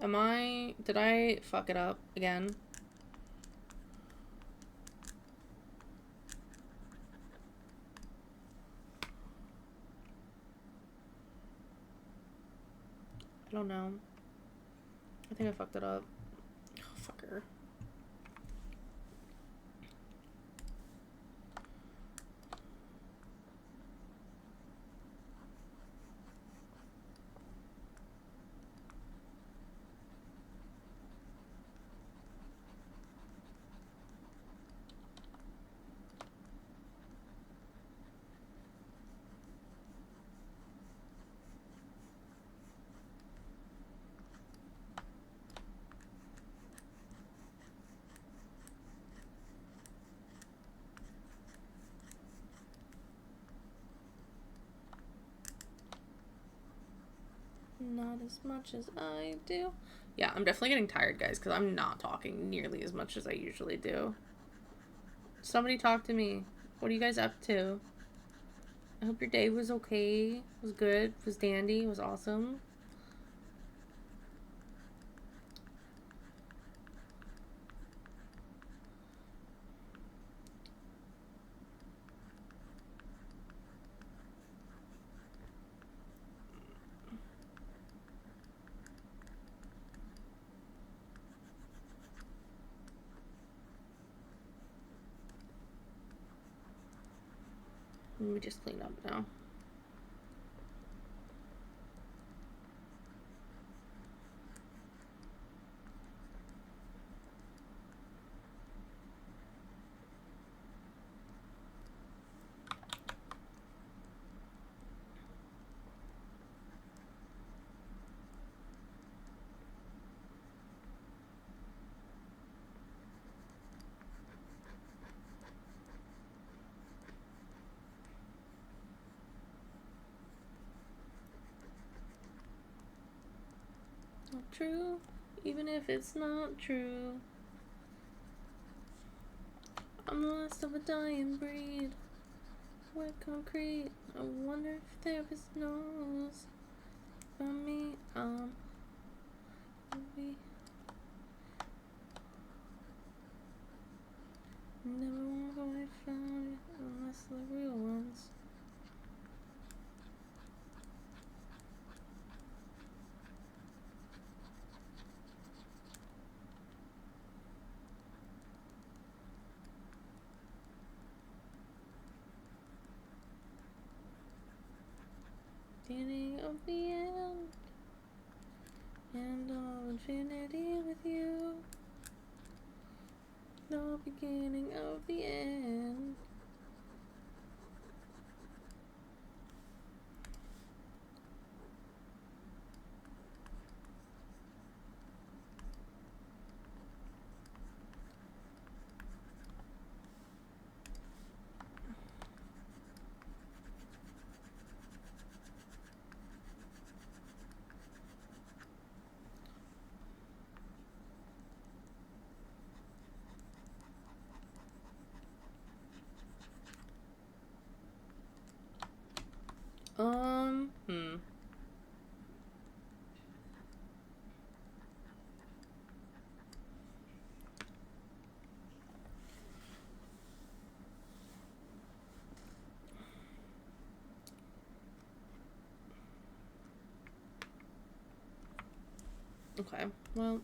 S1: Did I fuck it up again? I don't know. I think I fucked it up. Oh, fucker. Not as much as I do. Yeah, I'm definitely getting tired, guys, because I'm not talking nearly as much as I usually do. Somebody talk to me. What are you guys up to? I hope your day was okay, was good, was dandy, was awesome. Let me just clean up now. not true, even if it's not true. I'm the last of a dying breed. With concrete, I wonder if therapist knows about me. Maybe. Never walk away from you unless the real ones. Beginning of the end, and all infinity with you. The beginning of the end. Hmm. Okay, well.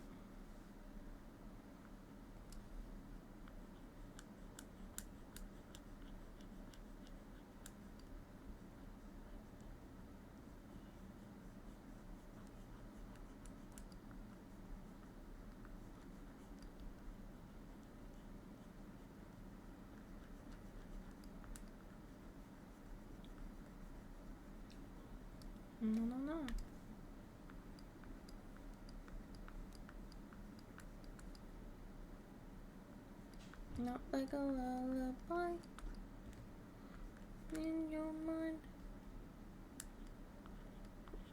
S1: No, no, no. Not like a lullaby in your mind.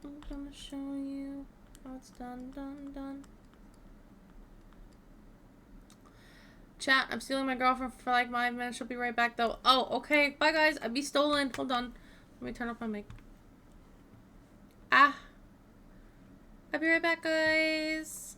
S1: I'm gonna show you how it's done, done, done. Chat, I'm stealing my girlfriend for like 5 minutes. She'll be right back though. Oh, okay. Bye guys. I'd be stolen. Hold on. Let me turn off my mic. Ah. I'll be right back, guys.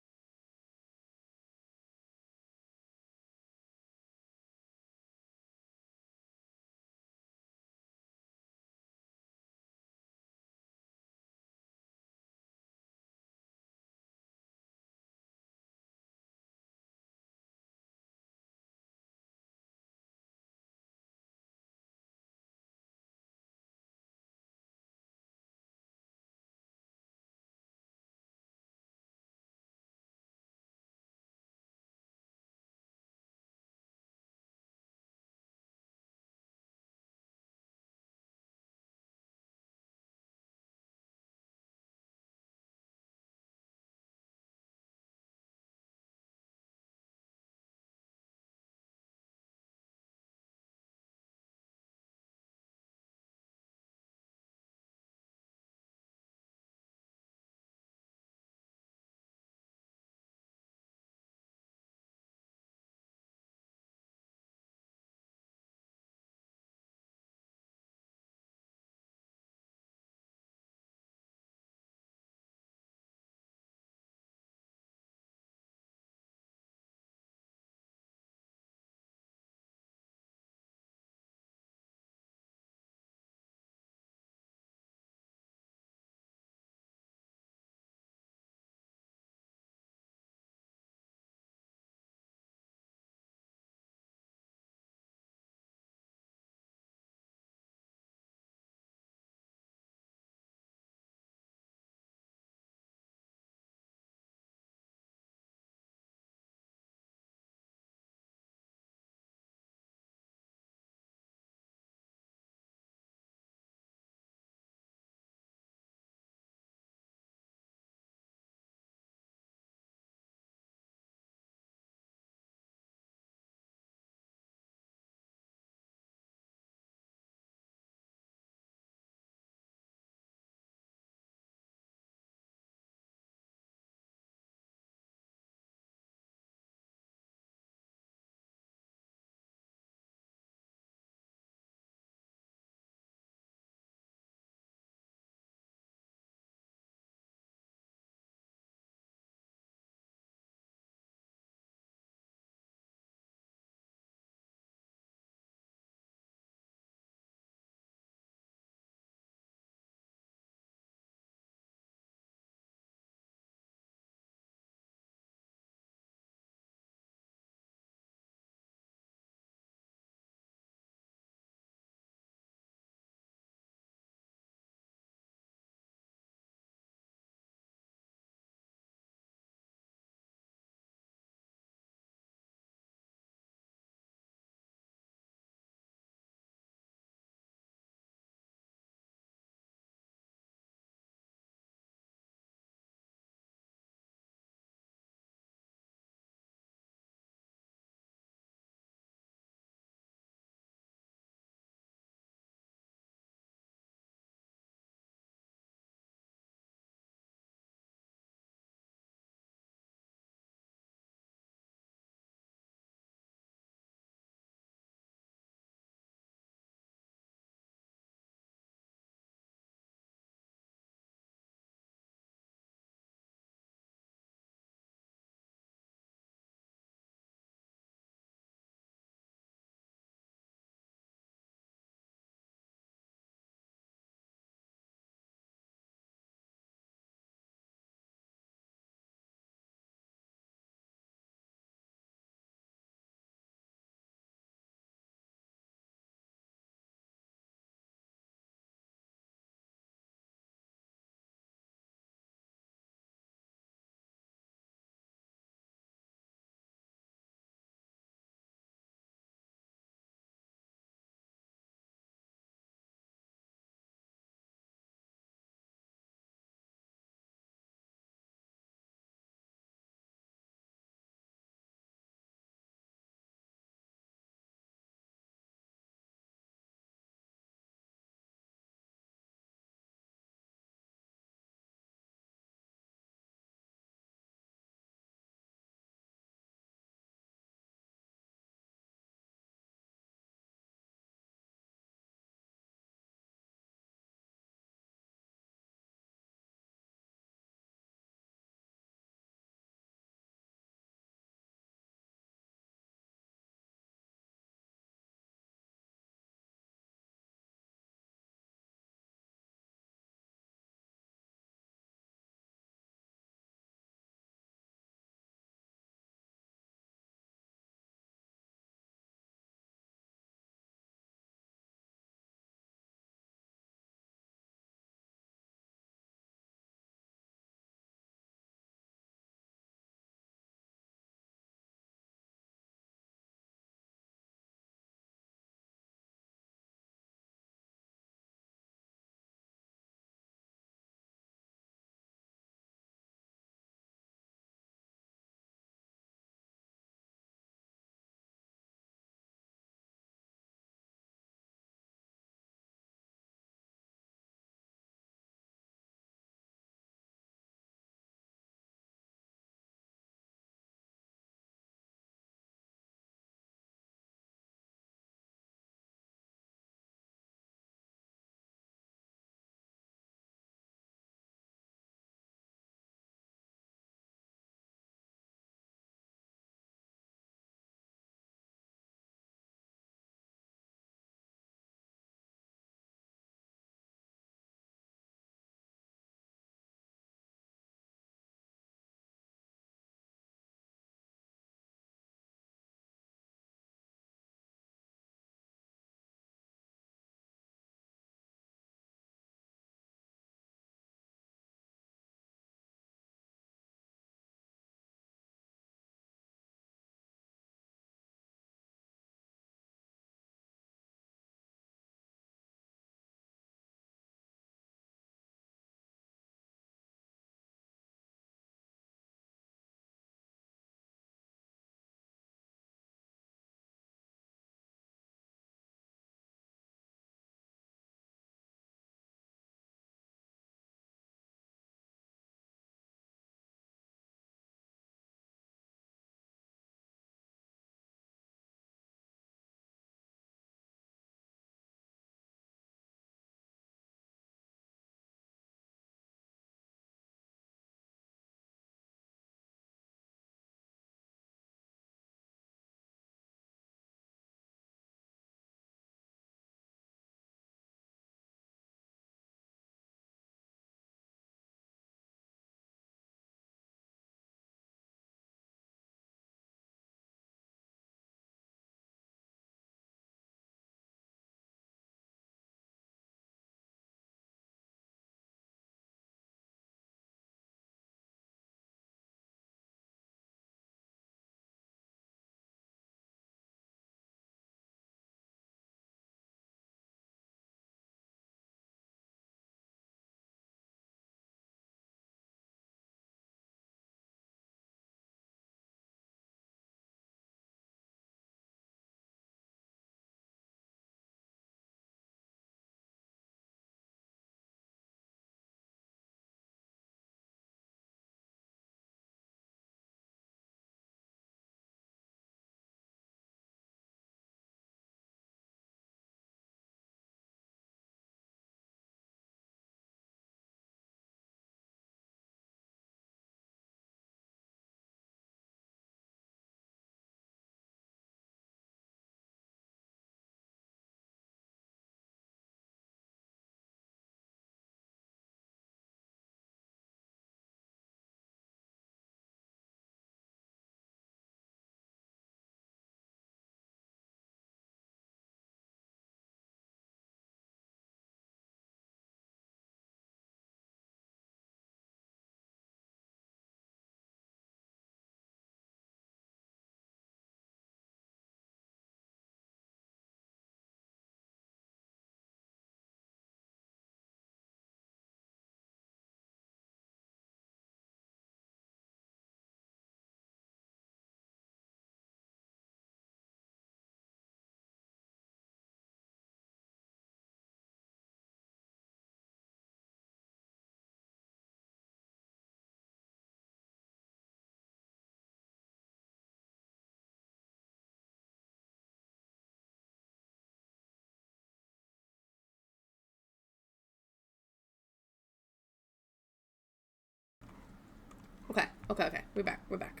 S1: Okay, okay. We're back. We're back.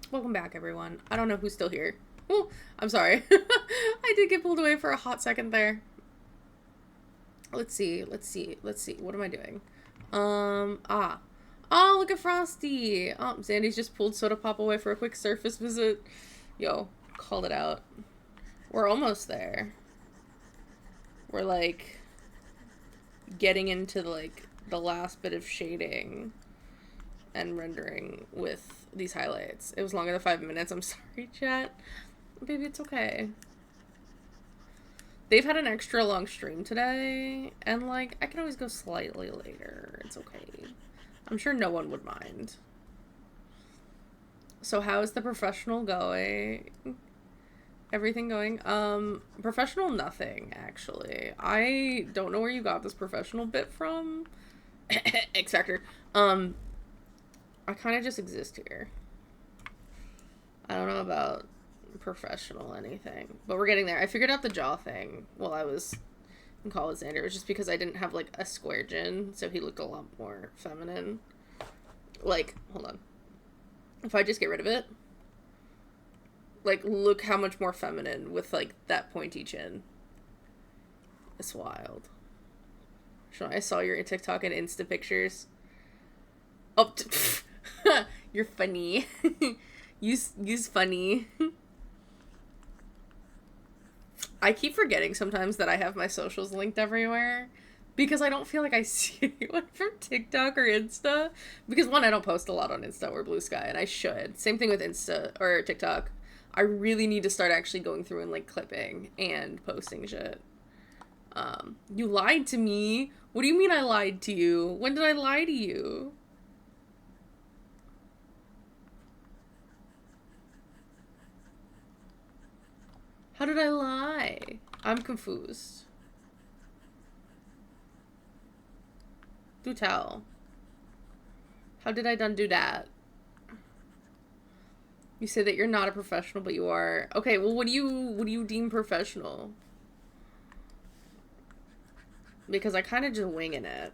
S1: Welcome back, everyone. I don't know who's still here. Oh, I'm sorry. I did get pulled away for a hot second there. Let's see. Let's see. Let's see. What am I doing? Oh, look at Frosty. Oh, Zandy's just pulled Soda Pop away for a quick surface visit. Yo, called it out. We're almost there. We're, like, getting into, like, the last bit of shading and rendering with these highlights. It was longer than 5 minutes. I'm sorry, chat. Baby, it's okay. They've had an extra long stream today, and, like, I can always go slightly later. It's okay. I'm sure no one would mind. So how is the professional going? Everything going? Professional nothing, actually. I don't know where you got this professional bit from. X Factor. I kind of just exist here. I don't know about professional anything, but we're getting there. I figured out the jaw thing while I was in college, Xander. It was just because I didn't have, like, a square chin, so he looked a lot more feminine. Like, hold on. If I just get rid of it, like, look how much more feminine with, like, that pointy chin. It's wild. Sean, I saw your TikTok and Insta pictures. Oh, you're funny. You's funny. I keep forgetting sometimes that I have my socials linked everywhere because I don't feel like I see anyone from TikTok or Insta. Because one, I don't post a lot on Insta or Blue Sky, and I should. Same thing with Insta or TikTok. I really need to start actually going through and, like, clipping and posting shit. You lied to me. What do you mean I lied to you? When did I lie to you? How did I lie? I'm confused. Do tell. How did I do that? You say that you're not a professional, but you are. Okay, well, what do you deem professional? Because I kind of just winging it.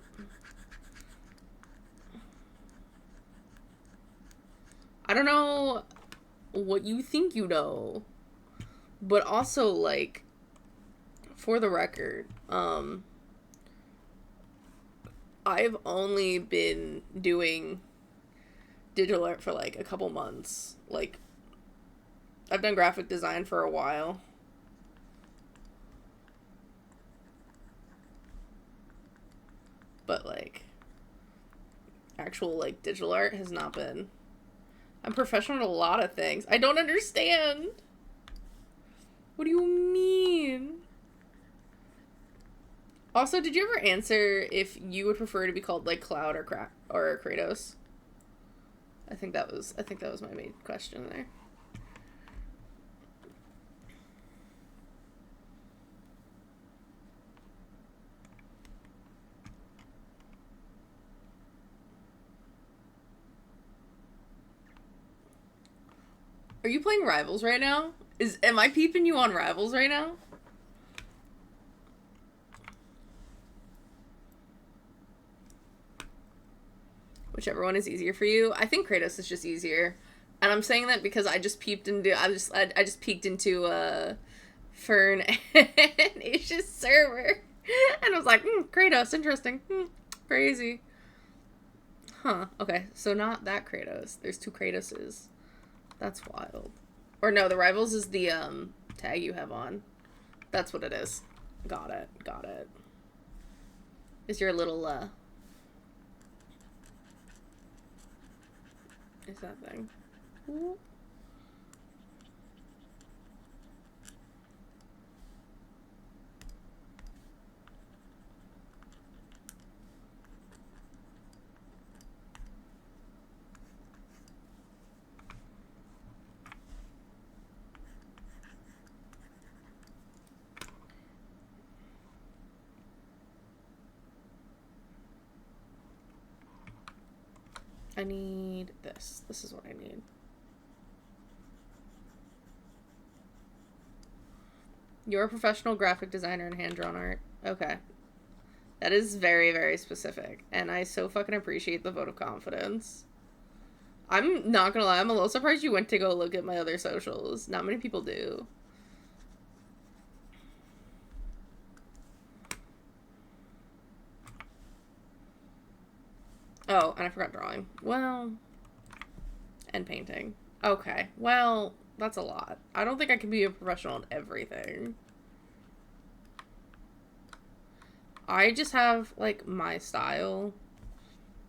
S1: I don't know what you think you know. But also, like, for the record, I've only been doing digital art for, like, a couple months. Like, I've done graphic design for a while. But, like, actual, like, digital art has not been. I'm professional at a lot of things. I don't understand. What do you mean? Also, did you ever answer if you would prefer to be called, like, Cloud or Kratos? I think that was my main question there. Are you playing Rivals right now? Am I peeping you on Rivals right now? Whichever one is easier for you. I think Kratos is just easier. And I'm saying that because I just peeked into Fern and Asia's server. And I was like, Kratos, interesting. Crazy. Huh. Okay, so not that Kratos. There's two Kratoses. That's wild. Or no, the Rivals is the tag you have on. That's what it is. Got it. Got it. Is your little is that thing? Ooh. I need this. This is what I need. You're a professional graphic designer and hand-drawn art. Okay. That is very, very specific. And I so fucking appreciate the vote of confidence. I'm not gonna lie, I'm a little surprised you went to go look at my other socials. Not many people do. Oh, and I forgot drawing. Well, and painting. Okay, well, that's a lot. I don't think I can be a professional in everything. I just have, like, my style,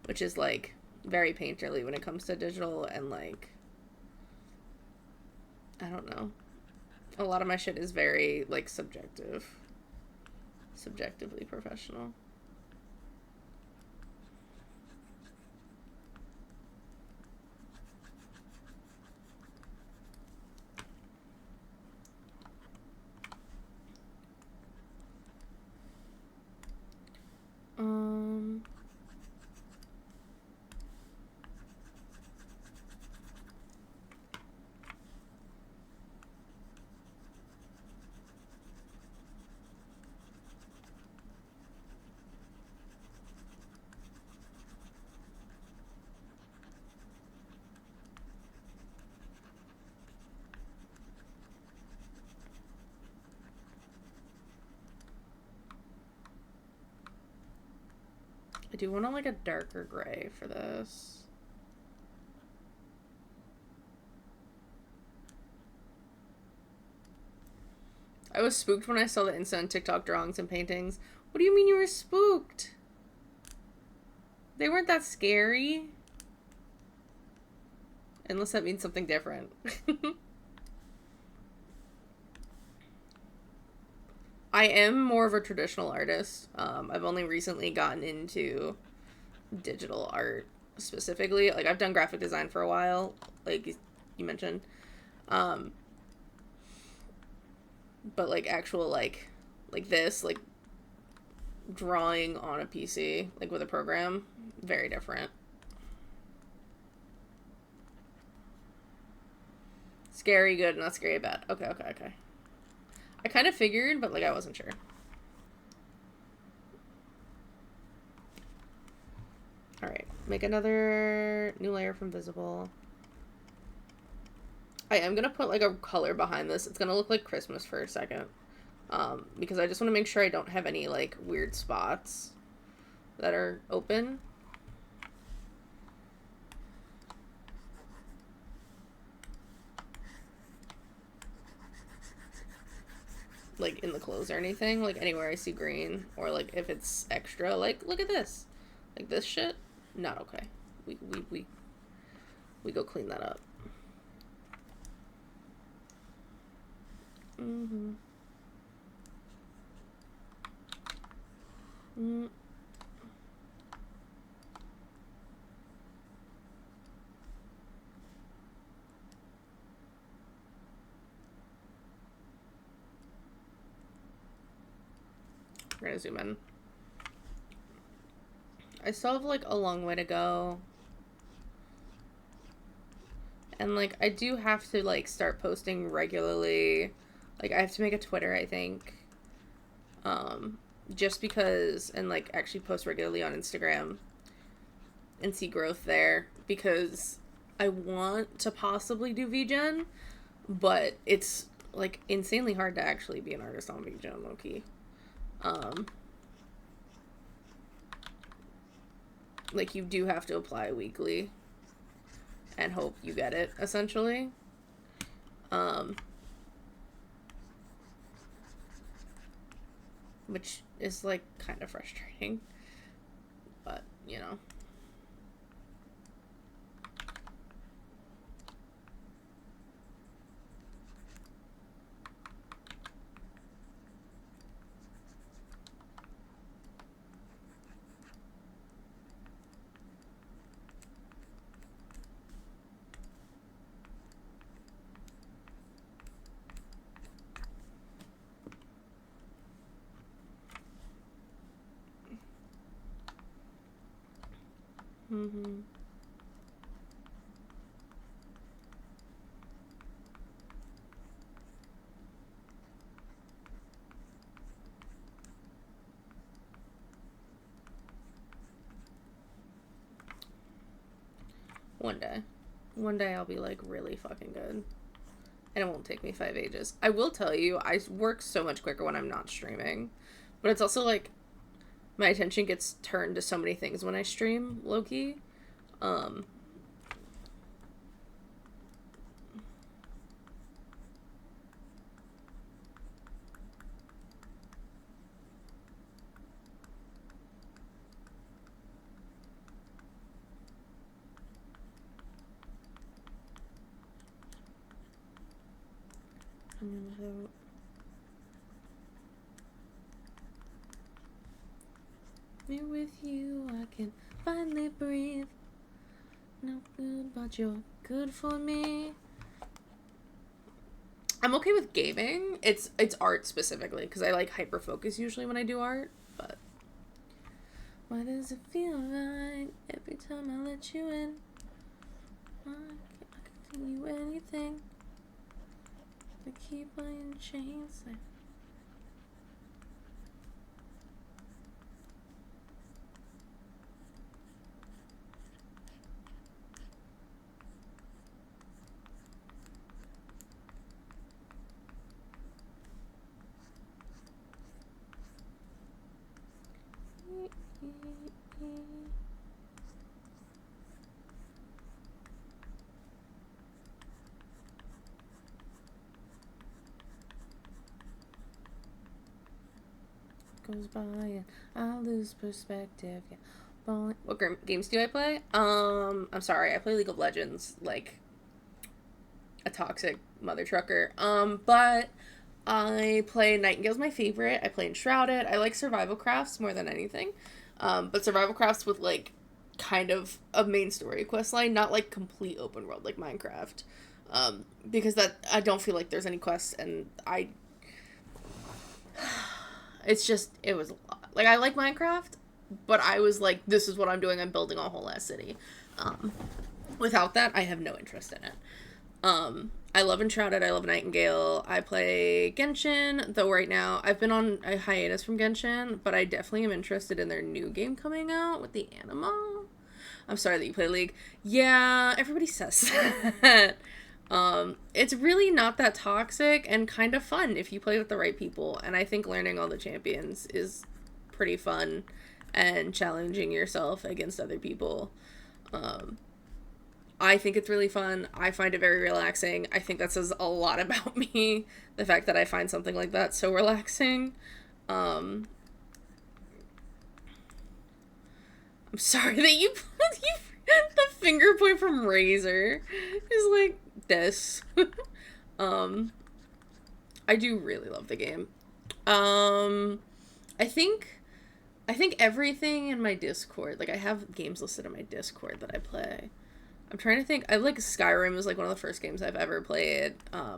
S1: which is, like, very painterly when it comes to digital, and, like, I don't know. A lot of my shit is very, like, subjective. Subjectively professional. I do want to, like, a darker gray for this. I was spooked when I saw the instant TikTok drawings and paintings. What do you mean you were spooked? They weren't that scary. Unless that means something different. I am more of a traditional artist. I've only recently gotten into digital art specifically. Like, I've done graphic design for a while, like you mentioned. But, like, actual, like this, like, drawing on a PC, like, with a program, very different. Scary good, not scary bad. Okay. I kind of figured, but, like, I wasn't sure. Alright, make another new layer from visible. I am gonna put, like, a color behind this. It's gonna look like Christmas for a second. Because I just want to make sure I don't have any, like, weird spots that are open. Like, in the clothes or anything. Like, anywhere I see green. Or, like, if it's extra. Like, look at this. Like, this shit, not okay. We go clean that up. Mm-hmm. Mm. We're gonna zoom in. I still have, like, a long way to go. And, like, I do have to, like, start posting regularly. Like, I have to make a Twitter, I think. Just because, and, like, actually post regularly on Instagram and see growth there. Because I want to possibly do VGen, but it's, like, insanely hard to actually be an artist on VGen, low-key. Like, you do have to apply weekly and hope you get it, essentially. Which is, like, kind of frustrating. But, you know. Mm-hmm. One day. One day I'll be, like, really fucking good. And it won't take me 5 ages. I will tell you, I work so much quicker when I'm not streaming. But it's also, like, my attention gets turned to so many things when I stream, low-key. I'm gonna vote. Me with you, I can finally breathe. No good, but you're good for me. I'm okay with gaming. It's art specifically, because I like hyper focus usually when I do art, but why does it feel like every time I let you in? I can do anything to keep on in chains. Goes by and I lose perspective. Yeah. What games do I play? I'm sorry, I play League of Legends like a toxic mother trucker. But I play Nightingale's my favorite. I play Enshrouded. I like survival crafts more than anything. But survival crafts with like kind of a main story quest line, not like complete open world like Minecraft. Because that I don't feel like there's any quests, and it's just, it was a lot. Like, I like Minecraft, but I was like, this is what I'm doing. I'm building a whole ass city. Without that, I have no interest in it. I love Enshrouded. I love Nightingale. I play Genshin, though right now I've been on a hiatus from Genshin, but I definitely am interested in their new game coming out with the anime. I'm sorry that you play League. Yeah, everybody says that. It's really not that toxic and kind of fun if you play with the right people. And I think learning all the champions is pretty fun and challenging yourself against other people. I think it's really fun. I find it very relaxing. I think that says a lot about me, the fact that I find something like that so relaxing. I'm sorry that you the finger point from Razor is like this. I do really love the game. I think everything in my Discord, like I have games listed in my Discord that I play. I'm trying to think. I like Skyrim was like one of the first games I've ever played.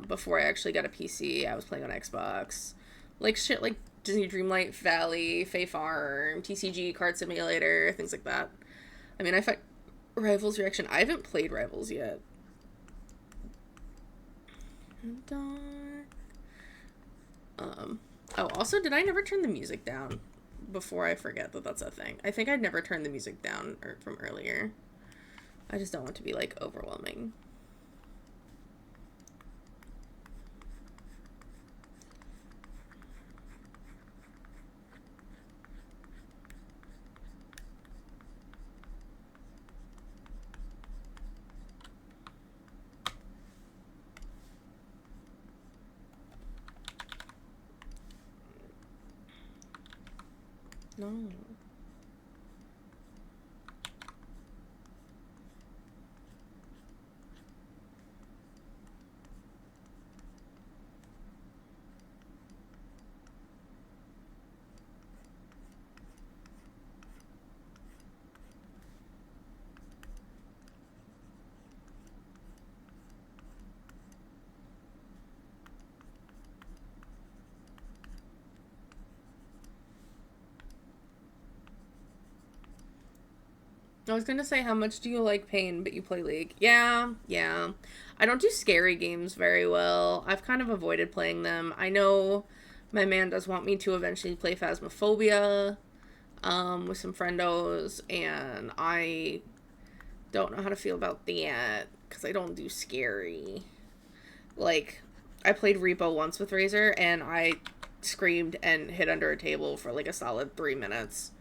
S1: Before I actually got a PC, I was playing on Xbox. Like shit like Disney Dreamlight Valley, Fae Farm, TCG, Card Simulator, things like that. I mean, I find Rivals Reaction. I haven't played Rivals yet. Dark. Oh, also, did I never turn the music down? Before I forget that that's a thing. I think I'd never turned the music down from earlier. I just don't want to be, like, overwhelming. No. I was gonna say, how much do you like pain, but you play League? Yeah. I don't do scary games very well. I've kind of avoided playing them. I know my man does want me to eventually play Phasmophobia, with some friendos, and I Don't know how to feel about that, because I don't do scary. Like, I played Repo once with Razor, and I screamed and hid under a table for, like, a solid 3 minutes.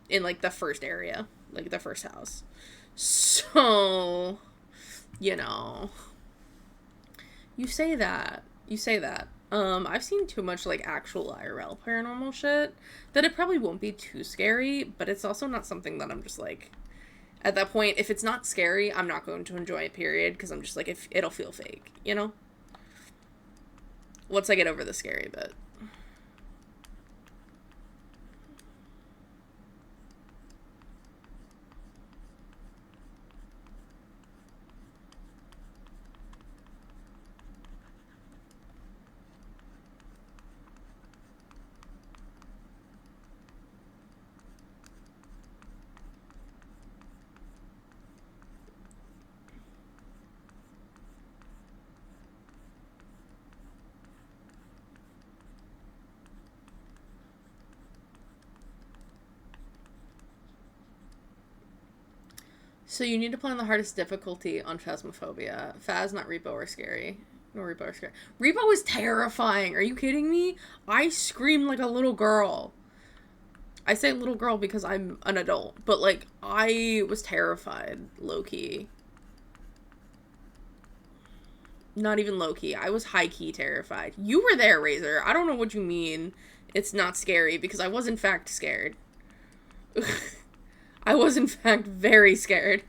S1: In, like, the first area. Like, the first house. So, you know. You say that. You say that. I've seen too much, like, actual IRL paranormal shit that it probably won't be too scary, but it's also not something that I'm just, like... At that point, if it's not scary, I'm not going to enjoy it, period, because I'm just like, if it'll feel fake, you know? Once I get over the scary bit. So you need to play on the hardest difficulty on Phasmophobia. Phas, not Repo or Scary. No, Repo or Scary. Repo is terrifying. Are you kidding me? I screamed like a little girl. I say little girl because I'm an adult, but, like, I was terrified, low-key. Not even low-key. I was high-key terrified. You were there, Razor. I don't know what you mean it's not scary, because I was, in fact, scared. I was, in fact, very scared.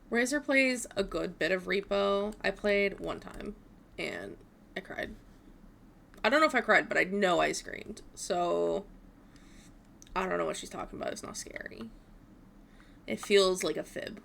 S1: Razor plays a good bit of Repo. I played one time, and I cried. I don't know if I cried, but I know I screamed. So, I don't know what she's talking about. It's not scary. It feels like a fib.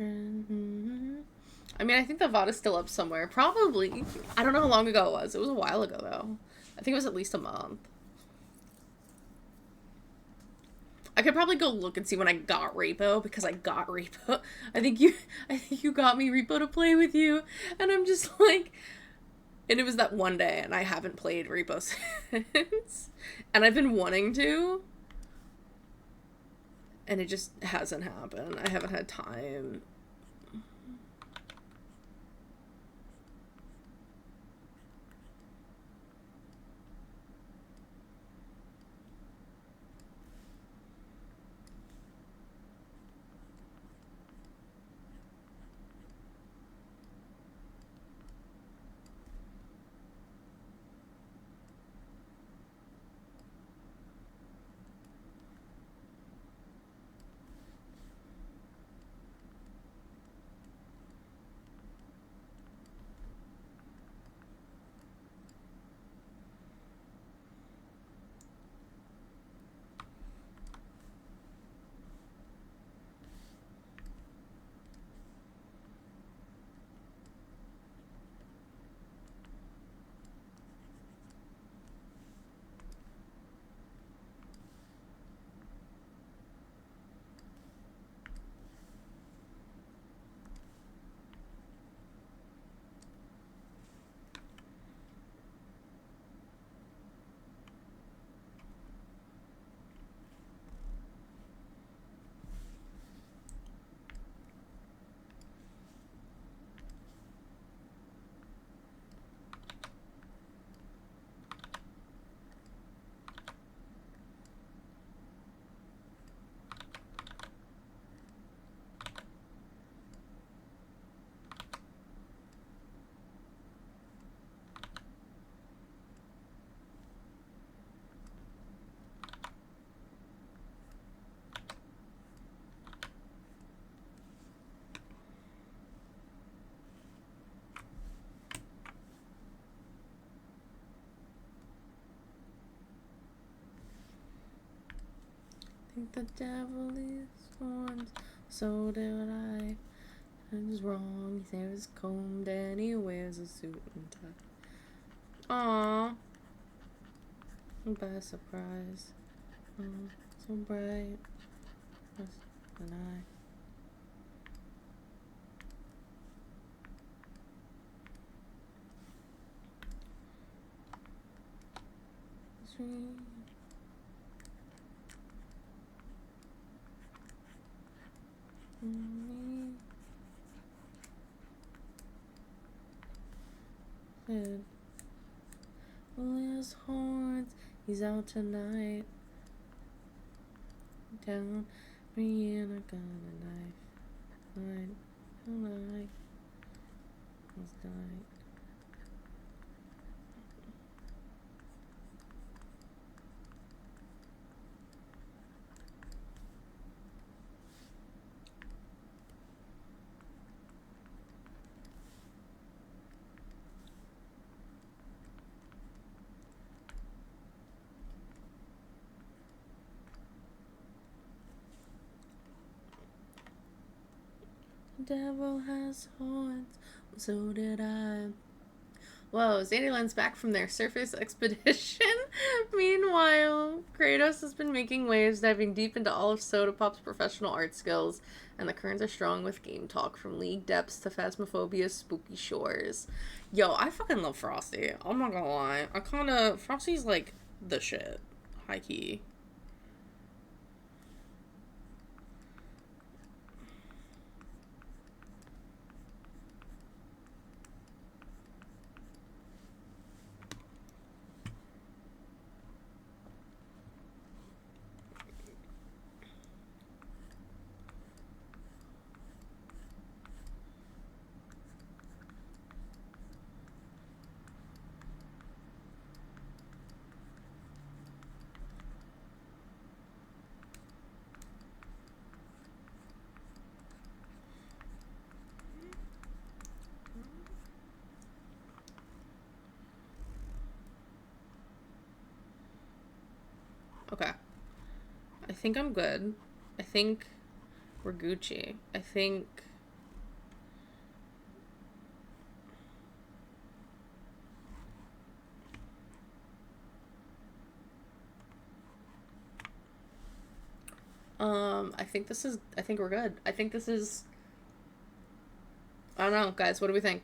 S1: I mean, I think the VOD is still up somewhere. Probably. I don't know how long ago it was. It was a while ago, though. I think it was at least a month. I could probably go look and see when I got Repo, because I got Repo. I think you got me Repo to play with you. And I'm just like... And it was that one day, and I haven't played Repo since. And I've been wanting to. And it just hasn't happened. I haven't had time. The devil is horns, so did I. I was wrong. His hair is combed and he wears a suit and tie. Aww. By surprise. Oh, so bright. And I. Sweet. Said, well, his horns, he's out tonight. Down, Rihanna got a knife. Night, tonight, last night. The devil has horns, so did I. Whoa, Zandyland's back from their surface expedition. Meanwhile, Kratos has been making waves, diving deep into all of Sodapop's professional art skills, and the currents are strong with game talk from league depths to Phasmophobia's spooky shores. Yo, I fucking love Frosty. I'm not gonna lie. Frosty's like the shit. High key. Okay. I think I'm good. I think we're Gucci. I think... I think we're good. I think this is... I don't know, guys. What do we think?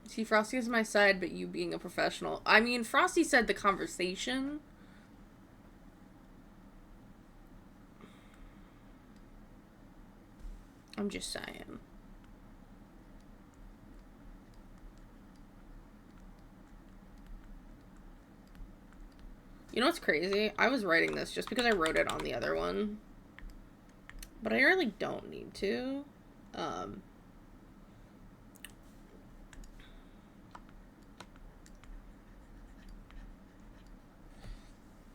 S1: See, Frosty is my side, but you being a professional. I mean, Frosty said the conversation. I'm just saying. You know what's crazy? I was writing this just because I wrote it on the other one. But I really don't need to.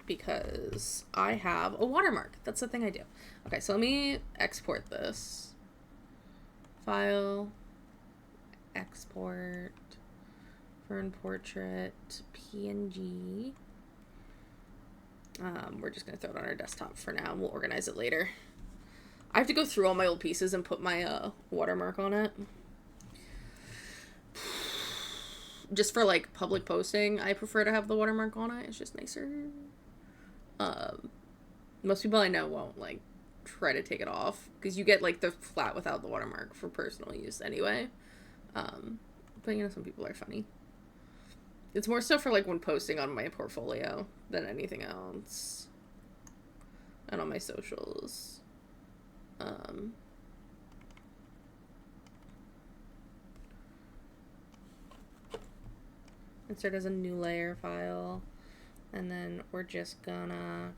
S1: Because I have a watermark. That's the thing I do. Okay, so let me export this. File. Export. Fern Portrait. PNG. We're just going to throw it on our desktop for now. We'll organize it later. I have to go through all my old pieces and put my watermark on it. Just for, like, public posting, I prefer to have the watermark on it. It's just nicer. Most people I know won't, like, try to take it off. Because you get, like, the flat without the watermark for personal use anyway. But, you know, some people are funny. It's more so for, like, when posting on my portfolio than anything else. And on my socials. Insert as a new layer file. And then we're just gonna...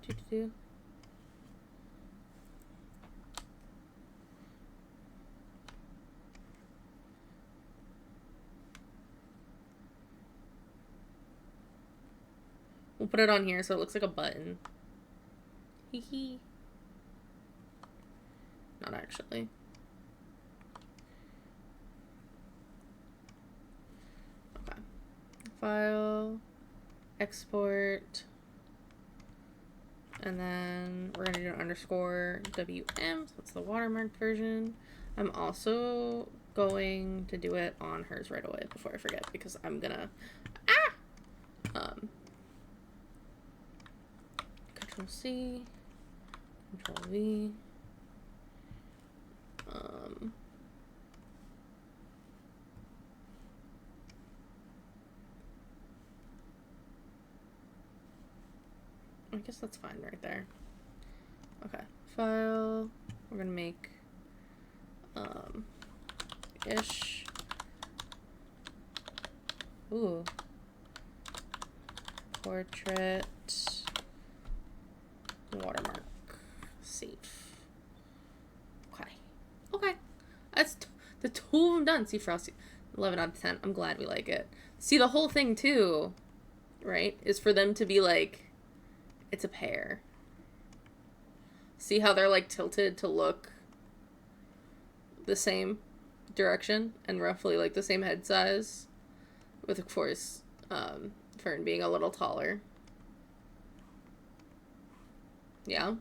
S1: We'll put it on here so it looks like a button. Hee hee. not actually. Okay. File, export, and then we're gonna do an underscore WM, so that's the watermark version. I'm also going to do it on hers right away before I forget, because I'm gonna, Control C, Control V, I guess that's fine right there. Okay, file, we're gonna make, ish, ooh, portrait, watermark, save. Okay, okay, that's the two of them done. See, Frosty, 11 out of 10. I'm glad we like it. See, the whole thing too, right, is for them to be like, it's a pair. See how they're like tilted to look the same direction and roughly like the same head size, with of course Fern being a little taller. Yeah.